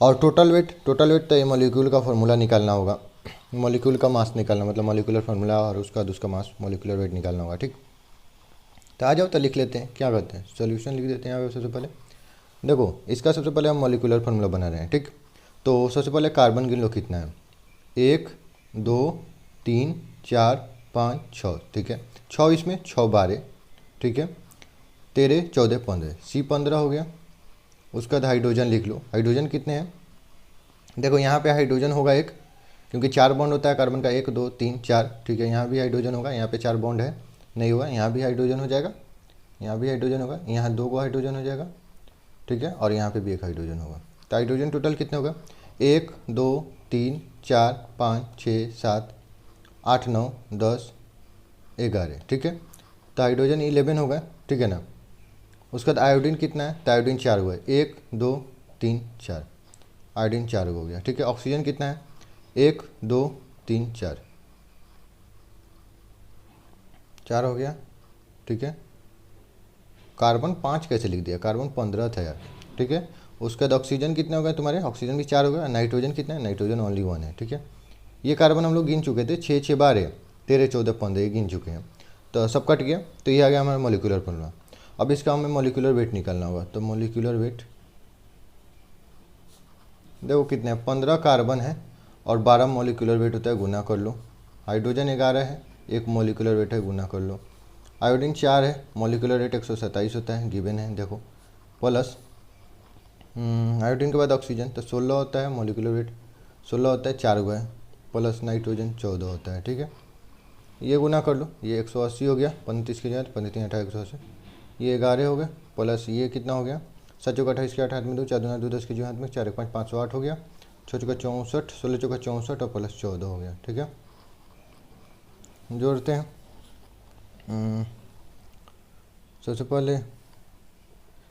और टोटल वेट तो ये मॉलिक्यूल का फॉर्मूला निकालना होगा। मॉलिक्यूल का मास निकालना मतलब मॉलिक्यूलर फार्मूला और उसका मास मॉलिक्यूलर वेट निकालना होगा। ठीक, तो आ जाओ तो लिख लेते हैं। क्या करते हैं? सॉल्यूशन लिख देते हैं यहाँ पे। सबसे पहले देखो, इसका सबसे पहले हम मॉलिक्यूलर फार्मूला बना रहे हैं। ठीक, तो सबसे पहले कार्बन गिन लो कितना है। 1 2 3 4 5 6। ठीक है, 6 इसमें 6 12। ठीक है, 13 14 15, C15 हो गया। उसका बाद हाइड्रोजन लिख लो। हाइड्रोजन कितने हैं? देखो यहाँ पे हाइड्रोजन होगा एक, क्योंकि 4 बॉन्ड होता है कार्बन का, 1 2 3 4। ठीक है, यहाँ भी हाइड्रोजन होगा। यहाँ पे 4 बॉन्ड है, नहीं हुआ। यहाँ भी हाइड्रोजन हो जाएगा, यहाँ भी हाइड्रोजन होगा, यहाँ 2 को हाइड्रोजन हो जाएगा। ठीक है, और यहाँ पे भी एक हाइड्रोजन होगा। तो हाइड्रोजन टोटल कितने होगा? 1 2 3 4 5 6 7 8 9 10 11। ठीक है, तो हाइड्रोजन 11 होगा। ठीक है ना? उसके बाद आयोडीन कितना है? तो आयोडीन 4 हुआ है, 1 2 3 4, आयोडीन 4 हो गया। ठीक है, ऑक्सीजन कितना है? 1 2 3 4, 4 हो गया। ठीक है, कार्बन 5 कैसे लिख दिया? कार्बन 15 था यार। ठीक है, उसके बाद ऑक्सीजन कितने हो गए तुम्हारे? ऑक्सीजन भी 4 हो गया। नाइट्रोजन कितना है? नाइट्रोजन ओनली 1 है। ठीक है, ये कार्बन हम लोग गिन चुके थे, 6 6 12 13 14 15 ये गिन चुके हैं। तो सब कट गया। तो ये आ गया हमारा मॉलिक्यूलर फॉर्मूला। अब इसका हमें मॉलिक्यूलर वेट निकालना होगा। तो मॉलिक्यूलर वेट देखो कितने हैं? 15 कार्बन है और 12 मॉलिक्यूलर वेट होता है, गुना कर लो। हाइड्रोजन 11 है, एक मॉलिक्यूलर वेट है, गुना कर लो। आयोडीन 4 है, मॉलिक्यूलर वेट 127 होता है, गिवन है देखो। प्लस आयोडीन के बाद ऑक्सीजन तो 16 होता है, मॉलिक्यूलर वेट 16 होता है, 4 हुआ है। प्लस नाइट्रोजन 14 होता है। ठीक है, ये गुना कर लो। ये 180 हो गया, 35 के जगह 35 18 180, ये 11 हो गया। प्लस ये कितना हो गया? 7 चौका 28 के 8 हाथ में 2 4 दूना 2 10 के जो हाथ में 4 1 5 508 हो गया। 6 चौका 64, 16 चौका 64 और प्लस 14 हो गया। ठीक है, जोड़ते हैं। सबसे पहले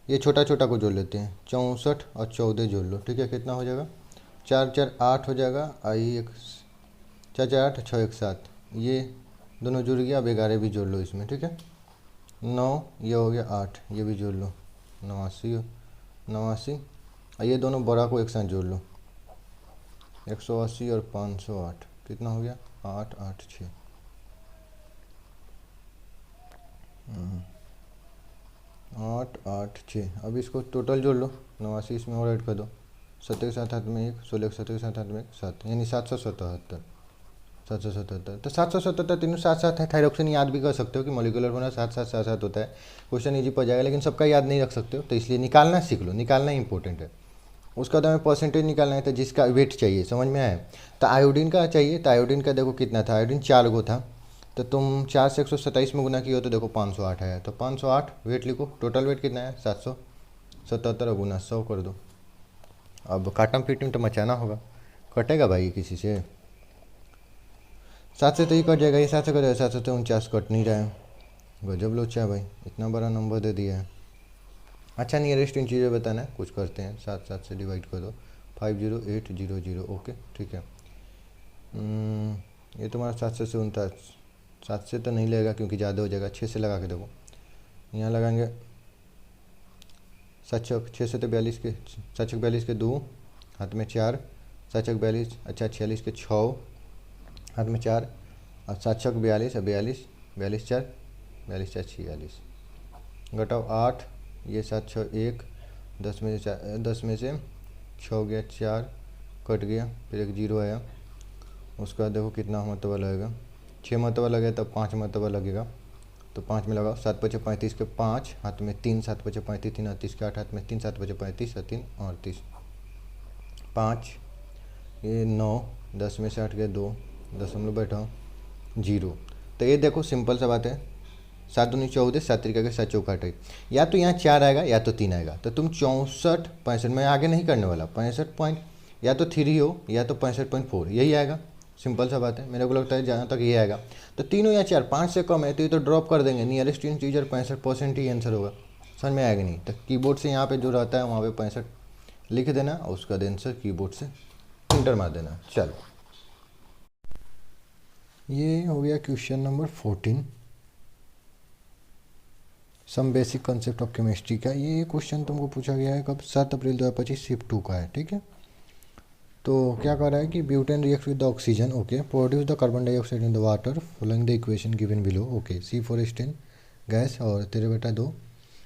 ये छोटा छोटा को जोड़ लेते हैं, 64 और 14 जोड़ लो। ठीक है, कितना हो जाएगा? 4 4 8 हो जाएगा। आई एक 4 4 8 6 1 7, ये दोनों जुड़ गया। अब 11 भी जोड़ लो इसमें। ठीक है, 9 ये हो गया, 8 ये भी जोड़ लो, 89 89। और ये दोनों बड़ा को एक साथ जोड़ लो, 180 और 508 कितना हो गया? 8 8 6। 8 8 6। अब इसको टोटल जोड़ लो, 89 इसमें और ऐड कर दो। 7 के साथ हाथ में 1, 16 के 7 के साथ हाथ में 1 7, यानी 777। 777, तो 777 तीनों साथ साथ है। थायरॉक्सिन याद भी कर सकते हो कि मॉलिक्यूलर होना साथ साथ साथ साथ होता है। क्वेश्चन इजी पड़ जाएगा, लेकिन सबका याद नहीं रख सकते हो, तो इसलिए निकालना सीख लो। निकालना इंपॉर्टेंट है। उसका बाद हमें परसेंटेज निकालना है, तो जिसका वेट चाहिए, समझ में आया? तो आयोडीन का चाहिए। तो आयोडीन का देखो कितना था? आयोडीन 4 गो था, तो तुम 4 से 127 में गुना किए हो तो देखो 508 आया। तो 508 वेट लिखो। टोटल वेट कितना है? 777 गुना 100 कर दो। अब काटम पीटम तो मचाना होगा, कटेगा भाई किसी से? 7 से तो ही कट जाएगा, ये 7 से कट जाएगा। 7 से 49 कट नहीं रहा है। गजब लोचा है भाई, इतना बड़ा नंबर दे दिया है। अच्छा, नियरेस्ट इन चीज़ें बताना है, कुछ करते हैं। 7 7 से डिवाइड कर दो, 50800। ओके ठीक है। ये तुम्हारा 7 से 49, 7 से तो नहीं लगेगा क्योंकि ज़्यादा हो जाएगा। 6 से लगा के देखो, यहाँ लगाएंगे 7 6 से तो 42 के 7 42 के 2 हाथ में 4, 7 42 अच्छा 46 के 6 हाथ में 4 और 7 छक 42 और 42, 42 4, 42 4 46, घटाओ 8, ये 7 6 1, 10 में से 10 में से 6 हो गया 4, कट गया, फिर एक 0 आया। उसके बाद देखो कितना मरतबा लगेगा, 6 मरतबा लगेगा तब 5 मरतबा लगेगा, तो 5 में लगाओ, 7 5 35 के 5, हाथ में 3, 7 5 35 3 38 के 8, हाथ में 3, 7 5 35 और 3 38, 5, ये 9, 10 में से 8 गया 2, 10 हम लोग बैठाओ 0। तो ये देखो सिंपल सा बात है, 7 दूनी 14, 7 तरीका के 7 चौका 28, या तो यहाँ 4 आएगा या तो 3 आएगा। तो तुम 64 65 में आगे नहीं करने वाला, 65 पॉइंट या तो 3 हो या तो 65.4 यही आएगा। सिंपल सा बात है, मेरे को लगता है जहाँ तक ये आएगा। तो 3 या 4, 5 से कम है तो ये तो ड्रॉप कर देंगे, नियरेस्ट इंटीजर 65% ही आंसर होगा, समझ में आएगा नहीं। तो कीबोर्ड से यहाँ पे जो रहता है वहाँ पे 65 लिख देना और उसका आंसर कीबोर्ड से इंटर मार देना। चलो ये हो गया question number 14, some basic concept of chemistry का। ये क्वेश्चन तुमको पूछा गया है कब, 7 अप्रैल 2025 शिफ्ट 2 का है, ठीक है। तो क्या कर रहा है कि butane react with the oxygen, okay, produce the carbon dioxide in the water following the equation given below, okay, C4H10 gas और 13/2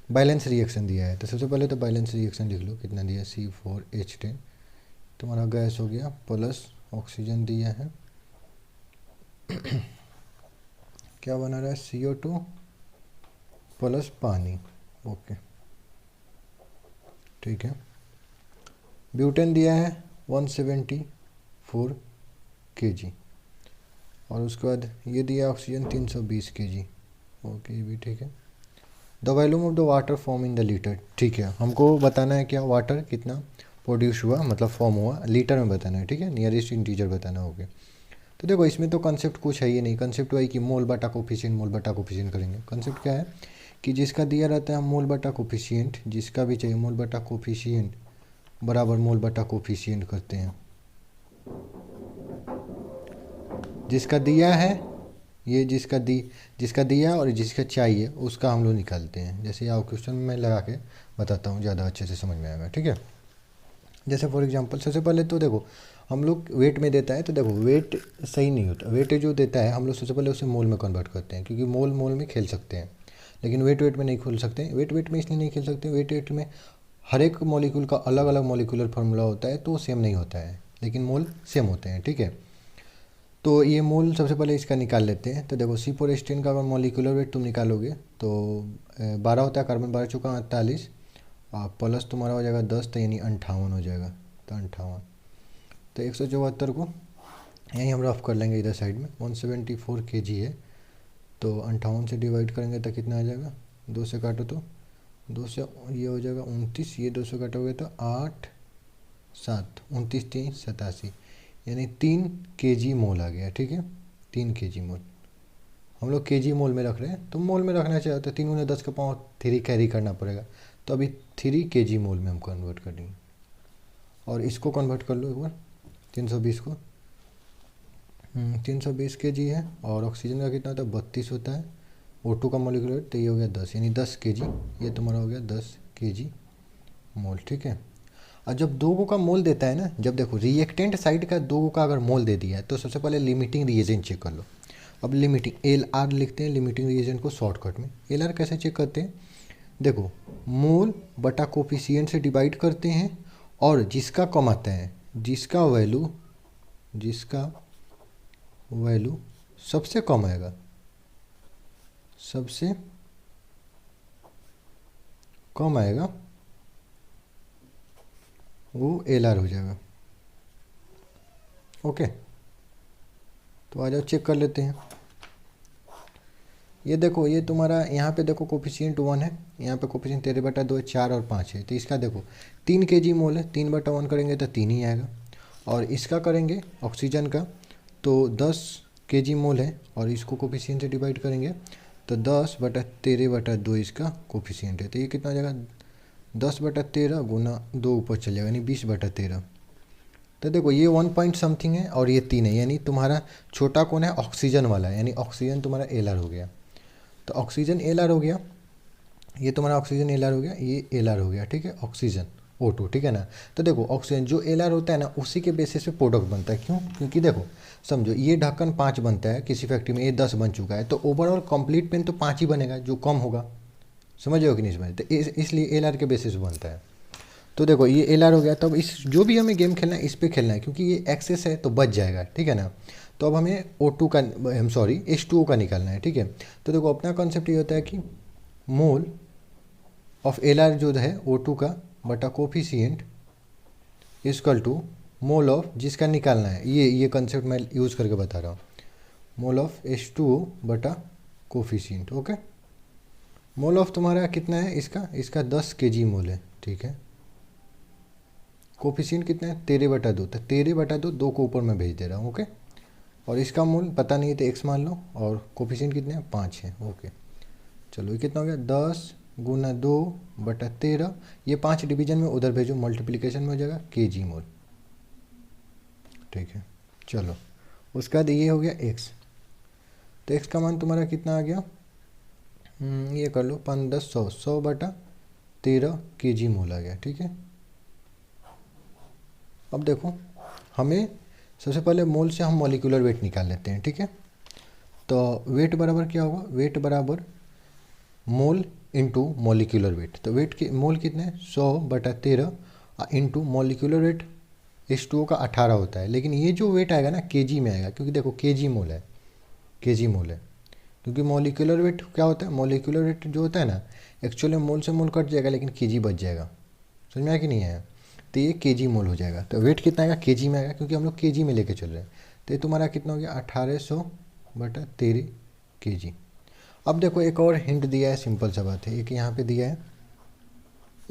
बैलेंस रिएक्शन दिया है। तो सबसे पहले तो बैलेंस रिएक्शन लिख लो, कितना दिया है, C4H10 तुम्हारा गैस हो गया, प्लस ऑक्सीजन दिया है क्या बना रहा है, CO2 प्लस पानी, ओके ठीक है। ब्यूटेन दिया है 174 kg और उसके बाद ये दिया ऑक्सीजन 320 kg, ओके ये भी ठीक है। The volume of the water form in the litre, ठीक है, हमको बताना है क्या वाटर कितना प्रोड्यूस हुआ, मतलब फॉर्म हुआ लीटर में बताना है, ठीक है, नियरेस्ट इंटीजर बताना होगा। तो देखो इसमें तो कंसेप्ट कुछ है ही नहीं, कंसेप्ट वही कि मोल बटा कोफिशिएंट करेंगे। कंसेप्ट क्या है कि जिसका दिया रहता है मोल बटा कोफिशिएंट, जिसका भी चाहिए मोल बटा कोफिशिएंट बराबर मोल बटा कोफिशिएंट करते हैं, जिसका दिया है ये जिसका दिया है और जिसका चाहिए उसका हम लोग निकालते हैं। जैसे आओ क्वेश्चन में लगा के बताता हूँ, ज़्यादा अच्छे से समझ में आएगा, ठीक है। जैसे फॉर एग्जांपल सबसे पहले तो देखो हम लोग वेट में देता है, तो देखो वेट सही नहीं होता, वेट जो देता है हम लोग सबसे पहले उसे मोल में कन्वर्ट करते हैं, क्योंकि मोल में खेल सकते हैं, लेकिन वेट में नहीं खेल सकते। वेट में इसलिए नहीं खेल सकते, वेट में हर एक मॉलिक्यूल का अलग अलग मॉलिक्यूलर फार्मूला होता है, तो सेम नहीं होता है, लेकिन मोल सेम होते हैं, ठीक है। तो ये मोल सबसे पहले इसका निकाल लेते हैं। तो देखो C4H10 का अगर मॉलिक्यूलर वेट तुम निकालोगे तो 12 होता है, कार्बन 12 चौका 48 प्लस तुम्हारा हो जाएगा 10, तो यानी 58 हो जाएगा, तो 58, तो 174 को यहीं हम रफ कर लेंगे इधर साइड में, 174 kg है, तो 58 से डिवाइड करेंगे तो कितना आ जाएगा, 2 से काटो तो 2 से ये हो जाएगा 29, ये 2 से काटोगे तो 8 7 29 3 87, यानी 3 kg मोल आ गया, ठीक है, 3 kg मोल। हम लोग kg मोल में रख रहे हैं, तो मोल में रखना चाहिए तो 3 × 10 का पावर 3 कैरी करना पड़ेगा, तो अभी 3 kg मोल में हम कन्वर्ट कर देंगे। और इसको कन्वर्ट कर लो एक बार, 320 को 320 kg है, और ऑक्सीजन का कितना होता है 32 होता है, O2 का मॉलिक्यूलर वेट, तो ये हो गया 10, यानी 10 kg, ये तुम्हारा हो गया 10 kg मोल, ठीक है। और जब 2 का मोल देता है ना, जब देखो रिएक्टेंट साइड का 2 का अगर मोल दे दिया है तो सबसे पहले लिमिटिंग रिएजेंट चेक कर लो। अब लिमिटिंग LR लिखते हैं, लिमिटिंग रिएजेंट को शॉर्टकट में। LR कैसे चेक करते हैं, देखो मोल बटा कोफिशिएंट से डिवाइड करते हैं, और जिसका कम आता है, जिसका वैल्यू सबसे कम आएगा, सबसे कम आएगा वो LR हो जाएगा, ओके। तो आ जाओ चेक कर लेते हैं। ये देखो ये तुम्हारा यहाँ पे देखो कोफिशिएंट 1 है, यहाँ पे कोफिशिएंट 13/2 4 और 5 है, तो इसका देखो 3 kg मोल है, 3/1 करेंगे तो 3 ही आएगा। और इसका करेंगे ऑक्सीजन का तो 10 kg मोल है, और इसको कोफिशिएंट से डिवाइड करेंगे तो 10/13/2 इसका कोफिशिएंट है, तो ये कितना आ जाएगा 10/13 गुना 2 ऊपर चल जाएगा, यानी 20/13। तो देखो ये 1 पॉइंट समथिंग है और ये 3 है, यानी तुम्हारा छोटा कौन है, ऑक्सीजन वाला है, यानी ऑक्सीजन तुम्हारा LR हो गया। तो ऑक्सीजन LR हो गया, ये तुम्हारा ऑक्सीजन LR हो गया, ये LR हो गया, ठीक है, ऑक्सीजन O2, ठीक है ना। तो देखो ऑक्सीजन जो Lr होता है ना उसी के बेसिस पे प्रोडक्ट बनता है। क्यों? क्योंकि देखो समझो ये ढक्कन 5 बनता है किसी फैक्ट्री में, ये 10 बन चुका है, तो ओवरऑल कंप्लीट पेन तो 5 ही बनेगा, जो कम होगा। समझ रहे हो कि नहीं समझ? तो इसलिए Lr के बेसिस पे बनता है। तो देखो ये Lr हो गया। तब इस जो भी हमें गेम खेलना है इस पर खेलना है, क्योंकि ये एक्सेस है तो बच जाएगा, ठीक है ना। तो अब हमें O2 का H2O का निकालना है, ठीक है। तो देखो अपना कॉन्सेप्ट ये होता है कि मोल ऑफ Lr जो है O2 का बटा coefficient equal to mole of जिसका निकालना है, ये कंसेप्ट मैं यूज़ करके बता रहा हूँ, मोल ऑफ H2O बटा कोफिशिएंट। ओके, मोल ऑफ तुम्हारा कितना है इसका 10 kg मोल है, ठीक है। कोफिशिएंट कितना है 13/2, तो 13/2 2 को ऊपर मैं भेज दे रहा हूँ। ओके, और इसका मोल पता नहीं है तो x मान लो, और कोफिशिएंट कितने हैं 5 है। ओके, चलो ये कितना हो गया 10 गुना 2/13, ये 5 डिवीजन में उधर भेजो, मल्टीप्लिकेशन में हो जाएगा kg मोल, ठीक है। चलो उसके बाद ये हो गया x, तो x का मान तुम्हारा कितना आ गया, ये कर लो 5 10 100, 100/13 kg मोल आ गया, ठीक है। अब देखो हमें सबसे पहले मोल से हम मॉलिक्यूलर वेट निकाल लेते हैं, ठीक है। तो वेट बराबर क्या होगा, वेट बराबर मोल इंटू मॉलिक्यूलर वेट। तो वेट की मोल कितने हैं 100/13 इंटू मॉलिक्यूलर वेट H2O का 18 होता है, लेकिन ये जो वेट आएगा ना kg में आएगा, क्योंकि देखो kg मोल है, kg मोल है। क्योंकि मॉलिक्यूलर वेट क्या होता है, मॉलिक्यूलर वेट जो होता है ना एक्चुअली मोल से मोल कट जाएगा लेकिन kg बच जाएगा। समझ में आया कि नहीं आया? तो ये kg मोल हो जाएगा। तो वेट कितना आएगा kg में आएगा, क्योंकि हम लोग kg में लेके चल रहे हैं। तो ये तुम्हारा कितना हो गया 1800/13 kg। अब देखो एक और हिंट दिया है, सिंपल सा बात है, एक यहाँ पे दिया है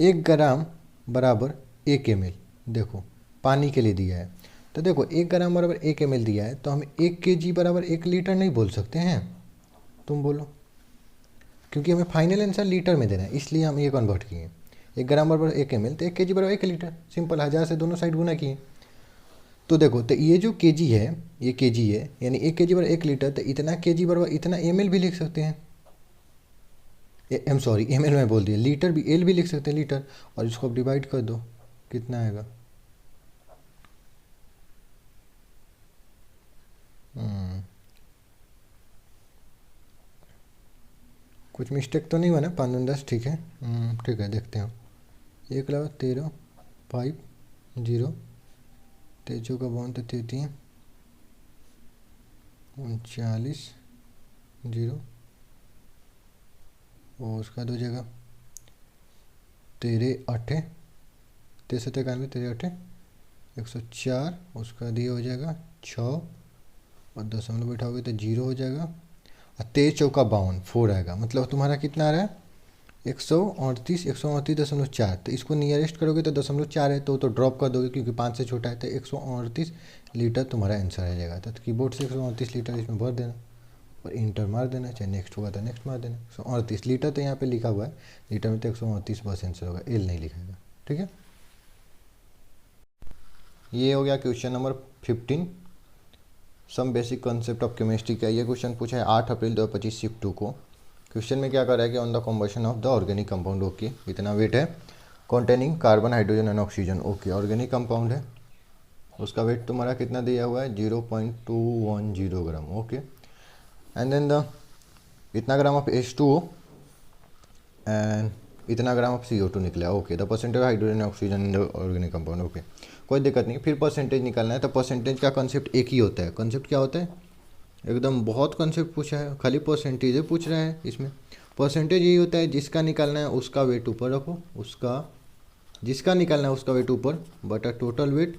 1 ग्राम बराबर 1 ml, देखो पानी के लिए दिया है। तो देखो 1 ग्राम बराबर 1 ml दिया है, तो हम 1 kg बराबर 1 लीटर नहीं बोल सकते हैं, तुम बोलो, क्योंकि हमें फाइनल आंसर लीटर में देना है, इसलिए हम ये कन्वर्ट किए। 1 ग्राम बराबर 1 ml, तो 1 kg बराबर 1 लीटर, सिंपल, 1000 से दोनों साइड गुना किए। तो देखो तो ये जो kg है ये kg है, यानी 1 kg बराबर 1 लीटर, तो इतना kg बराबर इतना ml भी लिख सकते हैं। ml में बोल दिया, लीटर भी l भी लिख सकते हैं, लीटर। और इसको अब डिवाइड कर दो, कितना आएगा, कुछ मिस्टेक तो नहीं हुआ ना, 5 दूनी 10, ठीक है। ठीक है, देखते हैं। 1 लगा 13 5 0, 13 का बाउन तो 33 39 0, और उसका 2 जगह 13 8 13 91 13 8 104, उसका दिए हो जाएगा 6, और दशमलव बैठाओगे तो 0 हो जाएगा, और 13 चौका 52 4 आएगा। मतलब तुम्हारा कितना आ रहा है 138.4। तो इसको नियरेस्ट करोगे तो 0.4 है, तो ड्रॉप कर दोगे क्योंकि 5 से छोटा है, तो 138 लीटर तुम्हारा आंसर आ जाएगा। तो कीबोर्ड से 138 लीटर इसमें भर देना और इंटर मार देना, चाहे नेक्स्ट होगा तो नेक्स्ट मार देना। 138 लीटर तो यहाँ पे लिखा हुआ है, लीटर में तो 138 बस आंसर होगा, एल नहीं लिखेगा, ठीक है। ये हो गया question number 15, some basic concept of chemistry का। ये क्वेश्चन पूछा है 8 अप्रैल 2025 शिफ्ट 2 को। क्वेश्चन में क्या कर रहा है कि on the combustion of the organic compound, okay, इतना वेट है, containing carbon hydrogen and oxygen, okay, organic compound है, उसका वेट तुम्हारा कितना दिया हुआ है 0.210 gram, okay. And then the इतना ग्राम ऑफ H2O एंड इतना ग्राम ऑफ CO2 निकला, okay. The percentage hydrogen and oxygen in the organic compound, okay, कोई दिक्कत नहीं। फिर परसेंटेज निकालना है, तो परसेंटेज का कॉन्सेप्ट एक ही होता है। कॉन्सेप्ट क्या होता है, एकदम बहुत कॉन्सेप्ट पूछा है, खाली परसेंटेज पूछ रहा है इसमें। परसेंटेज यही होता है जिसका निकालना है उसका वेट ऊपर रखो, उसका जिसका निकालना है उसका वेट ऊपर बटा टोटल वेट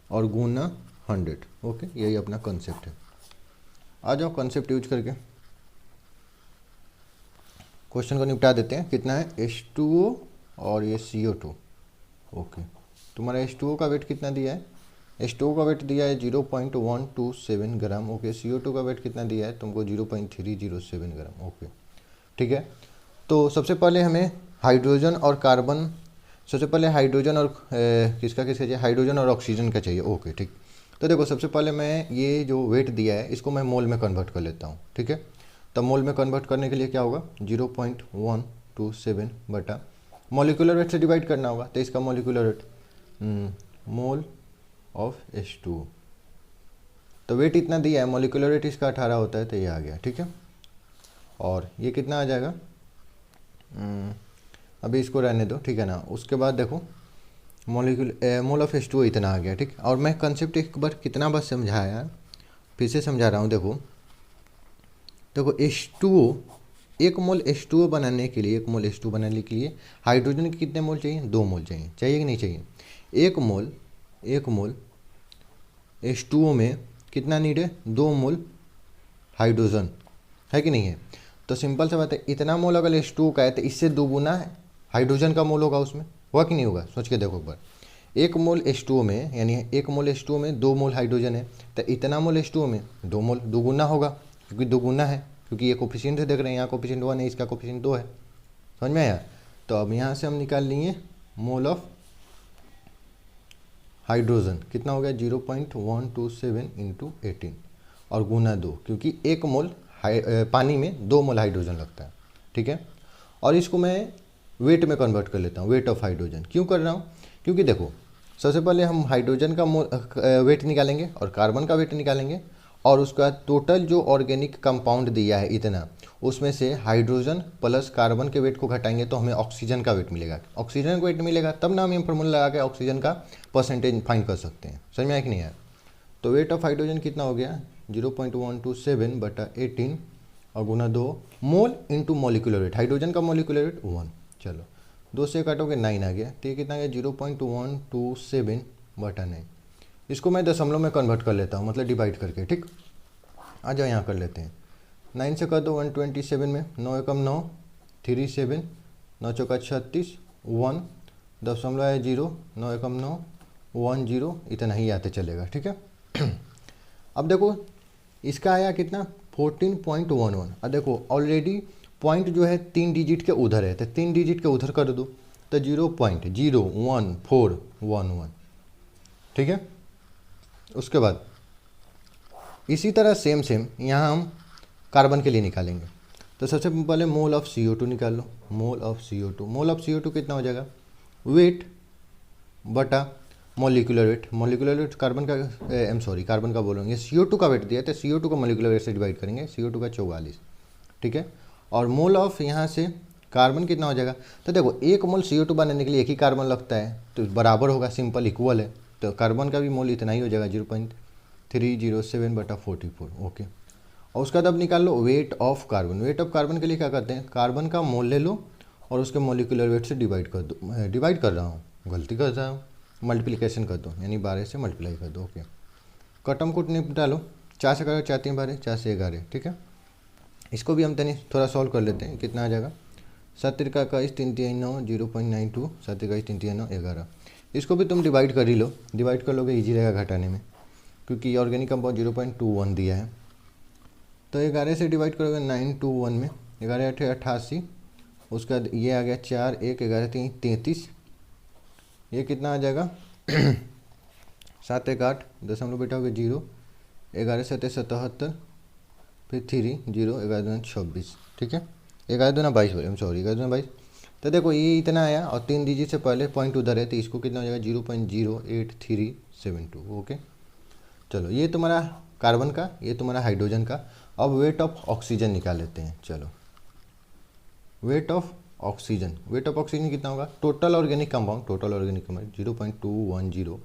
और गुना 100, ओके, यही अपना कॉन्सेप्ट है। आ जाओ कॉन्सेप्ट यूज करके क्वेश्चन को निपटा देते हैं। कितना है H2O और ये CO2, ओके। तुम्हारा H2O का वेट कितना दिया है, H2O का वेट दिया है 0.127 ग्राम, ओके। CO2 का वेट कितना दिया है तुमको 0.307 ग्राम, ओके, ठीक है। तो सबसे पहले हमें हाइड्रोजन और कार्बन, सबसे पहले हाइड्रोजन और किसका चाहिए, हाइड्रोजन और ऑक्सीजन का चाहिए, ओके, ठीक। तो देखो सबसे पहले मैं ये जो वेट दिया है इसको मैं मोल में कन्वर्ट कर लेता हूँ, ठीक है। तब मोल में कन्वर्ट करने के लिए क्या होगा 0.127 बटा मॉलिक्यूलर वेट से डिवाइड करना होगा, तो इसका molecular weight mole of H2O, तो वेट इतना दिया है, मॉलिक्यूलर वेट इसका 18 होता है, तो ये आ गया, ठीक है। और ये कितना आ जाएगा, अभी इसको रहने दो, ठीक है ना। उसके बाद देखो मोल ऑफ H2O इतना आ गया, ठीक। और मैं कंसेप्ट एक बार कितना बार समझाया, फिर से समझा रहा हूँ। देखो H2O, एक मोल H2O बनाने के लिए, एक मोल H2O बनाने के लिए हाइड्रोजन के कितने मोल चाहिए, 2 मोल चाहिए, चाहिए कि नहीं चाहिए। एक मोल H2O में कितना नीड है, 2 मोल हाइड्रोजन, है कि नहीं है। तो सिंपल सा बात है, इतना मोल अगर H2O का है तो इससे 2 गुना हाइड्रोजन का मोल होगा उसमें, होगा कि नहीं होगा, सोच के देखो एक बार। एक मोल H2O में, यानी एक मोल H2O में 2 मोल हाइड्रोजन है, तो इतना मोल H2O में 2 मोल 2 गुना होगा, क्योंकि 2 गुना है, क्योंकि ये कोफिशिएंट से देख रहे हैं, यहाँ कोफिशिएंट 1 है, इसका कोफिशिएंट 2 है, समझ में आया। तो अब यहाँ से हम निकाल लेंगे मोल ऑफ हाइड्रोजन, कितना हो गया 0.127 इंटू 18 और गुना 2, क्योंकि एक मोल पानी में 2 मोल हाइड्रोजन लगता है, ठीक है। और इसको मैं वेट में कन्वर्ट कर लेता हूँ, वेट ऑफ हाइड्रोजन। क्यों कर रहा हूँ, क्योंकि देखो सबसे पहले हम हाइड्रोजन का वेट निकालेंगे और कार्बन का वेट निकालेंगे, और उसका टोटल जो ऑर्गेनिक कंपाउंड दिया है इतना, उसमें से हाइड्रोजन प्लस कार्बन के वेट को घटाएंगे तो हमें ऑक्सीजन का वेट मिलेगा। ऑक्सीजन का वेट मिलेगा तब ना हम फॉर्मूला लगा के ऑक्सीजन का परसेंटेज फाइंड कर सकते हैं, समझ में आया कि नहीं आया। तो वेट ऑफ हाइड्रोजन कितना हो गया 0.127/18 और गुना 2 mole into molecular weight, hydrogen का मॉलिक्यूलर वेट 1, चलो 2 से काटोगे 9 आ गया, तो ये कितना गया 0.127/9। इसको मैं दशमलव में कन्वर्ट कर लेता हूँ, मतलब डिवाइड करके, ठीक। आ जाओ यहाँ कर लेते हैं, 9 से कर दो 127 में, 9 एकम 9, 37, 9 चौका 36, 1 दशमलव है 0, 9 एकम 9, 1 0, इतना ही आते चलेगा, ठीक है। अब देखो इसका आया कितना 14.11। अब देखो ऑलरेडी पॉइंट जो है 3 डिजिट के उधर है, तो 3 डिजिट के उधर कर दो, तो 0.01411, ठीक है। उसके बाद इसी तरह सेम यहाँ हम कार्बन के लिए निकालेंगे। तो सबसे पहले मोल ऑफ CO2 निकाल लो, मोल ऑफ CO2 कितना हो जाएगा, वेट बटा molecular weight. Molecular weight carbon का कार्बन का बोलेंगे, CO2 का वेट दिया तो CO2 का मॉलिक्यूलर वेट से डिवाइड करेंगे, CO2 का 44, ठीक है। और मोल ऑफ यहाँ से कार्बन कितना हो जाएगा, तो देखो एक मोल CO2 बनाने के लिए एक ही कार्बन लगता है, तो बराबर होगा, सिंपल इक्वल है, तो कार्बन का भी मोल इतना ही हो जाएगा 0.307/44, ओके। और उसका अब निकाल लो weight of carbon. Weight of carbon के लिए क्या करते हैं, कार्बन का मोल ले लो और उसके मॉलिक्यूलर वेट से डिवाइड कर दो, डिवाइड कर रहा हूँ, गलती कर रहा हूँ, मल्टीप्लिकेशन कर दो, यानी 12 से मल्टीप्लाई कर दो, ओके। कटम कुट निपटा लो, 4 से करो 4 3 12, 4 से 11, ठीक है। इसको भी हम थोड़ा सॉल्व कर लेते हैं, कितना आ जाएगा 7 तिरका 21 3 3 9 0.92, 7 तिरका 21 3 3 9 11। इसको भी तुम डिवाइड कर ही लो, डिवाइड कर लोगे ईजी रहेगा घटाने में, क्योंकि ऑर्गेनिक कंपाउंड 0.21 दिया है। तो 11 से डिवाइड करोगे 921 में, 11 8 88, उसका ये आ गया 4 1 11 3 33, ये कितना आ जाएगा 7 1 8 दशमलव बैठाओगे 0, 11 7 77, फिर 3 0, 11 2 26, ठीक है। 11 2 22, 11 2 22। तो देखो ये इतना आया और 3 डिजिट से पहले पॉइंट उधर है, तो इसको कितना हो जाएगा 0.08372, ओके। चलो ये तुम्हारा कार्बन का, ये तुम्हारा हाइड्रोजन का। अब वेट ऑफ ऑक्सीजन निकाल लेते हैं, चलो वेट ऑफ ऑक्सीजन कितना होगा, total organic compound 0.210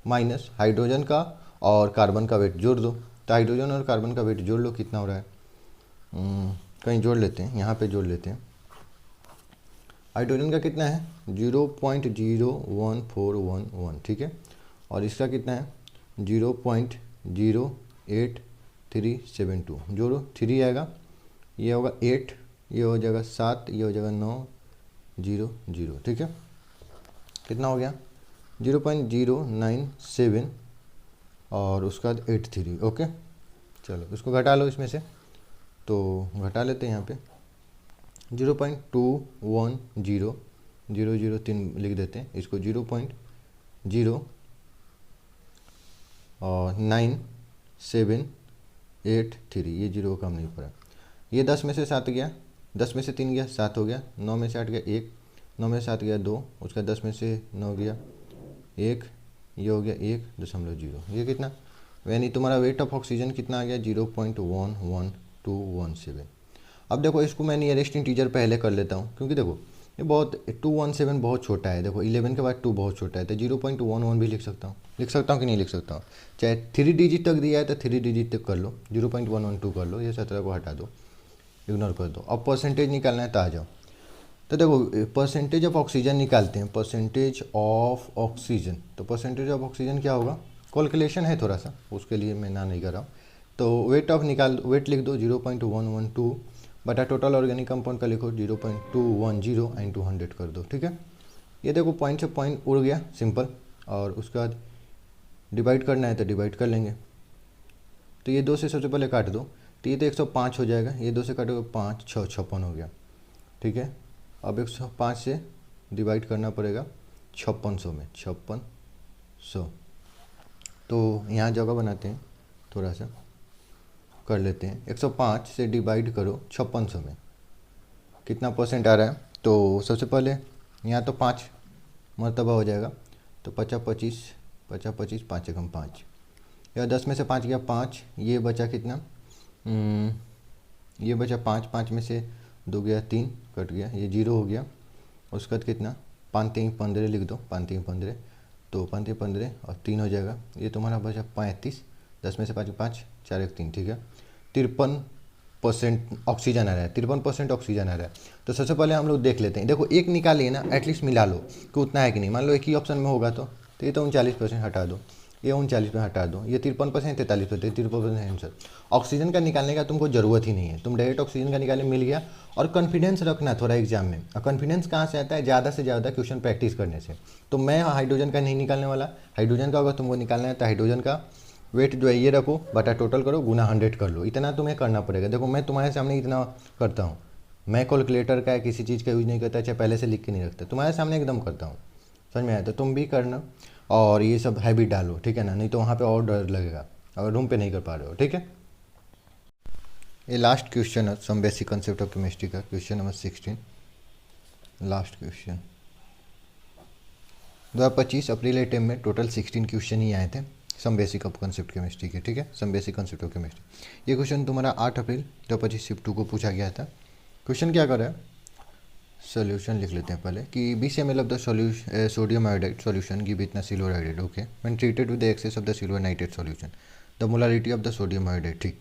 minus hydrogen का और कार्बन का वेट जोड़ दो, तो हाइड्रोजन और कार्बन का वेट जोड़ लो, कितना हो रहा है, कहीं जोड़ लेते हैं, यहाँ पे जोड़ लेते हैं। हाइड्रोजन का कितना है 0.01411, ठीक है। और इसका कितना है 0.08372, जोड़ो 3 आएगा, ये होगा 8, ये हो जाएगा 7, ये हो जाएगा 9 0 0, ठीक है। कितना हो गया 0.097 और उसका 83, ओके। चलो इसको घटा लो इसमें से, तो घटा लेते हैं यहाँ पे 0.210 लिख देते हैं, इसको 0.09783, ये 0 कम नहीं पड़ा, ये 10 में से 7 गया, 10 में से 3 गया 7 हो गया, 9 में से 8 गया 1, 9 में से 7 गया 2, उसका 10 में से 9 गया 1, ये हो गया 1.0, ये कितना, यानी तुम्हारा वेट ऑफ ऑक्सीजन कितना आ गया 0.11217। अब देखो इसको मैं नियरेस्ट इंटीजर पहले कर लेता हूँ, क्योंकि देखो ये बहुत 217 बहुत छोटा है, देखो 11 के बाद 2 बहुत छोटा है, तो 0.11 भी लिख सकता हूँ कि नहीं लिख सकता हूँ। चाहे 3 डिजिट तक दिया है तो 3 डिजिट तक कर लो, 0.112 कर लो, ये 17 को हटा दो, इग्नोर कर दो। अब परसेंटेज निकालना है तो आ जाओ। तो देखो परसेंटेज ऑफ ऑक्सीजन निकालते हैं, परसेंटेज ऑफ ऑक्सीजन, तो परसेंटेज ऑफ ऑक्सीजन क्या होगा, कैलकुलेशन है थोड़ा सा, उसके लिए मैं ना नहीं कर रहा हूँ। तो वेट लिख दो 0.112 बटा टोटल ऑर्गेनिक कंपाउंड का लिखो 0.210 एंड 200 कर दो, ठीक है। ये देखो पॉइंट से पॉइंट उड़ गया सिंपल, और उसके बाद डिवाइड करना है तो डिवाइड कर लेंगे। तो ये 2 से सबसे पहले काट दो, तो ये तो 105 हो जाएगा, ये 2 से काटोगे 5 6 56 हो गया, ठीक है। अब 105 से डिवाइड करना पड़ेगा 5600 में, 5600। तो यहाँ जगह बनाते हैं, थोड़ा सा कर लेते हैं, 105 से डिवाइड करो 5600 में, कितना परसेंट आ रहा है। तो सबसे पहले यहाँ तो 5 मरतबा हो जाएगा, तो 50 25 50 25 5 एकम 5, या 10 में से 5 गया 5, ये बचा कितना, ये बचा 5, 5 में से 2 गया 3, कट गया, ये 0 हो गया। उसके बाद कितना, 5 3 15 लिख दो, 5 3 15, तो 5 3 15 और 3 हो जाएगा, ये तुम्हारा बचा 35, 10 में से 5 5 4 1 3, ठीक है। 53% ऑक्सीजन आ रहा है, 53% ऑक्सीजन आ रहा है। तो सबसे पहले हम लोग देख लेते हैं, देखो एक निकालिए ना, एटलीस्ट मिला लो कि उतना है कि नहीं। मान लो एक ही ऑप्शन में होगा तो ये तो 39% हटा दो, ये 39 में हटा दो, ये 53%, 43%, 53% आंसर। ऑक्सीजन का निकालने का तुमको ज़रूरत ही नहीं है, तुम डायरेक्ट ऑक्सीजन का निकालने मिल गया। और कॉन्फिडेंस रखना थोड़ा एग्जाम में, और कॉन्फिडेंस कहाँ से आता है, ज़्यादा से ज़्यादा क्वेश्चन प्रैक्टिस करने से। तो मैं हाइड्रोजन का नहीं निकालने वाला, हाइड्रोजन का अगर तुमको निकालना है तो हाइड्रोजन का वेट जो है ये रखो, बटा टोटल करो, गुना 100 कर लो, इतना तुम्हें करना पड़ेगा। देखो मैं तुम्हारे सामने इतना करता हूँ, मैं कैलकुलेटर का किसी चीज़ का यूज नहीं करता, चाहे पहले से लिख के नहीं रखता, तुम्हारे सामने एकदम करता हूँ, समझ में आया। तो तुम भी करना और ये सब हैबिट डालो, ठीक है ना, नहीं तो वहाँ पे और डर लगेगा अगर रूम पे नहीं कर पा रहे हो, ठीक है। ये लास्ट क्वेश्चन है some basic concept of chemistry का, क्वेश्चन नंबर 16, लास्ट क्वेश्चन। 2025 अप्रैल टाइम में टोटल 16 क्वेश्चन ही आए थे some basic of concept chemistry के, ठीक है, some basic concept of chemistry. ये क्वेश्चन तुम्हारा 8 अप्रैल 2025 शिफ्ट 2 को पूछा गया था। क्वेश्चन क्या कर रहा है, सोल्यूशन लिख लेते हैं पहले कि 20 ml of the sodium iodide solution give इतना silver iodide, okay, when treated with the excess of the silver nitrate solution the molarity of the sodium iodide, ठीक,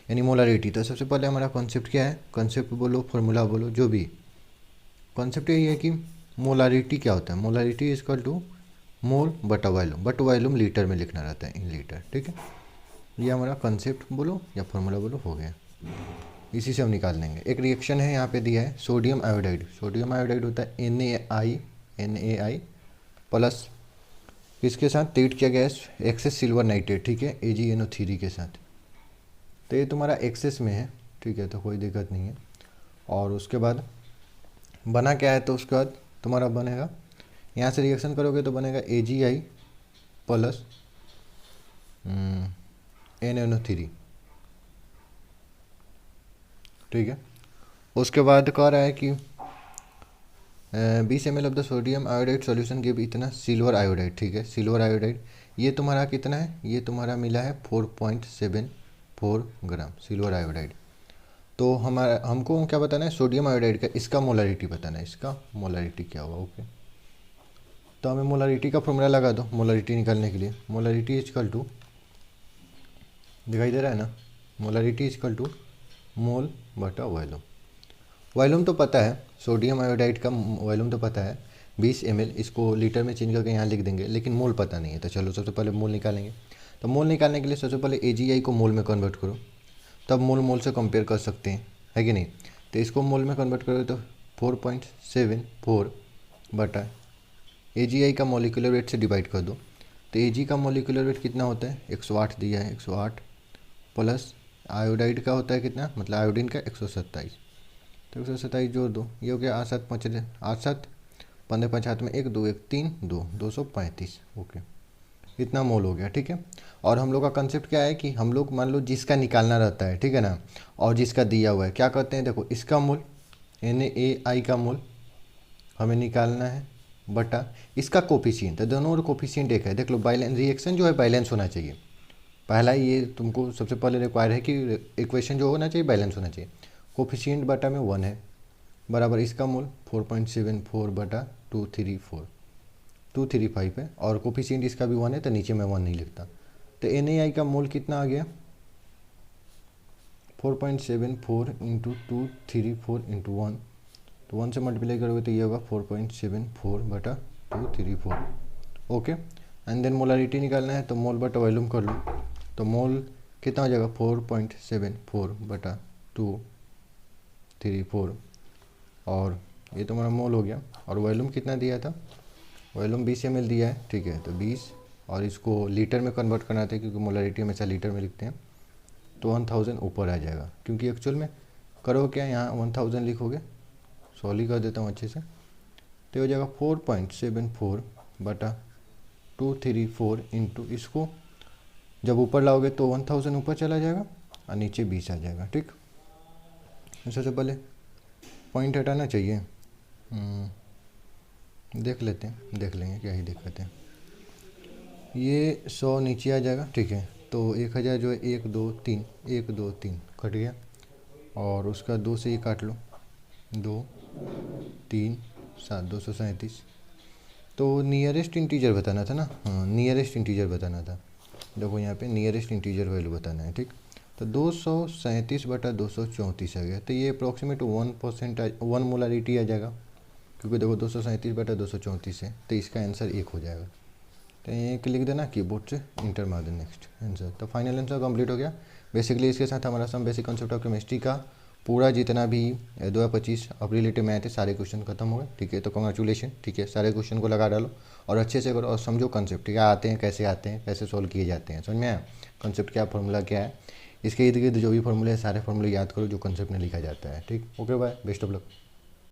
यानी मोलारिटी। तो सबसे पहले हमारा कॉन्सेप्ट क्या है, कॉन्सेप्ट बोलो, फार्मूला बोलो, जो भी कॉन्सेप्ट यही है कि मोलारिटी क्या होता है, मोलारिटी इज इक्वल टू मोल बटा वॉल्यूम, बट वॉल्यूम लीटर में लिखना रहता है, इन लीटर, ठीक है। ये हमारा कॉन्सेप्ट बोलो या फार्मूला बोलो, हो गया, इसी से हम निकाल लेंगे। एक रिएक्शन है यहाँ पे दिया है, सोडियम आयोडाइड, सोडियम आयोडाइड होता है NaI प्लस किसके साथ ट्रीट किया गया है, एक्सेस सिल्वर नाइट्रेट, ठीक है, AgNO3 के साथ। तो ये तुम्हारा एक्सेस में है, ठीक है, तो कोई दिक्कत नहीं है। और उसके बाद बना क्या है, तो उसके बाद तुम्हारा बनेगा, यहाँ से रिएक्शन करोगे तो बनेगा AgI प्लस NaNO3, ठीक है। उसके बाद कह रहा है कि 20 ml of the sodium iodide solution give इतना सिल्वर आयोडाइड, ठीक है, सिल्वर आयोडाइड ये तुम्हारा कितना है, ये तुम्हारा मिला है 4.74 ग्राम सिल्वर आयोडाइड। तो हमारा हमको क्या बताना है, सोडियम आयोडाइड का इसका मोलारिटी बताना है, इसका मोलारिटी क्या होगा, ओके। तो हमें मोलारिटी का फॉर्मूला लगा दो, मोलारिटी निकालने के लिए, मोलारिटी इजकल टू, दिखाई दे रहा है ना, मोलारिटी इजकल टू मोल बटा वॉल्यूम। वॉल्यूम तो पता है, सोडियम आयोडाइड का वॉल्यूम तो पता है 20 ml, इसको लीटर में चेंज करके यहाँ लिख देंगे, लेकिन मोल पता नहीं है। तो चलो सबसे पहले मोल निकालेंगे। तो मोल निकालने के लिए सबसे पहले AgI को मोल में कन्वर्ट करो, तब मोल से कंपेयर कर सकते हैं, है कि नहीं। तो इसको मोल में कन्वर्ट करोगे तो 4.74 बटा AgI का मॉलिक्यूलर वेट से डिवाइड कर दो। तो Ag का मॉलिक्यूलर वेट कितना होता है, 108 दिया है, 108 प्लस आयोडाइड का होता है कितना, मतलब आयोडीन का 127, तो 127 जोड़ दो, ये हो गया 8 7 5 8 7 15 5 हाथ में 1 2 1 3 2 235, ओके, इतना मोल हो गया, ठीक है। और हम लोग का कंसेप्ट क्या है कि हम लोग मान लो जिसका निकालना रहता है, ठीक है ना, और जिसका दिया हुआ है क्या करते हैं, देखो इसका मोल NaI का मोल हमें निकालना है बटा इसका कोफिशिएंट, तो दोनों और कोफिशिएंट एक है। देख लो बैलेंस, रिएक्शन जो है बैलेंस होना चाहिए। पहला ये तुमको सबसे पहले रिक्वायर है कि इक्वेशन जो होना चाहिए बैलेंस होना चाहिए। कोफिशिएंट बटा में 1 है बराबर इसका मोल 4.74 बटा 235 है, और कोफिशिएंट इसका भी 1 है तो नीचे में 1 नहीं लिखता। तो NaI का मोल कितना आ गया 4.74 इंटू 234 इंटू 1, तो 1 से मल्टीप्लाई करोगे तो ये होगा 4.74 बटा 234। ओके, एंड देन मोलारिटी निकालना है तो मोल बटा वॉल्यूम कर लो, तो मोल कितना हो जाएगा 4.74 बटा 234, और ये तुम्हारा मोल हो गया। और वॉल्यूम कितना दिया था, वॉल्यूम 20 ml दिया है, ठीक है, तो 20, और इसको लीटर में कन्वर्ट करना था क्योंकि मोलारिटी हमेशा लीटर में लिखते हैं, तो 1000 ऊपर आ जाएगा। क्योंकि एक्चुअल में करो क्या, यहाँ 1000 लिखोगे, सॉल्व कर देता हूँ अच्छे से, तो हो जाएगा 4.74 बटा 234 इंटू, इसको जब ऊपर लाओगे तो 1000 ऊपर चला जाएगा और नीचे 20 आ जाएगा। ठीक, सबसे पहले पॉइंट हटाना चाहिए, देख लेते हैं, देख लेंगे क्या ही दिक्कत है। ये 100 नीचे आ जाएगा, ठीक है, तो 1000 जो है 1 2 3 1 2 3 कट गया, और उसका 2 से ये काट लो, 2 3 7 237। तो नियरेस्ट इंटीजर बताना था ना, हाँ नियरेस्ट इंटीजर बताना था। देखो यहाँ पे नियरेस्ट इंटीजर वैल्यू बताना है। ठीक, तो 237 बटा 234 आ गया, तो ये अप्रॉक्सीमेट 1% 1 मोलारिटी आ जाएगा, क्योंकि देखो 237 बटा 234 है, तो इसका आंसर 1 हो जाएगा। तो एक लिख देना, कीबोर्ड से इंटर मार दे, नेक्स्ट आंसर। तो फाइनल आंसर कंप्लीट हो गया। बेसिकली इसके साथ हमारा some basic concept of chemistry का पूरा जितना भी 2025 अब रिलेटिव मैथ है सारे क्वेश्चन खत्म हो गए। ठीक है, तो कॉन्ग्रेचुलेशन, ठीक है, सारे क्वेश्चन को लगा डालो और अच्छे से करो और समझो कंसेप्ट क्या आते हैं, कैसे सॉल्व किए जाते हैं, समझ में आया कंसेप्ट क्या, फॉर्मूला क्या है, इसके इर्द गिर्द जो भी फॉर्मूले हैं सारे फॉर्मूले याद करो जो कंसेप्ट में लिखा जाता है। ठीक, okay bye, best of luck.